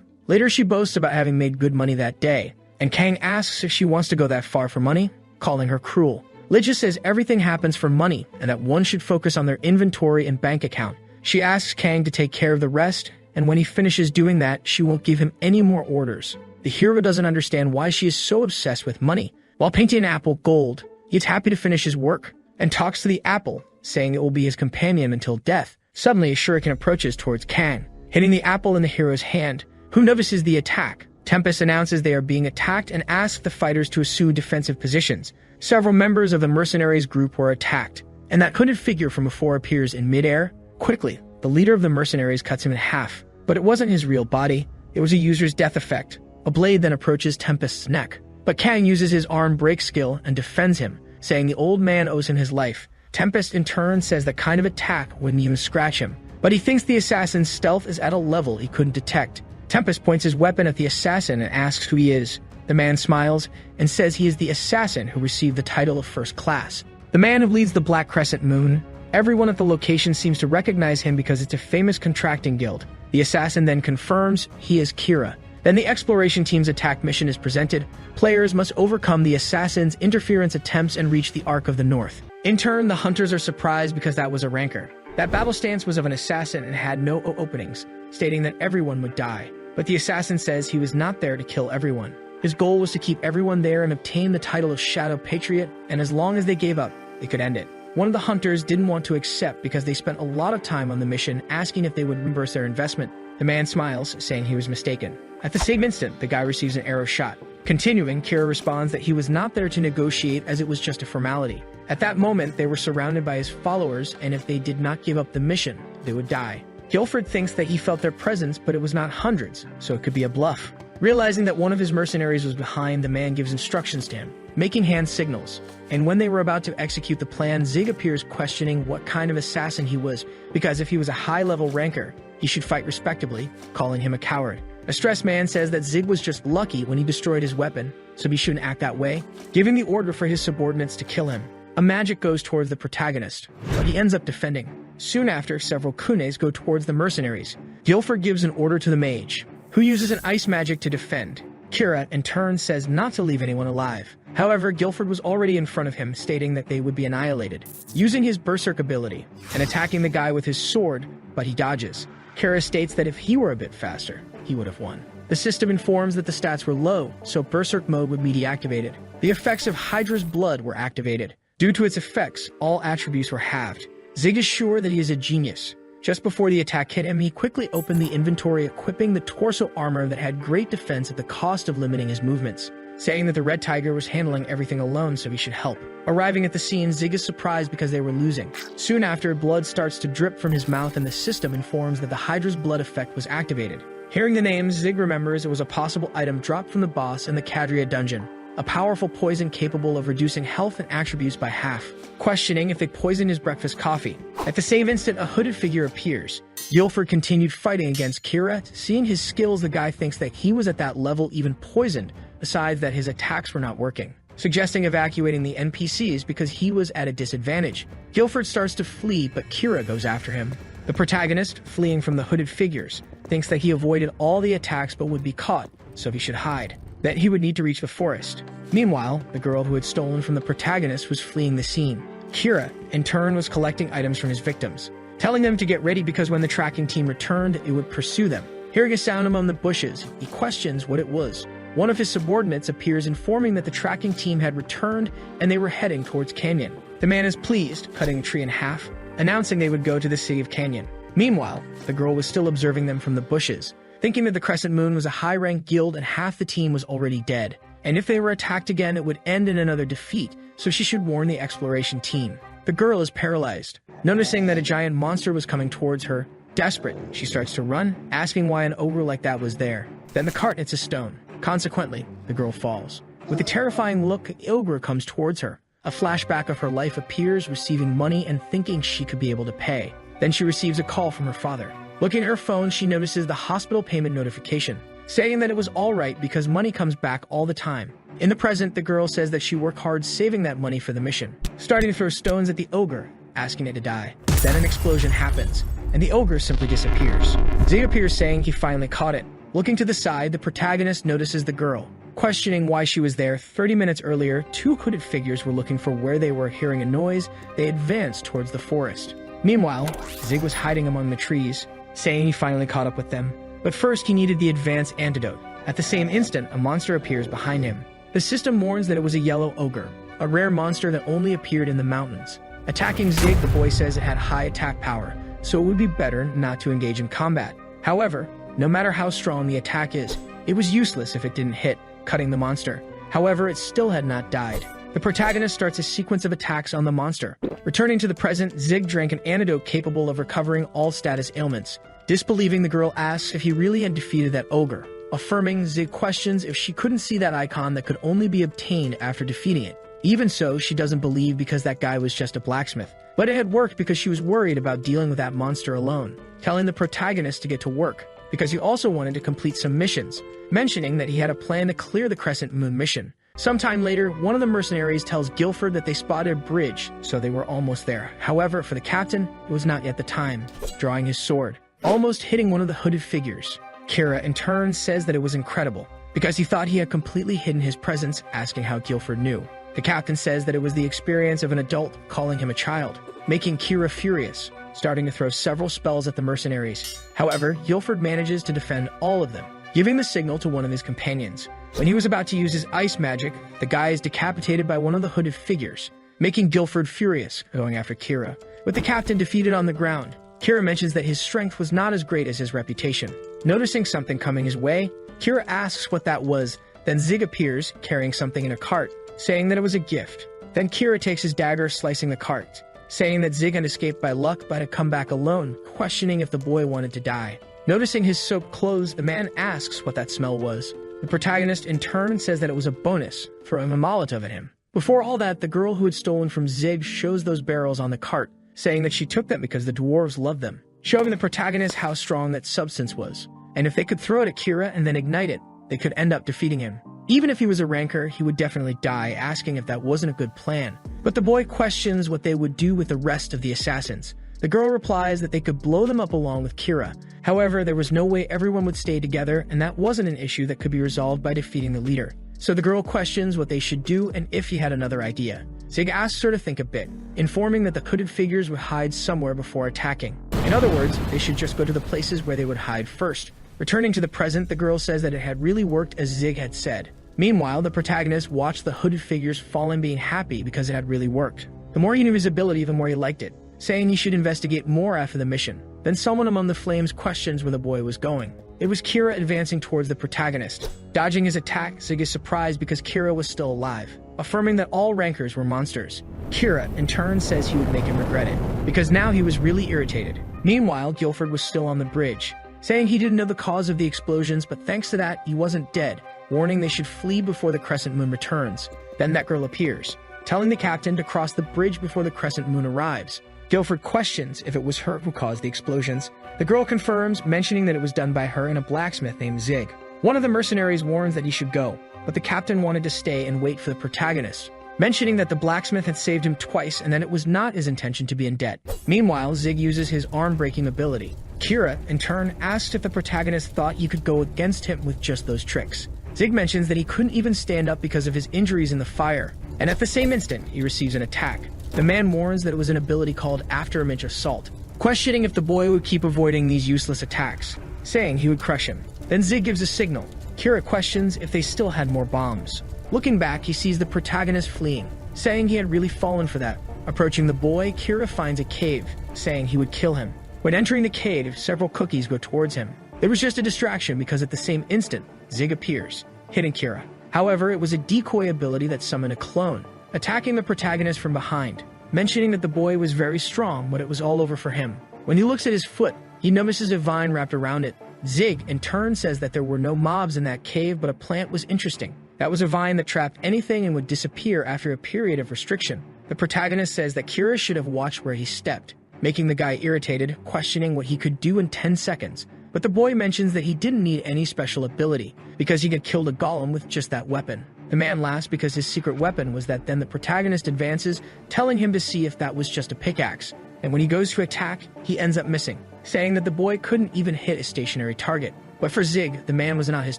Later, she boasts about having made good money that day, and Kang asks if she wants to go that far for money, calling her cruel. Lygia says everything happens for money, and that one should focus on their inventory and bank account. She asks Kang to take care of the rest, and when he finishes doing that, she won't give him any more orders. The hero doesn't understand why she is so obsessed with money. While painting an apple gold, he's happy to finish his work, and talks to the apple, saying it will be his companion until death. Suddenly, a shuriken approaches towards Kang, hitting the apple in the hero's hand, who notices the attack. Tempest announces they are being attacked and asks the fighters to assume defensive positions. Several members of the mercenaries group were attacked, and that hooded figure from before appears in midair. Quickly, the leader of the mercenaries cuts him in half, but it wasn't his real body, it was a user's death effect. A blade then approaches Tempest's neck, but Kang uses his arm break skill and defends him, saying the old man owes him his life. Tempest in turn says that kind of attack wouldn't even scratch him, but he thinks the assassin's stealth is at a level he couldn't detect. Tempest points his weapon at the assassin and asks who he is. The man smiles and says he is the assassin who received the title of first class. The man who leads the Black Crescent Moon. Everyone at the location seems to recognize him because it's a famous contracting guild. The assassin then confirms he is Kira. Then the exploration team's attack mission is presented. Players must overcome the assassin's interference attempts and reach the Arc of the North. In turn, the hunters are surprised because that was a rancor. That battle stance was of an assassin and had no openings, stating that everyone would die. But the assassin says he was not there to kill everyone. His goal was to keep everyone there and obtain the title of Shadow Patriot, and as long as they gave up, they could end it. One of the hunters didn't want to accept because they spent a lot of time on the mission asking if they would reimburse their investment. The man smiles, saying he was mistaken. At the same instant, the guy receives an arrow shot. Continuing, Kira responds that he was not there to negotiate as it was just a formality. At that moment, they were surrounded by his followers, and if they did not give up the mission, they would die. Guilford thinks that he felt their presence, but it was not hundreds, so it could be a bluff. Realizing that one of his mercenaries was behind, the man gives instructions to him, making hand signals. And when they were about to execute the plan, Zig appears questioning what kind of assassin he was, because if he was a high-level ranker, he should fight respectably, calling him a coward. A stressed man says that Zig was just lucky when he destroyed his weapon, so he shouldn't act that way, giving the order for his subordinates to kill him. A magic goes towards the protagonist, but he ends up defending. Soon after, several kunes go towards the mercenaries. Guilford gives an order to the mage, who uses an ice magic to defend. Kira, in turn, says not to leave anyone alive. However, Guilford was already in front of him, stating that they would be annihilated, using his berserk ability and attacking the guy with his sword, but he dodges. Kira states that if he were a bit faster, he would have won. The system informs that the stats were low, so berserk mode would be deactivated. The effects of Hydra's blood were activated. Due to its effects, all attributes were halved. Zig is sure that he is a genius. Just before the attack hit him, he quickly opened the inventory, equipping the torso armor that had great defense at the cost of limiting his movements, saying that the Red Tiger was handling everything alone, so he should help. Arriving at the scene, Zig is surprised because they were losing. Soon after, blood starts to drip from his mouth and the system informs that the Hydra's blood effect was activated. Hearing the names, Zig remembers it was a possible item dropped from the boss in the Cadria dungeon, a powerful poison capable of reducing health and attributes by half, questioning if they poisoned his breakfast coffee. At the same instant, a hooded figure appears. Guilford continued fighting against Kira. Seeing his skills, the guy thinks that he was at that level even poisoned, besides that his attacks were not working, suggesting evacuating the NPCs because he was at a disadvantage. Guilford starts to flee, but Kira goes after him. The protagonist, fleeing from the hooded figures, thinks that he avoided all the attacks but would be caught, so he should hide. That he would need to reach the forest. Meanwhile, the girl who had stolen from the protagonist was fleeing the scene. Kira, in turn, was collecting items from his victims, telling them to get ready because when the tracking team returned, it would pursue them. Hearing a sound among the bushes, he questions what it was. One of his subordinates appears informing that the tracking team had returned and they were heading towards Canyon. The man is pleased, cutting a tree in half, announcing they would go to the city of Canyon. Meanwhile, the girl was still observing them from the bushes, thinking that the Crescent Moon was a high-ranked guild and half the team was already dead. And if they were attacked again, it would end in another defeat, so she should warn the exploration team. The girl is paralyzed. Noticing that a giant monster was coming towards her, desperate, she starts to run, asking why an ogre like that was there. Then the cart hits a stone. Consequently, the girl falls. With a terrifying look, the ogre comes towards her. A flashback of her life appears, receiving money and thinking she could be able to pay. Then she receives a call from her father. Looking at her phone, she notices the hospital payment notification, saying that it was all right because money comes back all the time. In the present, the girl says that she worked hard saving that money for the mission, starting to throw stones at the ogre, asking it to die. Then an explosion happens, and the ogre simply disappears. Zig appears saying he finally caught it. Looking to the side, the protagonist notices the girl. Questioning why she was there 30 minutes earlier, two hooded figures were looking for where they were. Hearing a noise, they advanced towards the forest. Meanwhile, Zig was hiding among the trees, saying he finally caught up with them. But first, he needed the advanced antidote. At the same instant, a monster appears behind him. The system warns that it was a yellow ogre, a rare monster that only appeared in the mountains. Attacking Zig, the boy says it had high attack power, so it would be better not to engage in combat. However, no matter how strong the attack is, it was useless if it didn't hit, cutting the monster. However, it still had not died. The protagonist starts a sequence of attacks on the monster. Returning to the present, Zig drank an antidote capable of recovering all status ailments. Disbelieving, the girl asks if he really had defeated that ogre. Affirming, Zig questions if she couldn't see that icon that could only be obtained after defeating it. Even so, she doesn't believe because that guy was just a blacksmith. But it had worked because she was worried about dealing with that monster alone, telling the protagonist to get to work, because he also wanted to complete some missions, mentioning that he had a plan to clear the Crescent Moon mission. Sometime later, one of the mercenaries tells Guilford that they spotted a bridge, so they were almost there. However, for the captain, it was not yet the time, drawing his sword, almost hitting one of the hooded figures. Kira, in turn, says that it was incredible, because he thought he had completely hidden his presence, asking how Guilford knew. The captain says that it was the experience of an adult calling him a child, making Kira furious, starting to throw several spells at the mercenaries. However, Guilford manages to defend all of them, giving the signal to one of his companions. When he was about to use his ice magic, the guy is decapitated by one of the hooded figures, making Guilford furious, going after Kira. With the captain defeated on the ground, Kira mentions that his strength was not as great as his reputation. Noticing something coming his way, Kira asks what that was. Then Zig appears, carrying something in a cart, saying that it was a gift. Then Kira takes his dagger, slicing the cart, saying that Zig had escaped by luck but had come back alone, questioning if the boy wanted to die. Noticing his soaked clothes, the man asks what that smell was. The protagonist, in turn, says that it was a bonus for a Molotov at him. Before all that, the girl who had stolen from Zig shows those barrels on the cart, saying that she took them because the dwarves loved them, showing the protagonist how strong that substance was. And if they could throw it at Kira and then ignite it, they could end up defeating him. Even if he was a ranker, he would definitely die, asking if that wasn't a good plan. But the boy questions what they would do with the rest of the assassins. The girl replies that they could blow them up along with Kira. However, there was no way everyone would stay together, and that wasn't an issue that could be resolved by defeating the leader. So the girl questions what they should do and if he had another idea. Zig asks her to think a bit, informing that the hooded figures would hide somewhere before attacking. In other words, they should just go to the places where they would hide first. Returning to the present, the girl says that it had really worked as Zig had said. Meanwhile, the protagonist watched the hooded figures fall and being happy because it had really worked. The more he knew his ability, the more he liked it, saying he should investigate more after the mission. Then someone among the flames questions where the boy was going. It was Kira advancing towards the protagonist. Dodging his attack, Zig is surprised because Kira was still alive, affirming that all rankers were monsters. Kira, in turn, says he would make him regret it, because now he was really irritated. Meanwhile, Guilford was still on the bridge, saying he didn't know the cause of the explosions, but thanks to that, he wasn't dead, warning they should flee before the Crescent Moon returns. Then that girl appears, telling the captain to cross the bridge before the Crescent Moon arrives. Guilford questions if it was her who caused the explosions. The girl confirms, mentioning that it was done by her and a blacksmith named Zig. One of the mercenaries warns that he should go, but the captain wanted to stay and wait for the protagonist, mentioning that the blacksmith had saved him twice and that it was not his intention to be in debt. Meanwhile, Zig uses his arm-breaking ability. Kira, in turn, asks if the protagonist thought he could go against him with just those tricks. Zig mentions that he couldn't even stand up because of his injuries in the fire, and at the same instant, he receives an attack. The man warns that it was an ability called Afterimage Assault, questioning if the boy would keep avoiding these useless attacks, saying he would crush him. Then Zig gives a signal. Kira questions if they still had more bombs. Looking back, he sees the protagonist fleeing, saying he had really fallen for that. Approaching the boy, Kira finds a cave, saying he would kill him. When entering the cave, several cookies go towards him. It was just a distraction because at the same instant, Zig appears, hitting Kira. However, it was a decoy ability that summoned a clone, attacking the protagonist from behind, mentioning that the boy was very strong, but it was all over for him. When he looks at his foot, he notices a vine wrapped around it. Zig, in turn, says that there were no mobs in that cave, but a plant was interesting. That was a vine that trapped anything and would disappear after a period of restriction. The protagonist says that Kira should have watched where he stepped, making the guy irritated, questioning what he could do in 10 seconds. But the boy mentions that he didn't need any special ability, because he had killed a golem with just that weapon. The man laughs because his secret weapon was that. Then the protagonist advances, telling him to see if that was just a pickaxe. And when he goes to attack, he ends up missing, saying that the boy couldn't even hit a stationary target. But for Zig, the man was not his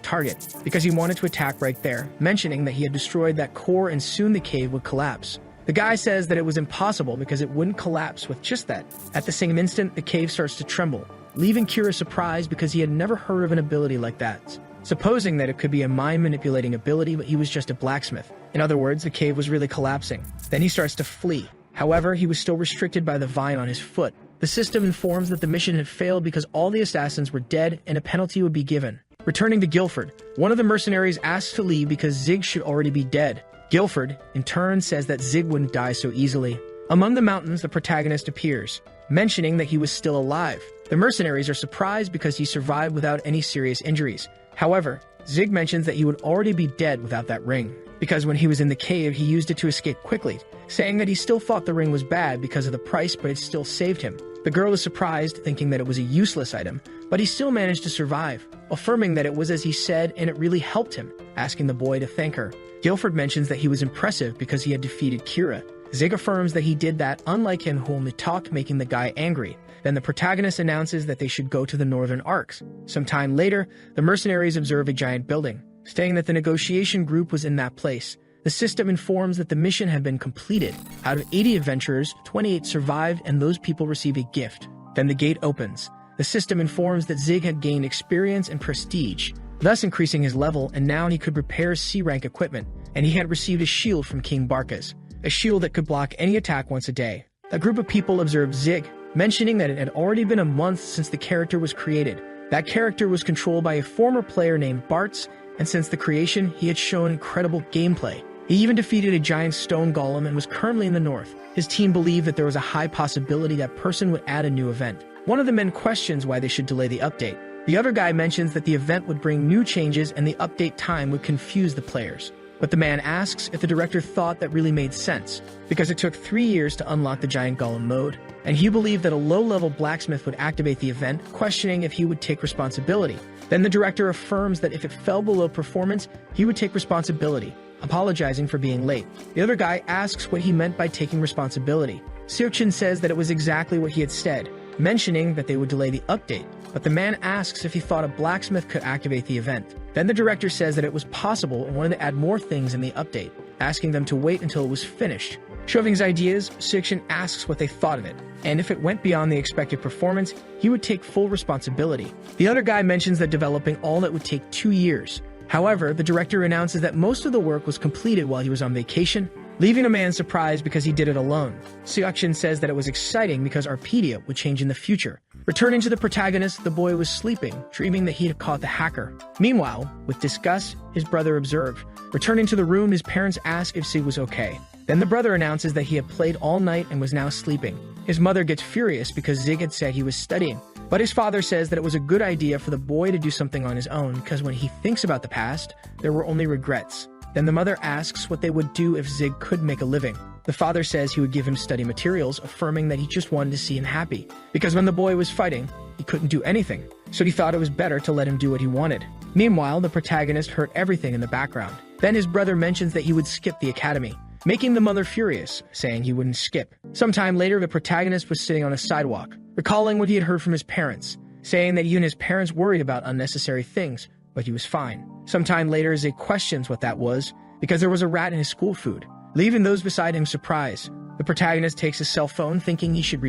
target, because he wanted to attack right there, mentioning that he had destroyed that core and soon the cave would collapse. The guy says that it was impossible because it wouldn't collapse with just that. At the same instant, the cave starts to tremble, leaving Kira surprised because he had never heard of an ability like that, supposing that it could be a mind-manipulating ability, but he was just a blacksmith. In other words, the cave was really collapsing. Then he starts to flee. However, he was still restricted by the vine on his foot. The system informs that the mission had failed because all the assassins were dead and a penalty would be given. Returning to Guilford, one of the mercenaries asks to leave because Zig should already be dead. Guilford, in turn, says that Zig wouldn't die so easily. Among the mountains, the protagonist appears, mentioning that he was still alive. The mercenaries are surprised because he survived without any serious injuries. However, Zig mentions that he would already be dead without that ring, because when he was in the cave, he used it to escape quickly, saying that he still thought the ring was bad because of the price, but it still saved him. The girl is surprised, thinking that it was a useless item, but he still managed to survive, affirming that it was as he said and it really helped him, asking the boy to thank her. Guilford mentions that he was impressive because he had defeated Kira. Zig affirms that he did that, unlike him who only talked, making the guy angry. Then the protagonist announces that they should go to the Northern Arcs. Sometime later, the mercenaries observe a giant building, stating that the negotiation group was in that place. The system informs that the mission had been completed. Out of 80 adventurers, 28 survived and those people receive a gift. Then the gate opens. The system informs that Zig had gained experience and prestige, thus increasing his level, and now he could repair C-rank equipment, and he had received a shield from King Barkas, a shield that could block any attack once a day. A group of people observed Zig, mentioning that it had already been a month since the character was created. That character was controlled by a former player named Bartz, and since the creation, he had shown incredible gameplay. He even defeated a giant stone golem and was currently in the north. His team believed that there was a high possibility that person would add a new event. One of the men questions why they should delay the update. The other guy mentions that the event would bring new changes and the update time would confuse the players. But the man asks if the director thought that really made sense, because it took 3 years to unlock the giant golem mode, and he believed that a low-level blacksmith would activate the event, questioning if he would take responsibility. Then the director affirms that if it fell below performance, he would take responsibility, apologizing for being late. The other guy asks what he meant by taking responsibility. Seokjin says that it was exactly what he had said, mentioning that they would delay the update, but the man asks if he thought a blacksmith could activate the event. Then the director says that it was possible and wanted to add more things in the update, asking them to wait until it was finished. Shoving his ideas, Seokjin asks what they thought of it, and if it went beyond the expected performance, he would take full responsibility. The other guy mentions that developing all that would take 2 years. However, the director announces that most of the work was completed while he was on vacation, leaving the man surprised because he did it alone. Seokjin says that it was exciting because Arpedia would change in the future. Returning to the protagonist, the boy was sleeping, dreaming that he had caught the hacker. Meanwhile, with disgust, his brother observed. Returning to the room, his parents ask if Sig was okay. Then the brother announces that he had played all night and was now sleeping. His mother gets furious because Zig had said he was studying, but his father says that it was a good idea for the boy to do something on his own because when he thinks about the past, there were only regrets. Then the mother asks what they would do if Zig could make a living. The father says he would give him study materials, affirming that he just wanted to see him happy, because when the boy was fighting, he couldn't do anything. so he thought it was better to let him do what he wanted. Meanwhile, the protagonist heard everything in the background. Then his brother mentions that he would skip the academy, making the mother furious, saying he wouldn't skip. Sometime later, the protagonist was sitting on a sidewalk, recalling what he had heard from his parents, saying that even his parents worried about unnecessary things, but he was fine. Sometime later, Zig questions what that was, because there was a rat in his school food, leaving those beside him surprised. The protagonist takes his cell phone, thinking he should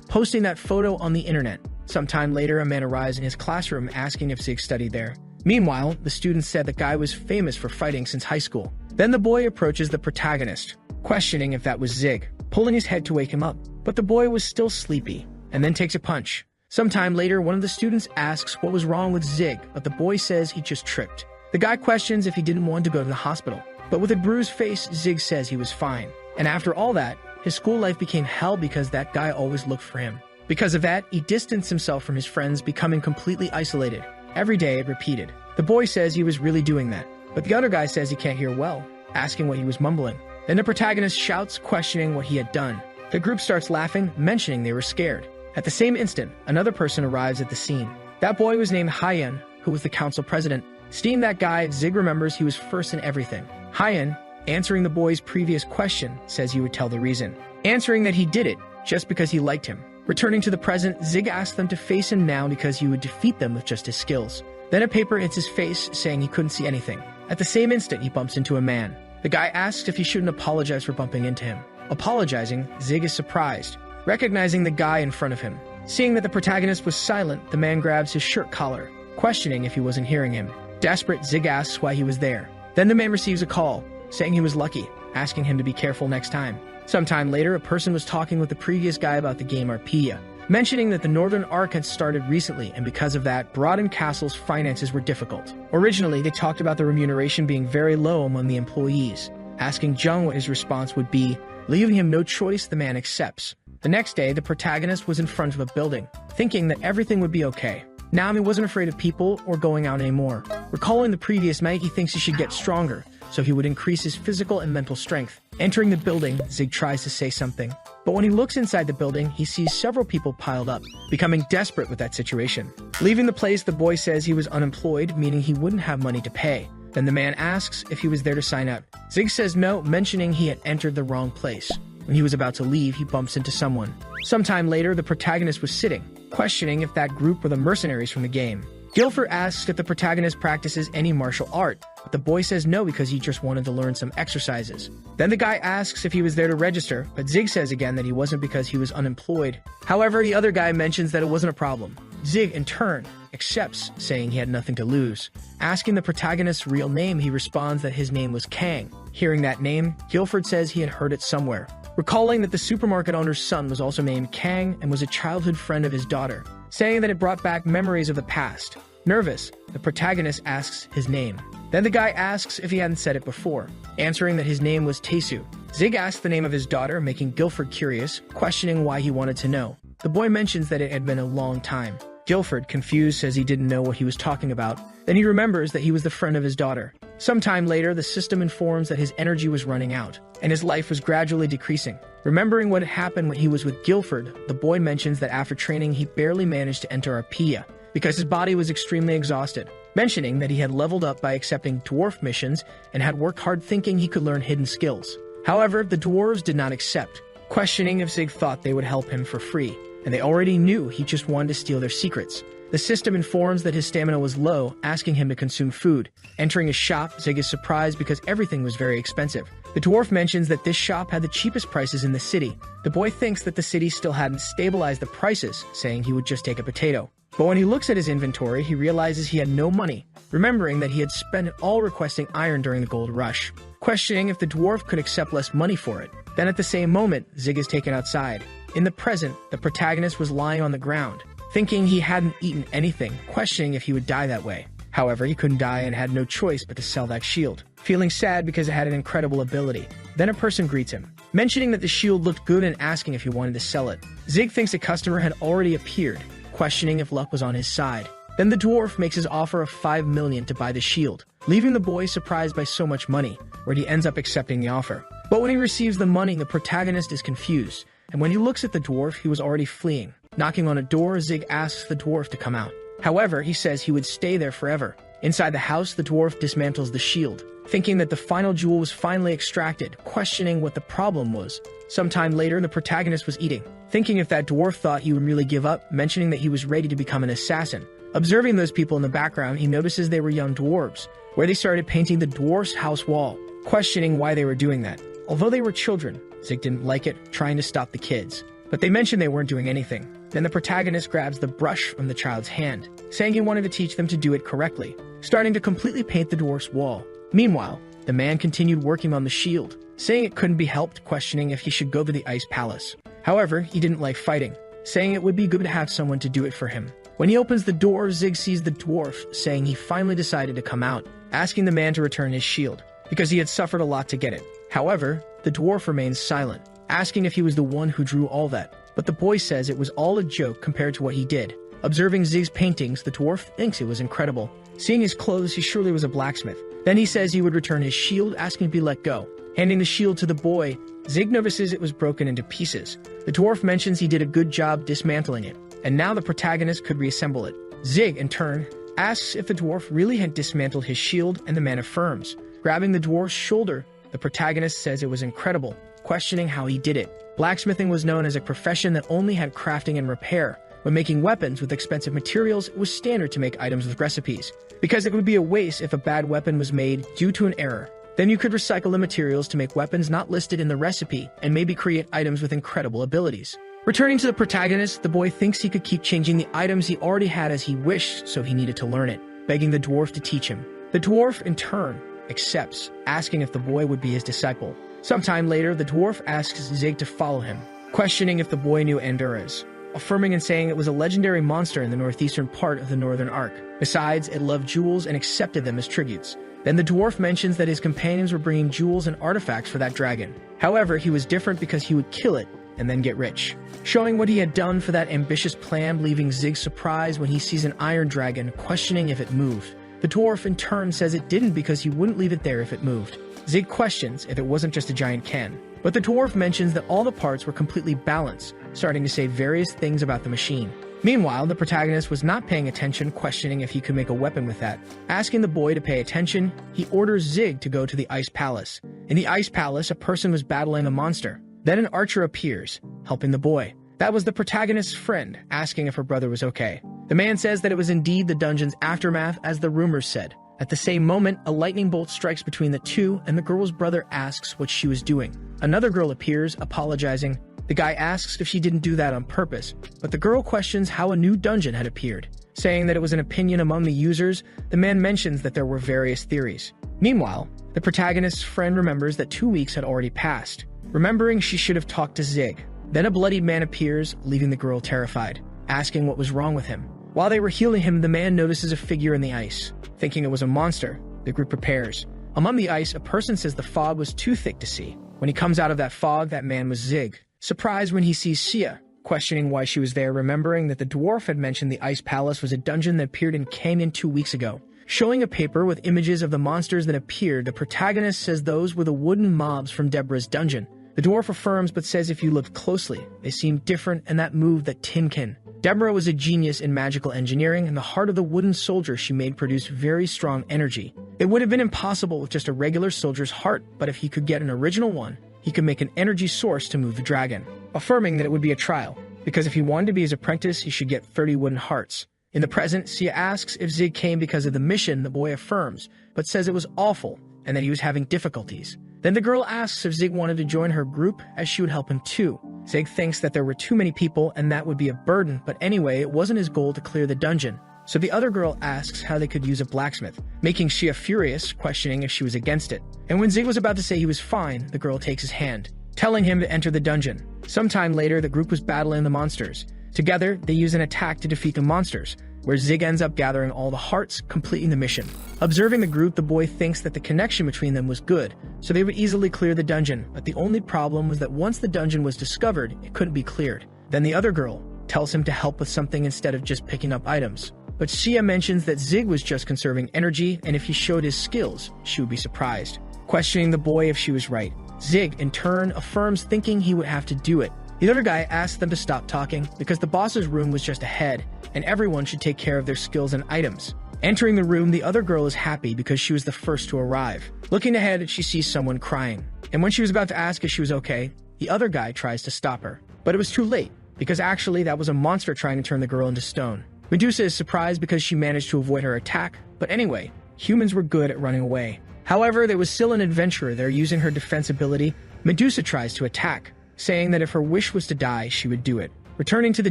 posting that photo on the internet. Sometime later, a man arrives in his classroom asking if Zig studied there. Meanwhile, the student said the guy was famous for fighting since high school. Then the boy approaches the protagonist, questioning if that was Zig, pulling his head to wake him up. But the boy was still sleepy, and then takes a punch. Sometime later, one of the students asks what was wrong with Zig, but the boy says he just tripped. The guy questions if he didn't want to go to the hospital, but with a bruised face, Zig says he was fine. And after all that, his school life became hell because that guy always looked for him. Because of that, he distanced himself from his friends, becoming completely isolated. Every day it repeated. The boy says he was really doing that, but the other guy says he can't hear well, asking what he was mumbling. Then the protagonist shouts, questioning what he had done. The group starts laughing, mentioning they were scared. At the same instant, another person arrives at the scene. That boy was named Hyen, who was the council president. Seeing that guy, Zig remembers he was first in everything. Hyen, answering the boy's previous question, says he would tell the reason, answering that he did it just because he liked him. Returning to the present, Zig asks them to face him now because he would defeat them with just his skills. Then a paper hits his face, saying he couldn't see anything. At the same instant, he bumps into a man. The guy asks if he shouldn't apologize for bumping into him. Apologizing, Zig is surprised, recognizing the guy in front of him. Seeing that the protagonist was silent, the man grabs his shirt collar, questioning if he wasn't hearing him. Desperate, Zig asks why he was there. Then the man receives a call, saying he was lucky, asking him to be careful next time. Sometime later, a person was talking with the previous guy about the game Arpeia, mentioning that the Northern Arc had started recently, and because of that, Broaden Castle's finances were difficult. Originally, they talked about the remuneration being very low among the employees. Asking Jung what his response would be, leaving him no choice, the man accepts. The next day, the protagonist was in front of a building, thinking that everything would be okay. Now he wasn't afraid of people or going out anymore. Recalling the previous night, he thinks he should get stronger, so he would increase his physical and mental strength. Entering the building, Zig tries to say something, but when he looks inside the building, he sees several people piled up, becoming desperate with that situation. Leaving the place, the boy says he was unemployed, meaning he wouldn't have money to pay. Then the man asks if he was there to sign up. Zig says no, mentioning he had entered the wrong place. When he was about to leave, he bumps into someone. Sometime later, the protagonist was sitting, questioning if that group were the mercenaries from the game. Guilford asks if the protagonist practices any martial art, but the boy says no because he just wanted to learn some exercises. Then the guy asks if he was there to register, but Zig says again that he wasn't because he was unemployed. However, the other guy mentions that it wasn't a problem. Zig, in turn, accepts, saying he had nothing to lose. Asking the protagonist's real name, he responds that his name was Kang. Hearing that name, Guilford says he had heard it somewhere. Recalling that the supermarket owner's son was also named Kang and was a childhood friend of his daughter, saying that it brought back memories of the past. Nervous, the protagonist asks his name. Then the guy asks if he hadn't said it before, answering that his name was Taesu. Zig asks the name of his daughter, making Guilford curious, questioning why he wanted to know. The boy mentions that it had been a long time. Guilford, confused, says he didn't know what he was talking about. Then he remembers that he was the friend of his daughter. Sometime later, the system informs that his energy was running out, and his life was gradually decreasing. Remembering what had happened when he was with Guilford, the boy mentions that after training he barely managed to enter Arpeia, because his body was extremely exhausted, mentioning that he had leveled up by accepting dwarf missions and had worked hard thinking he could learn hidden skills. However, the dwarves did not accept, questioning if Zig thought they would help him for free, and they already knew he just wanted to steal their secrets. The system informs that his stamina was low, asking him to consume food. Entering a shop, Zig is surprised because everything was very expensive. The dwarf mentions that this shop had the cheapest prices in the city. The boy thinks that the city still hadn't stabilized the prices, saying he would just take a potato. But when he looks at his inventory, he realizes he had no money, remembering that he had spent it all requesting iron during the gold rush, questioning if the dwarf could accept less money for it. Then at the same moment, Zig is taken outside. In the present, the protagonist was lying on the ground, thinking he hadn't eaten anything, questioning if he would die that way. However, he couldn't die and had no choice but to sell that shield, feeling sad because it had an incredible ability. Then a person greets him, mentioning that the shield looked good and asking if he wanted to sell it. Zig thinks a customer had already appeared, questioning if luck was on his side. Then the dwarf makes his offer of 5 million to buy the shield, leaving the boy surprised by so much money, where he ends up accepting the offer. But when he receives the money, the protagonist is confused, and when he looks at the dwarf, he was already fleeing. Knocking on a door, Zig asks the dwarf to come out. However, he says he would stay there forever. Inside the house, the dwarf dismantles the shield, thinking that the final jewel was finally extracted, questioning what the problem was. Sometime later, the protagonist was eating, thinking if that dwarf thought he would merely give up, mentioning that he was ready to become an assassin. Observing those people in the background, he notices they were young dwarves, where they started painting the dwarf's house wall, questioning why they were doing that. Although they were children, Zig didn't like it, trying to stop the kids. But they mentioned they weren't doing anything. Then the protagonist grabs the brush from the child's hand, saying he wanted to teach them to do it correctly, starting to completely paint the dwarf's wall. Meanwhile, the man continued working on the shield, saying it couldn't be helped, questioning if he should go to the ice palace. However, he didn't like fighting, saying it would be good to have someone to do it for him. When he opens the door, Zig sees the dwarf, saying he finally decided to come out, asking the man to return his shield, because he had suffered a lot to get it. However, the dwarf remains silent, asking if he was the one who drew all that, but the boy says it was all a joke compared to what he did. Observing Zig's paintings, the dwarf thinks it was incredible. Seeing his clothes, he surely was a blacksmith. Then he says he would return his shield, asking to be let go. Handing the shield to the boy, Zig notices it was broken into pieces. The dwarf mentions he did a good job dismantling it, and now the protagonist could reassemble it. Zig, in turn, asks if the dwarf really had dismantled his shield, and the man affirms. Grabbing the dwarf's shoulder, the protagonist says it was incredible, questioning how he did it. Blacksmithing was known as a profession that only had crafting and repair. When making weapons with expensive materials, it was standard to make items with recipes, because it would be a waste if a bad weapon was made due to an error. Then you could recycle the materials to make weapons not listed in the recipe, and maybe create items with incredible abilities. Returning to the protagonist, the boy thinks he could keep changing the items he already had as he wished, so he needed to learn it, begging the dwarf to teach him. The dwarf, in turn, accepts, asking if the boy would be his disciple. Sometime later, the dwarf asks Zig to follow him, questioning if the boy knew Anduras, affirming and saying it was a legendary monster in the northeastern part of the Northern Arc. Besides, it loved jewels and accepted them as tributes. Then the dwarf mentions that his companions were bringing jewels and artifacts for that dragon. However, he was different because he would kill it and then get rich, showing what he had done for that ambitious plan, leaving Zig surprised when he sees an iron dragon, questioning if it moved. The dwarf, in turn, says it didn't because he wouldn't leave it there if it moved. Zig questions if it wasn't just a giant can, but the dwarf mentions that all the parts were completely balanced, starting to say various things about the machine. Meanwhile, the protagonist was not paying attention, questioning if he could make a weapon with that. Asking the boy to pay attention, he orders Zig to go to the ice palace. In the ice palace, a person was battling a monster. Then an archer appears, helping the boy. That was the protagonist's friend, asking if her brother was okay. The man says that it was indeed the dungeon's aftermath, as the rumors said. At the same moment, a lightning bolt strikes between the two, and the girl's brother asks what she was doing. Another girl appears, apologizing. The guy asks if she didn't do that on purpose, but the girl questions how a new dungeon had appeared. Saying that it was an opinion among the users, the man mentions that there were various theories. Meanwhile, the protagonist's friend remembers that 2 weeks had already passed, remembering she should have talked to Zig. Then a bloodied man appears, leaving the girl terrified, asking what was wrong with him. While they were healing him, the man notices a figure in the ice. Thinking it was a monster, the group prepares. Among the ice, a person says the fog was too thick to see. When he comes out of that fog, that man was Zig. Surprised when he sees Sia, questioning why she was there, remembering that the dwarf had mentioned the ice palace was a dungeon that appeared in Canyon 2 weeks ago. Showing a paper with images of the monsters that appeared, the protagonist says those were the wooden mobs from Deborah's dungeon. The dwarf affirms but says if you looked closely, they seemed different and that moved that tinkin. Deborah was a genius in magical engineering, and the heart of the wooden soldier she made produced very strong energy. It would have been impossible with just a regular soldier's heart, but if he could get an original one, he could make an energy source to move the dragon, affirming that it would be a trial, because if he wanted to be his apprentice, he should get 30 wooden hearts. In the present, Sia asks if Zig came because of the mission. The boy affirms, but says it was awful, and that he was having difficulties. Then the girl asks if Zig wanted to join her group, as she would help him too. Zig thinks that there were too many people and that would be a burden, but anyway, it wasn't his goal to clear the dungeon. So the other girl asks how they could use a blacksmith, making Sia furious, questioning if she was against it. And when Zig was about to say he was fine, the girl takes his hand, telling him to enter the dungeon. Sometime later, the group was battling the monsters. Together, they use an attack to defeat the monsters, where Zig ends up gathering all the hearts, completing the mission. Observing the group, the boy thinks that the connection between them was good, so they would easily clear the dungeon, but the only problem was that once the dungeon was discovered, it couldn't be cleared. Then the other girl tells him to help with something instead of just picking up items. But Sia mentions that Zig was just conserving energy, and if he showed his skills, she would be surprised. Questioning the boy if she was right. Zig, in turn, affirms, thinking he would have to do it. The other guy asks them to stop talking because the boss's room was just ahead, and everyone should take care of their skills and items. Entering the room, the other girl is happy because she was the first to arrive. Looking ahead, she sees someone crying, and when she was about to ask if she was okay, the other guy tries to stop her. But it was too late, because actually that was a monster trying to turn the girl into stone. Medusa is surprised because she managed to avoid her attack, but anyway, humans were good at running away. However, there was still an adventurer there using her defense ability. Medusa tries to attack, saying that if her wish was to die, she would do it. Returning to the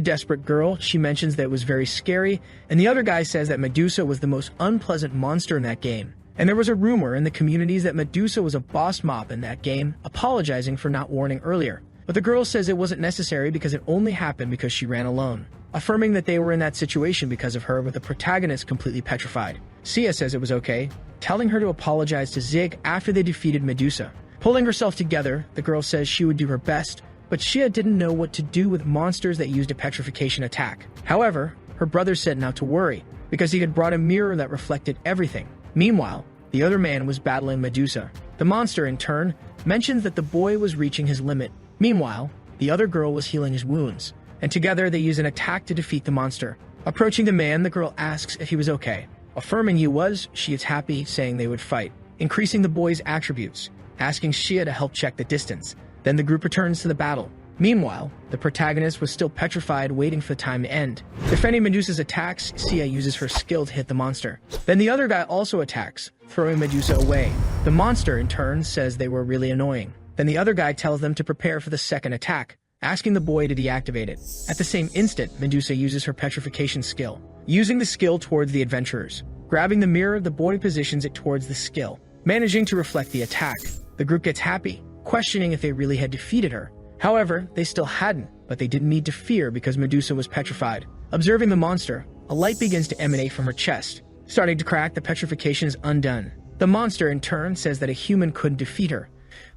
desperate girl, she mentions that it was very scary, and the other guy says that Medusa was the most unpleasant monster in that game. And there was a rumor in the communities that Medusa was a boss mob in that game, apologizing for not warning earlier. But the girl says it wasn't necessary because it only happened because she ran alone, affirming that they were in that situation because of her, with the protagonist completely petrified. Sia says it was okay, telling her to apologize to Zig after they defeated Medusa. Pulling herself together, the girl says she would do her best, but Sia didn't know what to do with monsters that used a petrification attack. However, her brother said not to worry, because he had brought a mirror that reflected everything. Meanwhile, the other man was battling Medusa. The monster, in turn, mentions that the boy was reaching his limit. Meanwhile, the other girl was healing his wounds, and together they use an attack to defeat the monster. Approaching the man, the girl asks if he was okay. Affirming he was, she is happy, saying they would fight, increasing the boy's attributes, asking Shia to help check the distance. Then the group returns to the battle. Meanwhile, the protagonist was still petrified, waiting for the time to end. Defending Medusa's attacks, Sia uses her skill to hit the monster. Then the other guy also attacks, throwing Medusa away. The monster, in turn, says they were really annoying. Then the other guy tells them to prepare for the second attack, asking the boy to deactivate it. At the same instant, Medusa uses her petrification skill, using the skill towards the adventurers. Grabbing the mirror, the boy positions it towards the skill, managing to reflect the attack. The group gets happy, questioning if they really had defeated her. However, they still hadn't, but they didn't need to fear because Medusa was petrified. Observing the monster, a light begins to emanate from her chest. Starting to crack, the petrification is undone. The monster, in turn, says that a human couldn't defeat her.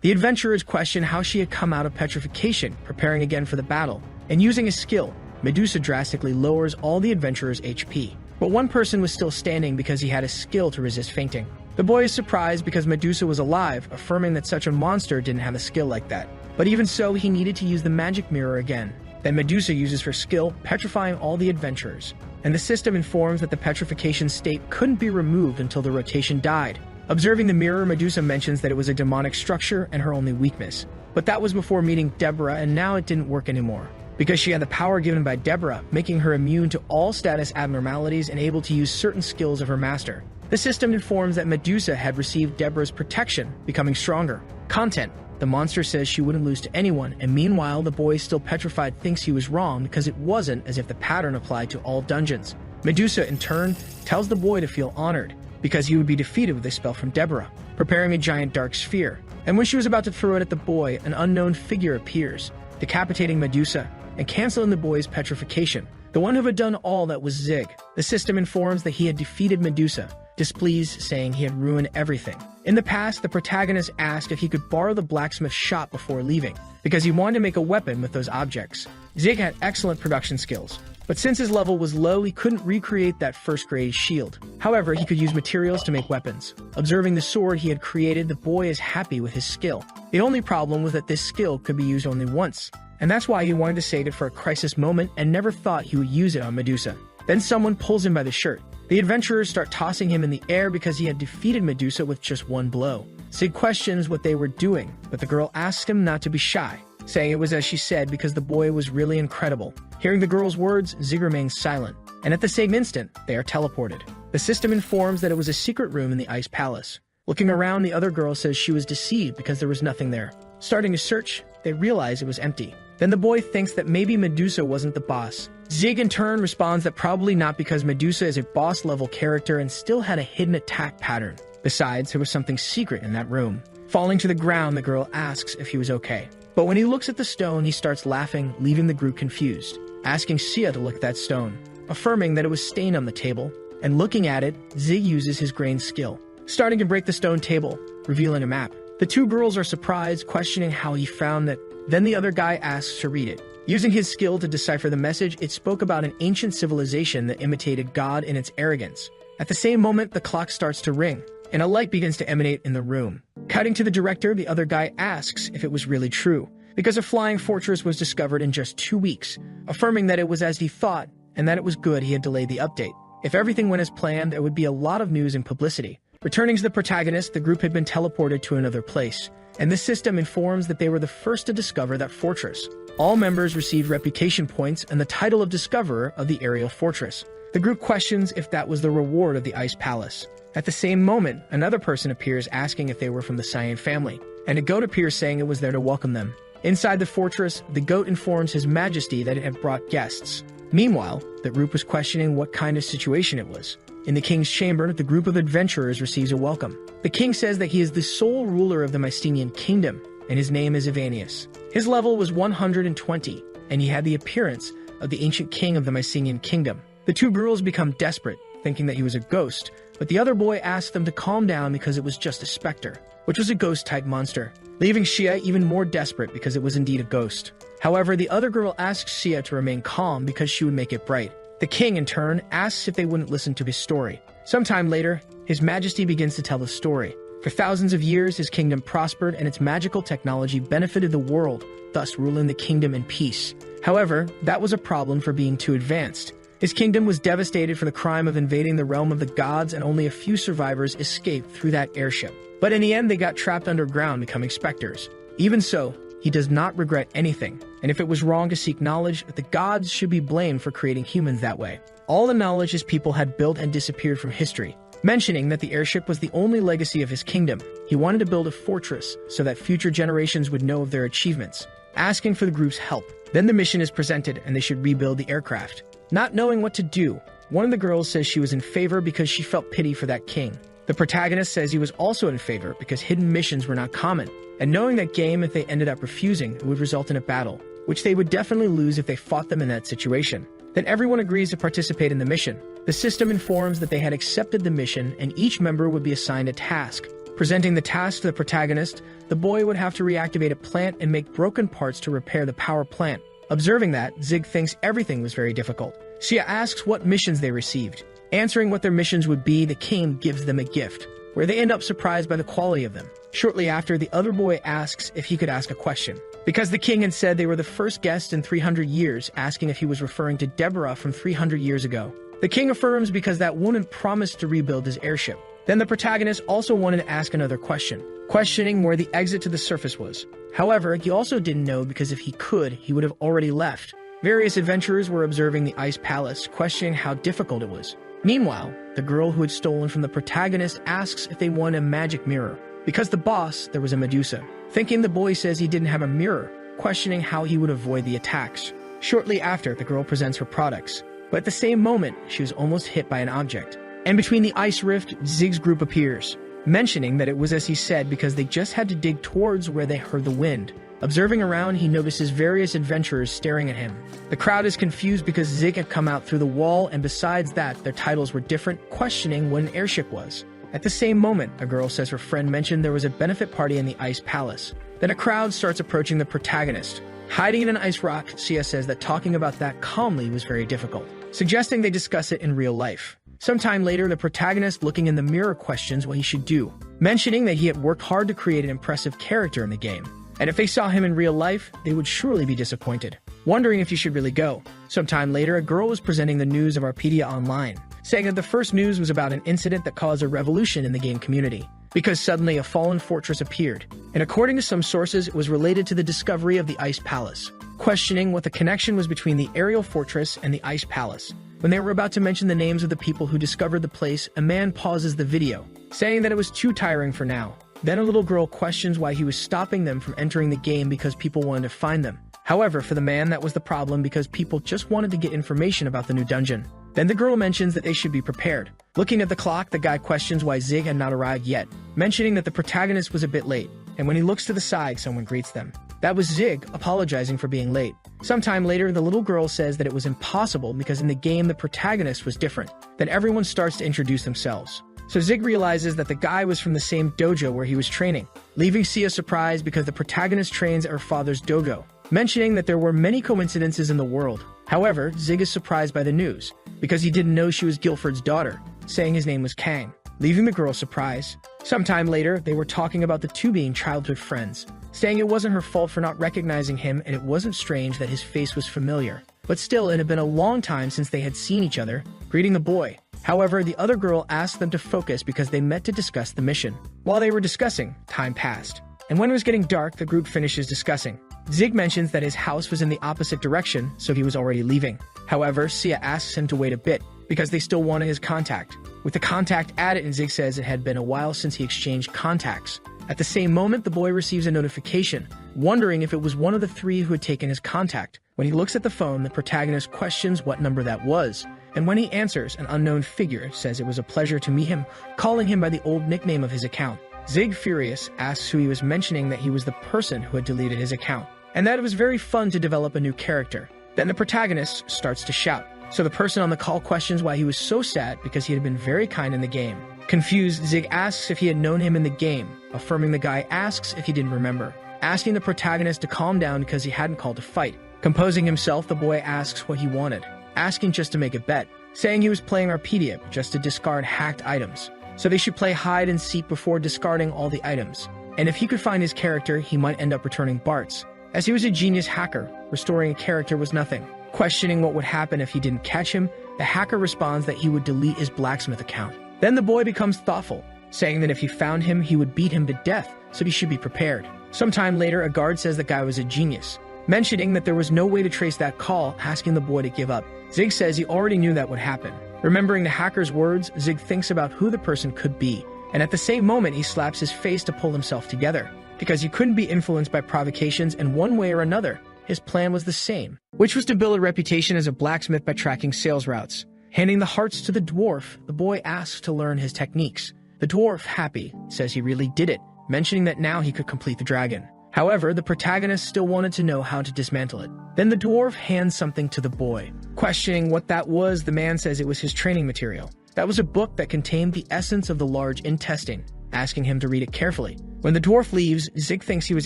The adventurers question how she had come out of petrification, preparing again for the battle. And using a skill, Medusa drastically lowers all the adventurers' HP. But one person was still standing because he had a skill to resist fainting. The boy is surprised because Medusa was alive, affirming that such a monster didn't have a skill like that. But even so, he needed to use the magic mirror again. Then Medusa uses her skill, petrifying all the adventurers. And the system informs that the petrification state couldn't be removed until the rotation died. Observing the mirror, Medusa mentions that it was a demonic structure and her only weakness. But that was before meeting Deborah, and now it didn't work anymore, because she had the power given by Deborah, making her immune to all status abnormalities and able to use certain skills of her master. The system informs that Medusa had received Deborah's protection, becoming stronger. Content: the monster says she wouldn't lose to anyone, and meanwhile the boy, still petrified, thinks he was wrong because it wasn't as if the pattern applied to all dungeons. Medusa, in turn, tells the boy to feel honored, because he would be defeated with a spell from Deborah, preparing a giant dark sphere. And when she was about to throw it at the boy, an unknown figure appears, decapitating Medusa and canceling the boy's petrification. The one who had done all that was Zig. The system informs that he had defeated Medusa, displeased, saying he had ruined everything. In the past, the protagonist asked if he could borrow the blacksmith shop before leaving, because he wanted to make a weapon with those objects. Zig had excellent production skills, but since his level was low, he couldn't recreate that first-grade shield. However, he could use materials to make weapons. Observing the sword he had created, the boy is happy with his skill. The only problem was that this skill could be used only once, and that's why he wanted to save it for a crisis moment and never thought he would use it on Medusa. Then someone pulls him by the shirt. The adventurers start tossing him in the air because he had defeated Medusa with just one blow. Zig questions what they were doing, but the girl asks him not to be shy, saying it was as she said because the boy was really incredible. Hearing the girl's words, Zig remains silent, and at the same instant, they are teleported. The system informs that it was a secret room in the Ice Palace. Looking around, the other girl says she was deceived because there was nothing there. Starting to search, they realize it was empty. Then the boy thinks that maybe Medusa wasn't the boss. Zig, in turn, responds that probably not, because Medusa is a boss-level character and still had a hidden attack pattern. Besides, there was something secret in that room. Falling to the ground, the girl asks if he was okay. But when he looks at the stone, he starts laughing, leaving the group confused, asking Sia to look at that stone, affirming that it was stained on the table. And looking at it, Zig uses his grain skill, starting to break the stone table, revealing a map. The two girls are surprised, questioning how he found that. Then the other guy asks to read it. Using his skill to decipher the message, it spoke about an ancient civilization that imitated God in its arrogance. At the same moment, the clock starts to ring, and a light begins to emanate in the room. Cutting to the director, the other guy asks if it was really true, because a flying fortress was discovered in just 2 weeks, affirming that it was as he thought, and that it was good he had delayed the update. If everything went as planned, there would be a lot of news and publicity. Returning to the protagonist, the group had been teleported to another place, and this system informs that they were the first to discover that fortress. All members received reputation points and the title of Discoverer of the aerial fortress. The group questions if that was the reward of the Ice Palace. At the same moment, another person appears asking if they were from the Cyan family, and a goat appears saying it was there to welcome them. Inside the fortress, the goat informs His Majesty that it had brought guests. Meanwhile, the group was questioning what kind of situation it was. In the king's chamber, the group of adventurers receives a welcome. The king says that he is the sole ruler of the Mycenaean kingdom, and his name is Ivanius. His level was 120, and he had the appearance of the ancient king of the Mycenaean kingdom. The two girls become desperate, thinking that he was a ghost, but the other boy asks them to calm down because it was just a specter, which was a ghost-type monster, leaving Shia even more desperate because it was indeed a ghost. However, the other girl asks Shia to remain calm because she would make it bright. The king, in turn, asks if they wouldn't listen to his story. Sometime later, His Majesty begins to tell the story. For thousands of years, his kingdom prospered and its magical technology benefited the world, thus ruling the kingdom in peace. However, that was a problem for being too advanced. His kingdom was devastated for the crime of invading the realm of the gods, and only a few survivors escaped through that airship. But in the end, they got trapped underground, becoming specters. Even so, he does not regret anything, and if it was wrong to seek knowledge, the gods should be blamed for creating humans that way. All the knowledge his people had built and disappeared from history. Mentioning that the airship was the only legacy of his kingdom, he wanted to build a fortress so that future generations would know of their achievements, asking for the group's help. Then the mission is presented and they should rebuild the aircraft. Not knowing what to do, one of the girls says she was in favor because she felt pity for that king. The protagonist says he was also in favor because hidden missions were not common, and knowing that game, if they ended up refusing, it would result in a battle, which they would definitely lose if they fought them in that situation. Then everyone agrees to participate in the mission. The system informs that they had accepted the mission and each member would be assigned a task. Presenting the task to the protagonist, the boy would have to reactivate a plant and make broken parts to repair the power plant. Observing that, Zig thinks everything was very difficult. Shia asks what missions they received. Answering what their missions would be, the king gives them a gift, where they end up surprised by the quality of them. Shortly after, the other boy asks if he could ask a question, because the king had said they were the first guest in 300 years, asking if he was referring to Deborah from 300 years ago. The king affirms because that woman promised to rebuild his airship. Then the protagonist also wanted to ask another question, questioning where the exit to the surface was. However, he also didn't know because if he could, he would have already left. Various adventurers were observing the ice palace, questioning how difficult it was. Meanwhile, the girl who had stolen from the protagonist asks if they won a magic mirror. Because the boss, there was a Medusa. Thinking the boy says he didn't have a mirror, questioning how he would avoid the attacks. Shortly after, the girl presents her products. But at the same moment, she was almost hit by an object. And between the ice rift, Zig's group appears, mentioning that it was as he said because they just had to dig towards where they heard the wind. Observing around, he notices various adventurers staring at him. The crowd is confused because Zig had come out through the wall, and besides that, their titles were different, questioning what an airship was. At the same moment, a girl says her friend mentioned there was a benefit party in the ice palace. Then a crowd starts approaching the protagonist. Hiding in an ice rock, Sia says that talking about that calmly was very difficult, suggesting they discuss it in real life. Sometime later, the protagonist, looking in the mirror, questions what he should do, mentioning that he had worked hard to create an impressive character in the game, and if they saw him in real life, they would surely be disappointed, wondering if he should really go. Sometime later, a girl was presenting the news of Arpedia online, saying that the first news was about an incident that caused a revolution in the game community, because suddenly a fallen fortress appeared, and according to some sources, it was related to the discovery of the Ice Palace, questioning what the connection was between the aerial fortress and the Ice Palace. When they were about to mention the names of the people who discovered the place, a man pauses the video, saying that it was too tiring for now. Then a little girl questions why he was stopping them from entering the game because people wanted to find them. However, for the man, that was the problem because people just wanted to get information about the new dungeon. Then the girl mentions that they should be prepared. Looking at the clock, the guy questions why Zig had not arrived yet, mentioning that the protagonist was a bit late, and when he looks to the side, someone greets them. That was Zig, apologizing for being late. Sometime later, the little girl says that it was impossible because in the game the protagonist was different. Then everyone starts to introduce themselves. So Zig realizes that the guy was from the same dojo where he was training, leaving Sia surprised because the protagonist trains at her father's dojo, mentioning that there were many coincidences in the world. However, Zig is surprised by the news, because he didn't know she was Guilford's daughter, saying his name was Kang, leaving the girl surprised. Sometime later, they were talking about the two being childhood friends, saying it wasn't her fault for not recognizing him and it wasn't strange that his face was familiar. but still it had been a long time since they had seen each other, greeting the boy. However, the other girl asked them to focus because they met to discuss the mission. While they were discussing, time passed. And when it was getting dark, the group finishes discussing. Zig mentions that his house was in the opposite direction, so he was already leaving. However, Sia asks him to wait a bit, because they still wanted his contact. With the contact added, and Zig says it had been a while since he exchanged contacts. At the same moment, the boy receives a notification, wondering if it was one of the three who had taken his contact. When he looks at the phone, the protagonist questions what number that was, and when he answers, an unknown figure says it was a pleasure to meet him, calling him by the old nickname of his account. Zig, furious, asks who he was, mentioning that he was the person who had deleted his account, and that it was very fun to develop a new character. Then the protagonist starts to shout, so the person on the call questions why he was so sad because he had been very kind in the game. Confused, Zig asks if he had known him in the game, affirming the guy asks if he didn't remember, asking the protagonist to calm down because he hadn't called to fight. Composing himself, the boy asks what he wanted, asking just to make a bet, saying he was playing Arpedia just to discard hacked items, so they should play hide and seek before discarding all the items, and if he could find his character, he might end up returning Bart's. As he was a genius hacker, restoring a character was nothing. Questioning what would happen if he didn't catch him, the hacker responds that he would delete his blacksmith account. Then the boy becomes thoughtful, saying that if he found him, he would beat him to death, so he should be prepared. Sometime later, a guard says the guy was a genius, mentioning that there was no way to trace that call, asking the boy to give up. Zig says he already knew that would happen. Remembering the hacker's words, Zig thinks about who the person could be, and at the same moment he slaps his face to pull himself together. Because he couldn't be influenced by provocations, and one way or another, his plan was the same, which was to build a reputation as a blacksmith by tracking sales routes. Handing the hearts to the dwarf, the boy asks to learn his techniques. The dwarf, happy, says he really did it, mentioning that now he could complete the dragon. However, the protagonist still wanted to know how to dismantle it. Then the dwarf hands something to the boy. Questioning what that was, the man says it was his training material. That was a book that contained the essence of the large intestine, asking him to read it carefully. When the dwarf leaves, Zig thinks he was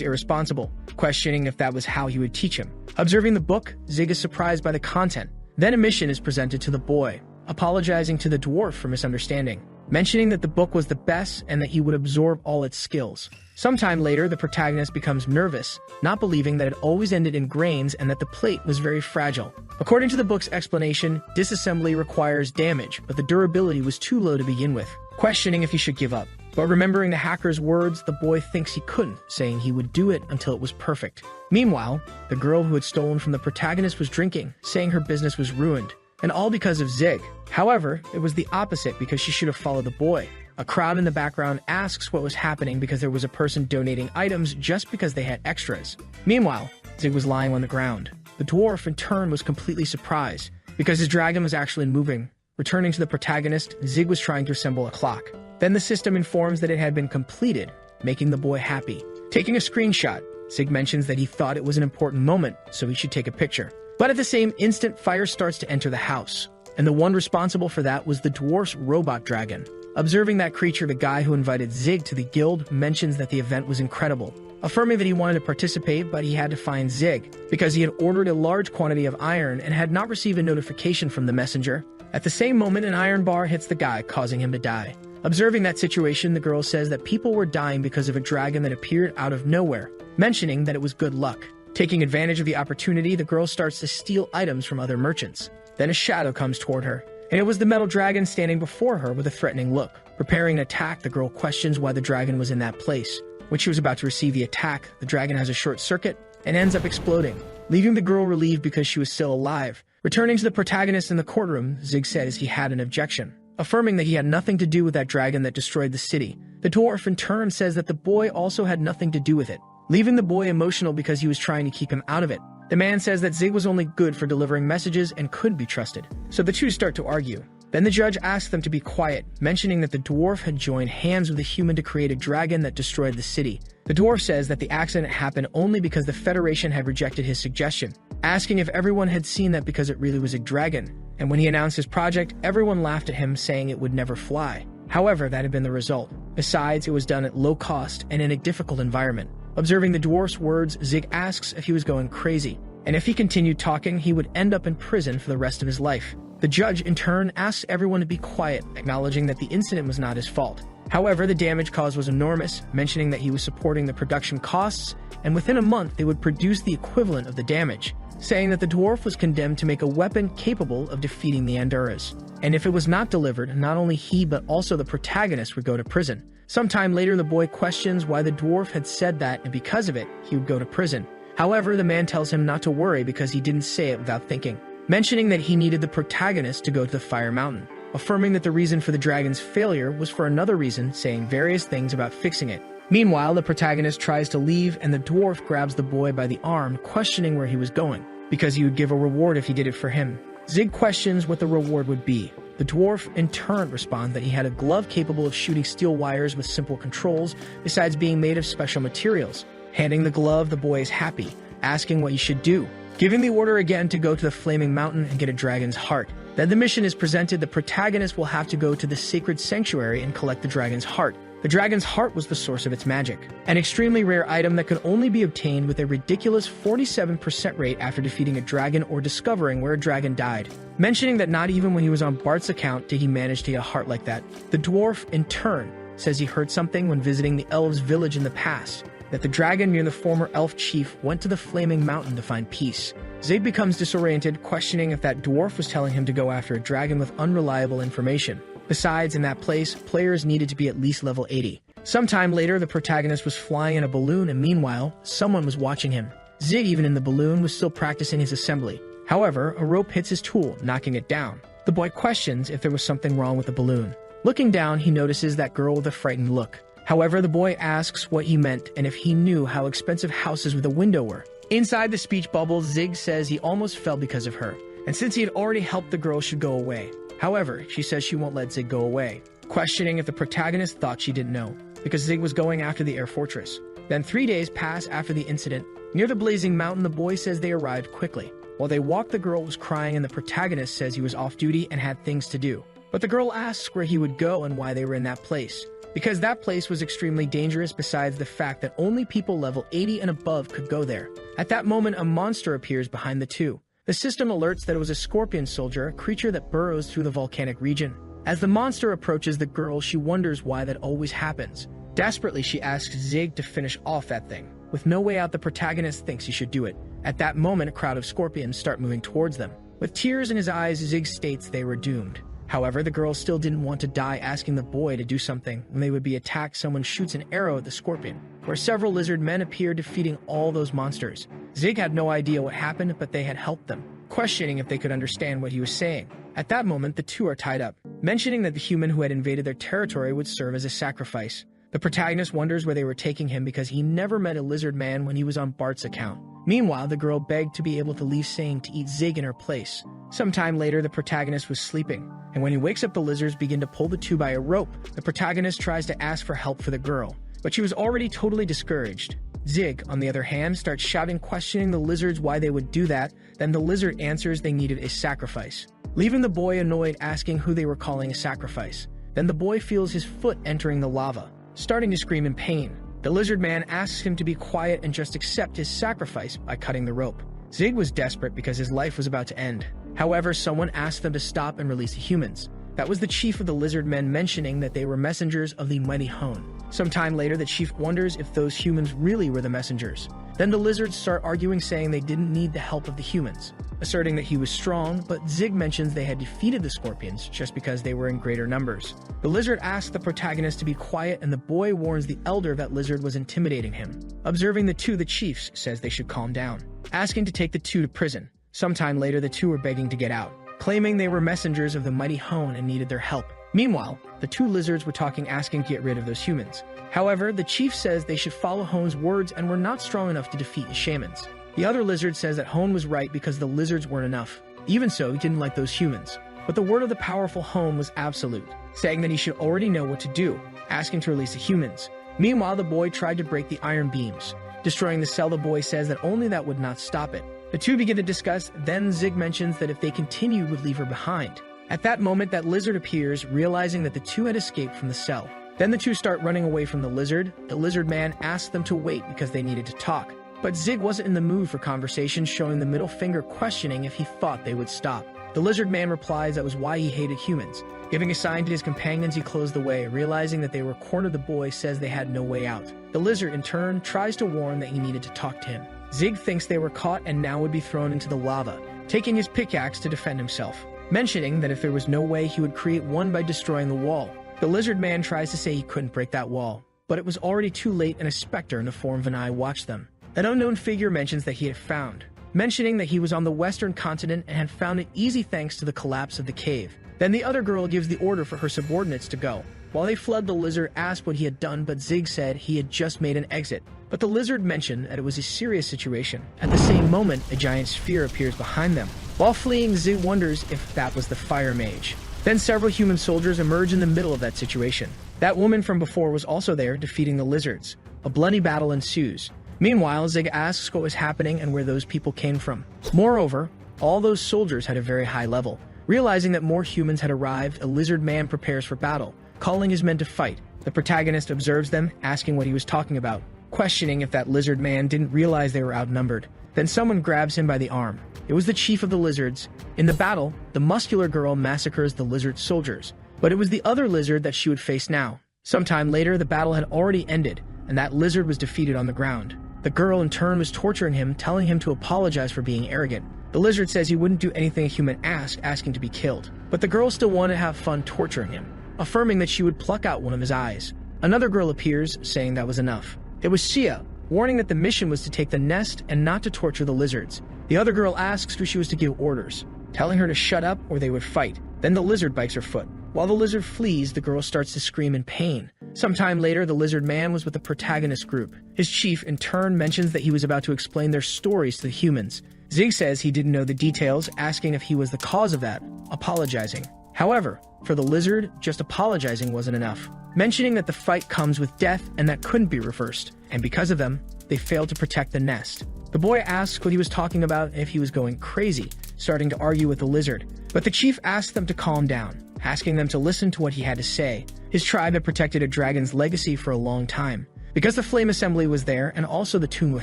irresponsible, questioning if that was how he would teach him. Observing the book, Zig is surprised by the content. Then a mission is presented to the boy, apologizing to the dwarf for misunderstanding, mentioning that the book was the best and that he would absorb all its skills. Sometime later, the protagonist becomes nervous, not believing that it always ended in grains and that the plate was very fragile. According to the book's explanation, disassembly requires damage, but the durability was too low to begin with, questioning if he should give up. But remembering the hacker's words, the boy thinks he couldn't, saying he would do it until it was perfect. Meanwhile, the girl who had stolen from the protagonist was drinking, saying her business was ruined, and all because of Zig. However, it was the opposite because she should have followed the boy. A crowd in the background asks what was happening because there was a person donating items just because they had extras. Meanwhile, Zig was lying on the ground. The dwarf, in turn, was completely surprised because his dragon was actually moving. Returning to the protagonist, Zig was trying to assemble a clock. Then the system informs that it had been completed, making the boy happy. Taking a screenshot, Zig mentions that he thought it was an important moment, so he should take a picture. But at the same instant, fire starts to enter the house, and the one responsible for that was the dwarf's robot dragon. Observing that creature, the guy who invited Zig to the guild mentions that the event was incredible, affirming that he wanted to participate, but he had to find Zig, because he had ordered a large quantity of iron and had not received a notification from the messenger. At the same moment, an iron bar hits the guy, causing him to die. Observing that situation, the girl says that people were dying because of a dragon that appeared out of nowhere, mentioning that it was good luck. Taking advantage of the opportunity, the girl starts to steal items from other merchants. Then a shadow comes toward her, and it was the metal dragon standing before her with a threatening look. Preparing an attack, the girl questions why the dragon was in that place. When she was about to receive the attack, the dragon has a short circuit and ends up exploding, leaving the girl relieved because she was still alive. Returning to the protagonist in the courtroom, Zig says he had an objection, affirming that he had nothing to do with that dragon that destroyed the city. The dwarf in turn says that the boy also had nothing to do with it, leaving the boy emotional because he was trying to keep him out of it. The man says that Zig was only good for delivering messages and could be trusted, so the two start to argue. Then the judge asks them to be quiet, mentioning that the dwarf had joined hands with the human to create a dragon that destroyed the city. The dwarf says that the accident happened only because the Federation had rejected his suggestion, asking if everyone had seen that because it really was a dragon. And when he announced his project, everyone laughed at him, saying it would never fly. However, that had been the result. Besides, it was done at low cost and in a difficult environment. Observing the dwarf's words, Zig asks if he was going crazy, and if he continued talking, he would end up in prison for the rest of his life. The judge, in turn, asks everyone to be quiet, acknowledging that the incident was not his fault. However, the damage caused was enormous, mentioning that he was supporting the production costs, and within a month they would produce the equivalent of the damage. saying that the dwarf was condemned to make a weapon capable of defeating the Anduras. And if it was not delivered, not only he but also the protagonist would go to prison. Sometime later, the boy questions why the dwarf had said that, and because of it, he would go to prison. However, the man tells him not to worry because he didn't say it without thinking, mentioning that he needed the protagonist to go to the Fire Mountain, affirming that the reason for the dragon's failure was for another reason, saying various things about fixing it. Meanwhile, the protagonist tries to leave and the dwarf grabs the boy by the arm, questioning where he was going, because he would give a reward if he did it for him. Zig questions what the reward would be. The dwarf, in turn, responds that he had a glove capable of shooting steel wires with simple controls, besides being made of special materials. Handing the glove, the boy is happy, asking what he should do, giving the order again to go to the Flaming Mountain and get a dragon's heart. Then the mission is presented. The protagonist will have to go to the sacred sanctuary and collect the dragon's heart. The dragon's heart was the source of its magic, an extremely rare item that could only be obtained with a ridiculous 47% rate after defeating a dragon or discovering where a dragon died, mentioning that not even when he was on Bart's account did he manage to get a heart like that. The dwarf, in turn, says he heard something when visiting the elves' village in the past, that the dragon near the former elf chief went to the Flaming Mountain to find peace. Zig becomes disoriented, questioning if that dwarf was telling him to go after a dragon with unreliable information. Besides, in that place, players needed to be at least level 80. Sometime later, the protagonist was flying in a balloon, and meanwhile, someone was watching him. Zig, even in the balloon, was still practicing his assembly. However, a rope hits his tool, knocking it down. The boy questions if there was something wrong with the balloon. Looking down, he notices that girl with a frightened look. However, the boy asks what he meant and if he knew how expensive houses with a window were. Inside the speech bubble, Zig says he almost fell because of her, and since he had already helped, the girl should go away. However, she says she won't let Zig go away, questioning if the protagonist thought she didn't know, because Zig was going after the air fortress. Then 3 days pass after the incident. Near the blazing mountain, the boy says they arrived quickly. While they walked, the girl was crying and the protagonist says he was off duty and had things to do. But the girl asks where he would go and why they were in that place, because that place was extremely dangerous, besides the fact that only people level 80 and above could go there. At that moment, a monster appears behind the two. The system alerts that it was a scorpion soldier, a creature that burrows through the volcanic region. As the monster approaches the girl, she wonders why that always happens. Desperately, she asks Zig to finish off that thing. With no way out, the protagonist thinks he should do it. At that moment, a crowd of scorpions start moving towards them. With tears in his eyes, Zig states they were doomed. However, the girl still didn't want to die, asking the boy to do something. When they would be attacked, someone shoots an arrow at the scorpion, where several lizard men appear, defeating all those monsters. Zig had no idea what happened, but they had helped them, questioning if they could understand what he was saying. At that moment, the two are tied up, mentioning that the human who had invaded their territory would serve as a sacrifice. The protagonist wonders where they were taking him because he never met a lizard man when he was on Bart's account. Meanwhile, the girl begged to be able to leave, saying to eat Zig in her place. Sometime later, the protagonist was sleeping, and when he wakes up, the lizards begin to pull the two by a rope. The protagonist tries to ask for help for the girl, but she was already totally discouraged. Zig, on the other hand, starts shouting, questioning the lizards why they would do that. Then the lizard answers they needed a sacrifice, leaving the boy annoyed, asking who they were calling a sacrifice. Then the boy feels his foot entering the lava, starting to scream in pain. The lizard man asks him to be quiet and just accept his sacrifice by cutting the rope. Zig was desperate because his life was about to end. However, someone asked them to stop and release the humans. That was the chief of the lizard men, mentioning that they were messengers of the mighty Hone. Sometime later, the chief wonders if those humans really were the messengers. Then the lizards start arguing, saying they didn't need the help of the humans, asserting that he was strong, but Zig mentions they had defeated the scorpions just because they were in greater numbers. The lizard asks the protagonist to be quiet, and the boy warns the elder that lizard was intimidating him. Observing the two, the chief says they should calm down, asking to take the two to prison. Sometime later, the two were begging to get out, claiming they were messengers of the mighty Hone and needed their help. Meanwhile, the two lizards were talking, asking to get rid of those humans. However, the chief says they should follow Hone's words and were not strong enough to defeat the shamans. The other lizard says that Hone was right because the lizards weren't enough. Even so, he didn't like those humans. But the word of the powerful Hone was absolute, saying that he should already know what to do, asking to release the humans. Meanwhile, the boy tried to break the iron beams, destroying the cell. The boy says that only that would not stop it. The two begin to discuss, then Zig mentions that if they continued, would leave her behind. At that moment, that lizard appears, realizing that the two had escaped from the cell. Then the two start running away from the lizard. The lizard man asks them to wait because they needed to talk. But Zig wasn't in the mood for conversation, showing the middle finger, questioning if he thought they would stop. The lizard man replies that was why he hated humans. Giving a sign to his companions, he closed the way, realizing that they were cornered. The boy says they had no way out. The lizard, in turn, tries to warn that he needed to talk to him, Zig thinks they were caught and now would be thrown into the lava, taking his pickaxe to defend himself, mentioning that if there was no way he would create one by destroying the wall. The lizard man tries to say he couldn't break that wall, but it was already too late and a specter in the form of an eye watched them. An unknown figure mentions that he had found, mentioning that he was on the western continent and had found it easy thanks to the collapse of the cave. Then the other girl gives the order for her subordinates to go. While they fled, the lizard asked what he had done, but Zig said he had just made an exit. But the lizard mentioned that it was a serious situation. At the same moment, a giant sphere appears behind them. While fleeing, Zig wonders if that was the fire mage. Then several human soldiers emerge in the middle of that situation. That woman from before was also there, defeating the lizards. A bloody battle ensues. Meanwhile, Zig asks what was happening and where those people came from. Moreover, all those soldiers had a very high level. Realizing that more humans had arrived, a lizard man prepares for battle, calling his men to fight. The protagonist observes them, asking what he was talking about, questioning if that lizard man didn't realize they were outnumbered. Then someone grabs him by the arm. It was the chief of the lizards. In the battle, the muscular girl massacres the lizard soldiers, but it was the other lizard that she would face now. Sometime later, the battle had already ended, and that lizard was defeated on the ground. The girl in turn was torturing him, telling him to apologize for being arrogant. The lizard says he wouldn't do anything a human asked, asking to be killed. But the girl still wanted to have fun torturing him, affirming that she would pluck out one of his eyes. Another girl appears, saying that was enough. It was Xia, warning that the mission was to take the nest and not to torture the lizards. The other girl asks who she was to give orders, telling her to shut up or they would fight. Then the lizard bites her foot. While the lizard flees, the girl starts to scream in pain. Sometime later, the lizard man was with the protagonist group. His chief, in turn, mentions that he was about to explain their stories to the humans. Zig says he didn't know the details, asking if he was the cause of that, apologizing. However, for the lizard, just apologizing wasn't enough, mentioning that the fight comes with death and that couldn't be reversed, and because of them, they failed to protect the nest. The boy asks what he was talking about and if he was going crazy, starting to argue with the lizard. But the chief asked them to calm down, asking them to listen to what he had to say. His tribe had protected a dragon's legacy for a long time, because the flame assembly was there and also the tomb of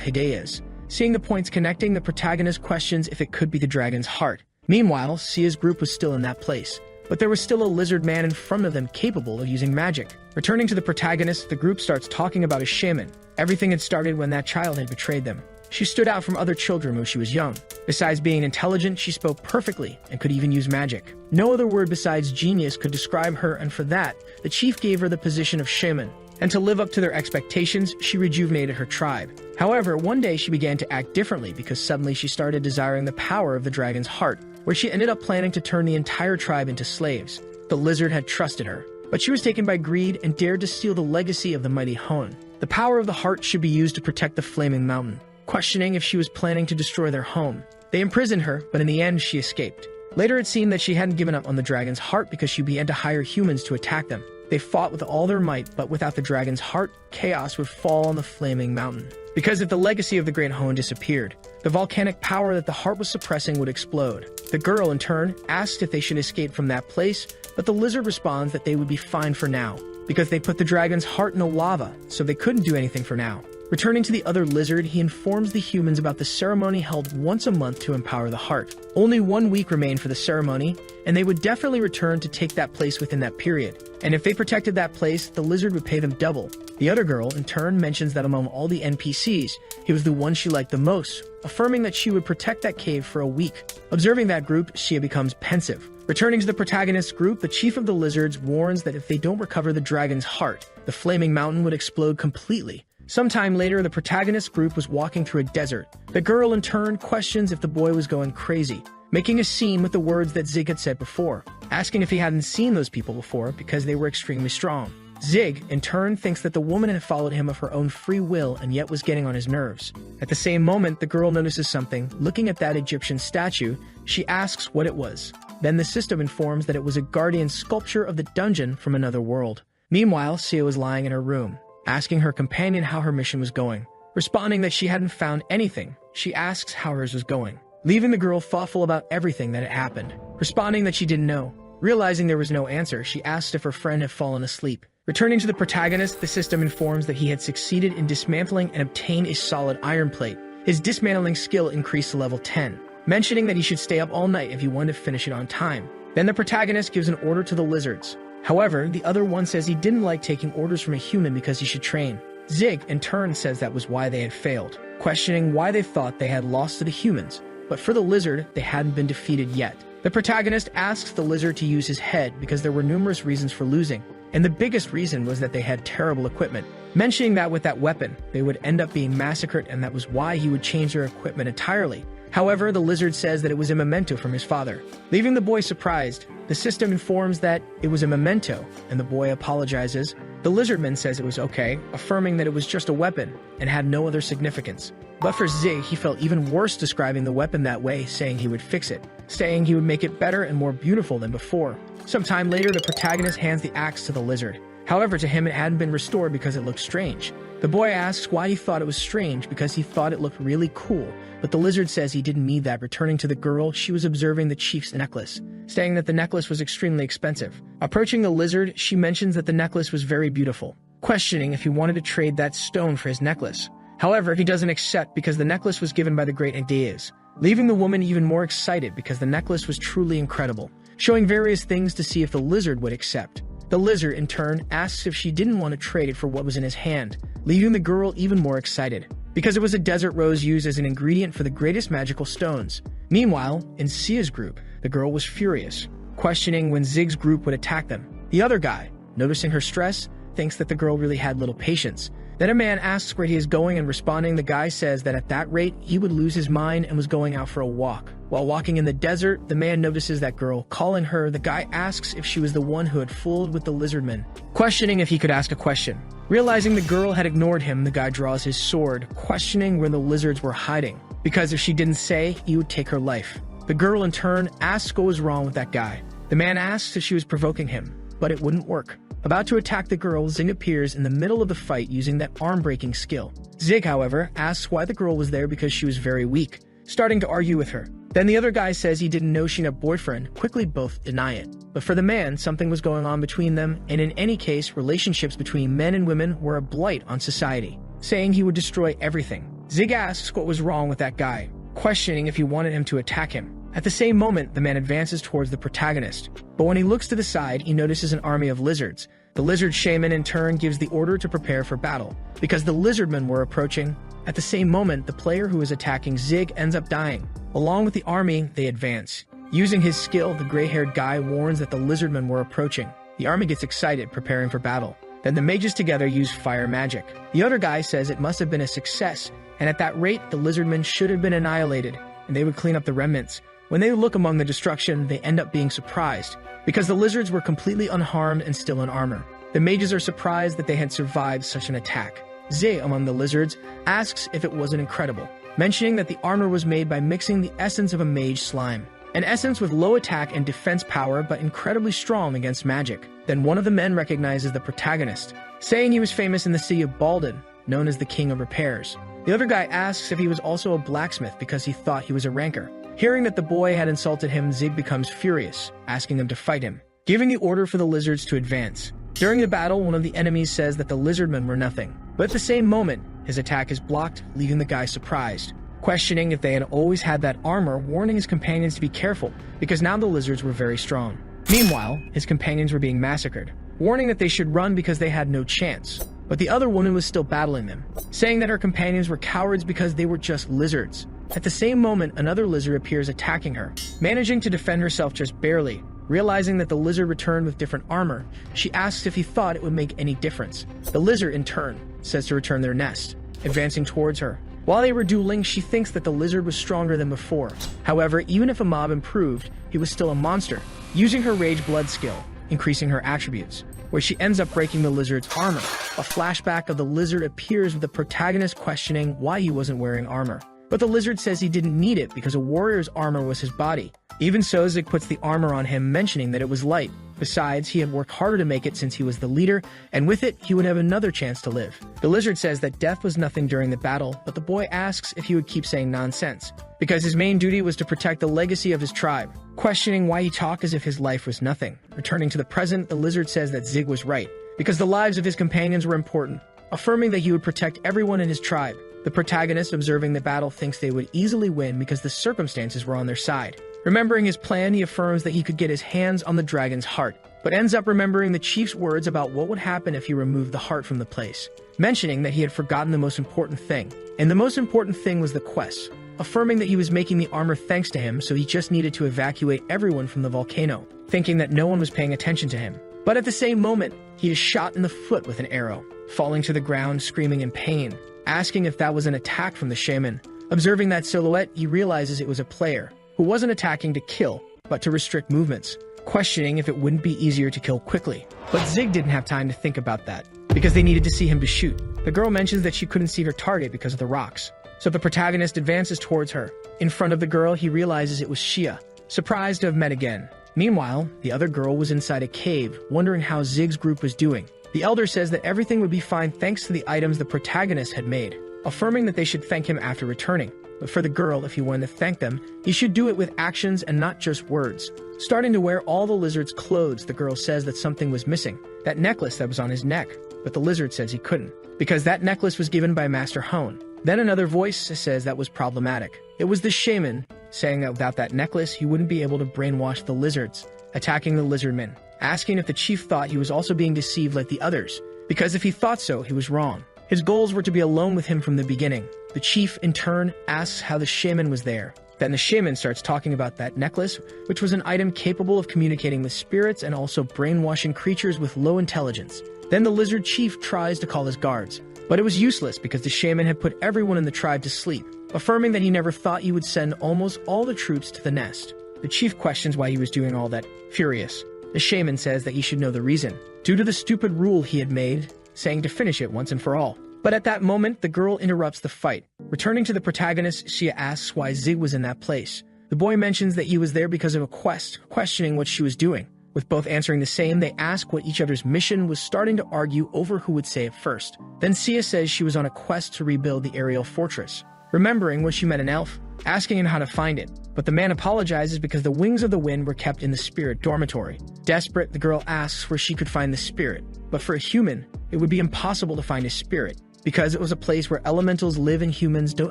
Hideya's. Seeing the points connecting, the protagonist questions if it could be the dragon's heart. Meanwhile, Sia's group was still in that place, but there was still a lizard man in front of them capable of using magic. Returning to the protagonist, the group starts talking about a shaman. Everything had started when that child had betrayed them. She stood out from other children when she was young. Besides being intelligent, she spoke perfectly and could even use magic. No other word besides genius could describe her, and for that, the chief gave her the position of shaman. And to live up to their expectations, she rejuvenated her tribe. However, one day she began to act differently because suddenly she started desiring the power of the dragon's heart, where she ended up planning to turn the entire tribe into slaves. The lizard had trusted her, but she was taken by greed and dared to steal the legacy of the mighty Hone. The power of the heart should be used to protect the flaming mountain. Questioning if she was planning to destroy their home, they imprisoned her, but in the end she escaped. Later it seemed that she hadn't given up on the dragon's heart because she began to hire humans to attack them. They fought with all their might, but without the dragon's heart, chaos would fall on the flaming mountain. Because if the legacy of the Great Hone disappeared, the volcanic power that the heart was suppressing would explode. The girl, in turn, asked if they should escape from that place, but the lizard responds that they would be fine for now, because they put the dragon's heart in the lava, so they couldn't do anything for now. Returning to the other lizard, he informs the humans about the ceremony held once a month to empower the heart. Only 1 week remained for the ceremony, and they would definitely return to take that place within that period. And if they protected that place, the lizard would pay them double. The other girl, in turn, mentions that among all the NPCs, he was the one she liked the most, affirming that she would protect that cave for a week. Observing that group, Xia becomes pensive. Returning to the protagonist's group, the chief of the lizards warns that if they don't recover the dragon's heart, the flaming mountain would explode completely. Sometime later, the protagonist group was walking through a desert. The girl, in turn, questions if the boy was going crazy, making a scene with the words that Zig had said before, asking if he hadn't seen those people before because they were extremely strong. Zig, in turn, thinks that the woman had followed him of her own free will and yet was getting on his nerves. At the same moment, the girl notices something. Looking at that Egyptian statue, she asks what it was. Then the system informs that it was a guardian sculpture of the dungeon from another world. Meanwhile, Xia was lying in her room, asking her companion how her mission was going. Responding that she hadn't found anything, she asks how hers was going, leaving the girl thoughtful about everything that had happened. Responding that she didn't know. Realizing there was no answer, she asked if her friend had fallen asleep. Returning to the protagonist, the system informs that he had succeeded in dismantling and obtained a solid iron plate. His dismantling skill increased to level 10, mentioning that he should stay up all night if he wanted to finish it on time. Then the protagonist gives an order to the lizards. However, the other one says he didn't like taking orders from a human because he should train. Zig, in turn, says that was why they had failed, questioning why they thought they had lost to the humans. But for the lizard, they hadn't been defeated yet. The protagonist asks the lizard to use his head because there were numerous reasons for losing, and the biggest reason was that they had terrible equipment, mentioning that with that weapon, they would end up being massacred, and that was why he would change their equipment entirely. However, the lizard says that it was a memento from his father, leaving the boy surprised. The system informs that it was a memento, and the boy apologizes. The lizardman says it was okay, affirming that it was just a weapon and had no other significance. But for Zig, he felt even worse describing the weapon that way, saying he would fix it, saying he would make it better and more beautiful than before. Sometime later, the protagonist hands the axe to the lizard. However, to him it hadn't been restored because it looked strange. The boy asks why he thought it was strange because he thought it looked really cool, but the lizard says he didn't need that. Returning to the girl, she was observing the chief's necklace, saying that the necklace was extremely expensive. Approaching the lizard, she mentions that the necklace was very beautiful, questioning if he wanted to trade that stone for his necklace. However, he doesn't accept because the necklace was given by the great ideas, leaving the woman even more excited because the necklace was truly incredible, showing various things to see if the lizard would accept. The lizard, in turn, asks if she didn't want to trade it for what was in his hand, leaving the girl even more excited, because it was a desert rose used as an ingredient for the greatest magical stones. Meanwhile, in Sia's group, the girl was furious, questioning when Zig's group would attack them. The other guy, noticing her stress, thinks that the girl really had little patience. Then a man asks where he is going, and responding, the guy says that at that rate, he would lose his mind and was going out for a walk. While walking in the desert, the man notices that girl, calling her. The guy asks if she was the one who had fooled with the lizardman, questioning if he could ask a question. Realizing the girl had ignored him, the guy draws his sword, questioning where the lizards were hiding, because if she didn't say, he would take her life. The girl, in turn, asks what was wrong with that guy. The man asks if she was provoking him, but it wouldn't work. About to attack the girl, Zig appears in the middle of the fight using that arm-breaking skill. Zig, however, asks why the girl was there because she was very weak, starting to argue with her. Then the other guy says he didn't know she had a boyfriend, quickly both deny it. But for the man, something was going on between them, and in any case, relationships between men and women were a blight on society, saying he would destroy everything. Zig asks what was wrong with that guy, questioning if he wanted him to attack him. At the same moment, the man advances towards the protagonist, but when he looks to the side, he notices an army of lizards. The lizard shaman, in turn, gives the order to prepare for battle, because the lizardmen were approaching. At the same moment, the player who is attacking Zig ends up dying. Along with the army, they advance. Using his skill, the gray-haired guy warns that the lizardmen were approaching. The army gets excited, preparing for battle. Then the mages together use fire magic. The other guy says it must have been a success, and at that rate, the lizardmen should have been annihilated, and they would clean up the remnants. When they look among the destruction, they end up being surprised, because the lizards were completely unharmed and still in armor. The mages are surprised that they had survived such an attack. Zay, among the lizards, asks if it wasn't incredible, mentioning that the armor was made by mixing the essence of a mage slime, an essence with low attack and defense power but incredibly strong against magic. Then one of the men recognizes the protagonist, saying he was famous in the city of Baldin, known as the King of Repairs. The other guy asks if he was also a blacksmith because he thought he was a ranker. Hearing that the boy had insulted him, Zig becomes furious, asking them to fight him, giving the order for the lizards to advance. During the battle, one of the enemies says that the lizardmen were nothing, but at the same moment, his attack is blocked, leaving the guy surprised, questioning if they had always had that armor, warning his companions to be careful, because now the lizards were very strong. Meanwhile, his companions were being massacred, warning that they should run because they had no chance. But the other woman was still battling them, saying that her companions were cowards because they were just lizards. At the same moment, another lizard appears attacking her, managing to defend herself just barely. Realizing that the lizard returned with different armor, she asks if he thought it would make any difference. The lizard, in turn, says to return their nest, advancing towards her. While they were dueling, she thinks that the lizard was stronger than before. However, even if a mob improved, he was still a monster, using her rage blood skill, increasing her attributes, where she ends up breaking the lizard's armor. A flashback of the lizard appears with the protagonist questioning why he wasn't wearing armor. But the lizard says he didn't need it because a warrior's armor was his body. Even so, Zig puts the armor on him, mentioning that it was light. Besides, he had worked harder to make it since he was the leader, and with it, he would have another chance to live. The lizard says that death was nothing during the battle, but the boy asks if he would keep saying nonsense, because his main duty was to protect the legacy of his tribe, questioning why he talked as if his life was nothing. Returning to the present, the lizard says that Zig was right, because the lives of his companions were important, affirming that he would protect everyone in his tribe. The protagonist, observing the battle, thinks they would easily win because the circumstances were on their side. Remembering his plan, he affirms that he could get his hands on the dragon's heart, but ends up remembering the chief's words about what would happen if he removed the heart from the place, mentioning that he had forgotten the most important thing. And the most important thing was the quest, affirming that he was making the armor thanks to him, so he just needed to evacuate everyone from the volcano, thinking that no one was paying attention to him. But at the same moment, he is shot in the foot with an arrow, falling to the ground screaming in pain, asking if that was an attack from the shaman. Observing that silhouette, he realizes it was a player, who wasn't attacking to kill, but to restrict movements, questioning if it wouldn't be easier to kill quickly. But Zig didn't have time to think about that, because they needed to see him to shoot. The girl mentions that she couldn't see her target because of the rocks, so the protagonist advances towards her. In front of the girl, he realizes it was Shia, surprised to have met again. Meanwhile, the other girl was inside a cave, wondering how Zig's group was doing. The elder says that everything would be fine thanks to the items the protagonist had made, affirming that they should thank him after returning. But for the girl, if he wanted to thank them, he should do it with actions and not just words. Starting to wear all the lizard's clothes, the girl says that something was missing, that necklace that was on his neck, but the lizard says he couldn't, because that necklace was given by Master Hone. Then another voice says that was problematic. It was the shaman, saying that without that necklace, he wouldn't be able to brainwash the lizards, attacking the lizardmen, asking if the chief thought he was also being deceived like the others, because if he thought so, he was wrong. His goals were to be alone with him from the beginning. The chief, in turn, asks how the shaman was there. Then the shaman starts talking about that necklace, which was an item capable of communicating with spirits and also brainwashing creatures with low intelligence. Then the lizard chief tries to call his guards, but it was useless because the shaman had put everyone in the tribe to sleep, affirming that he never thought he would send almost all the troops to the nest. The chief questions why he was doing all that, furious. The shaman says that he should know the reason, due to the stupid rule he had made, saying to finish it once and for all. But at that moment, the girl interrupts the fight. Returning to the protagonist, Shia asks why Zig was in that place. The boy mentions that he was there because of a quest, questioning what she was doing. With both answering the same, they ask what each other's mission was, starting to argue over who would say it first. Then Sia says she was on a quest to rebuild the aerial fortress, remembering when she met an elf, asking him how to find it. But the man apologizes because the wings of the wind were kept in the spirit dormitory. Desperate, the girl asks where she could find the spirit. But for a human, it would be impossible to find a spirit, because it was a place where elementals live and humans don't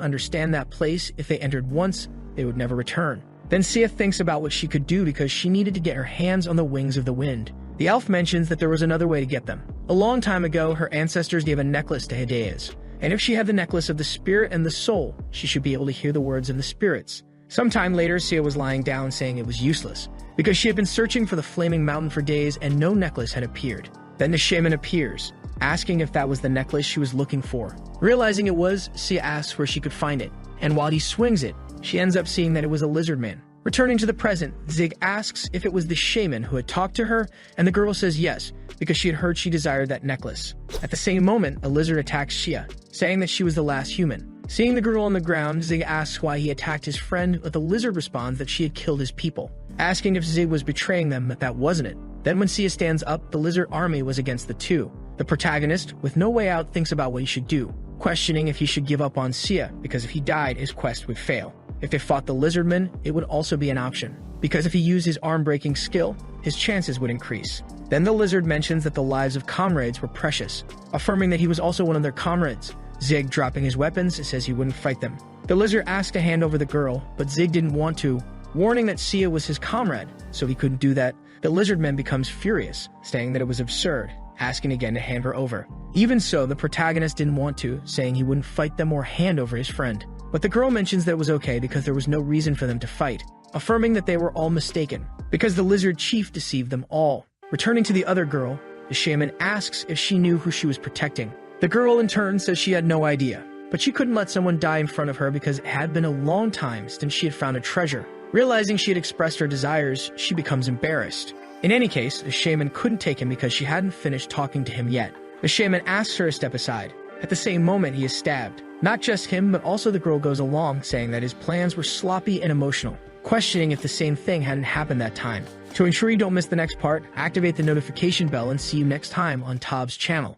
understand that place. If they entered once, they would never return. Then Sia thinks about what she could do because she needed to get her hands on the wings of the wind. The elf mentions that there was another way to get them. A long time ago, her ancestors gave a necklace to Hideas, and if she had the necklace of the spirit and the soul, she should be able to hear the words of the spirits. Sometime later, Sia was lying down saying it was useless, because she had been searching for the flaming mountain for days and no necklace had appeared. Then the shaman appears, asking if that was the necklace she was looking for. Realizing it was, Sia asks where she could find it, and while he swings it, she ends up seeing that it was a lizard man. Returning to the present, Zig asks if it was the shaman who had talked to her, and the girl says yes, because she had heard she desired that necklace. At the same moment, a lizard attacks Shia, saying that she was the last human. Seeing the girl on the ground, Zig asks why he attacked his friend, but the lizard responds that she had killed his people, asking if Zig was betraying them, but that wasn't it. Then when Sia stands up, the lizard army was against the two. The protagonist, with no way out, thinks about what he should do, questioning if he should give up on Sia, because if he died, his quest would fail. If they fought the lizardmen, it would also be an option, because if he used his arm-breaking skill, his chances would increase. Then the lizard mentions that the lives of comrades were precious, affirming that he was also one of their comrades. Zig, dropping his weapons, says he wouldn't fight them. The lizard asks to hand over the girl, but Zig didn't want to, warning that Sia was his comrade, so he couldn't do that. The lizardman becomes furious, saying that it was absurd, asking again to hand her over. Even so, the protagonist didn't want to, saying he wouldn't fight them or hand over his friend. But the girl mentions that it was okay because there was no reason for them to fight, affirming that they were all mistaken, because the lizard chief deceived them all. Returning to the other girl, the shaman asks if she knew who she was protecting. The girl in turn says she had no idea, but she couldn't let someone die in front of her because it had been a long time since she had found a treasure. Realizing she had expressed her desires, she becomes embarrassed. In any case, the shaman couldn't take him because she hadn't finished talking to him yet. The shaman asks her to step aside. At the same moment, he is stabbed. Not just him, but also the girl goes along, saying that his plans were sloppy and emotional, questioning if the same thing hadn't happened that time. To ensure you don't miss the next part, activate the notification bell and see you next time on Tob's channel.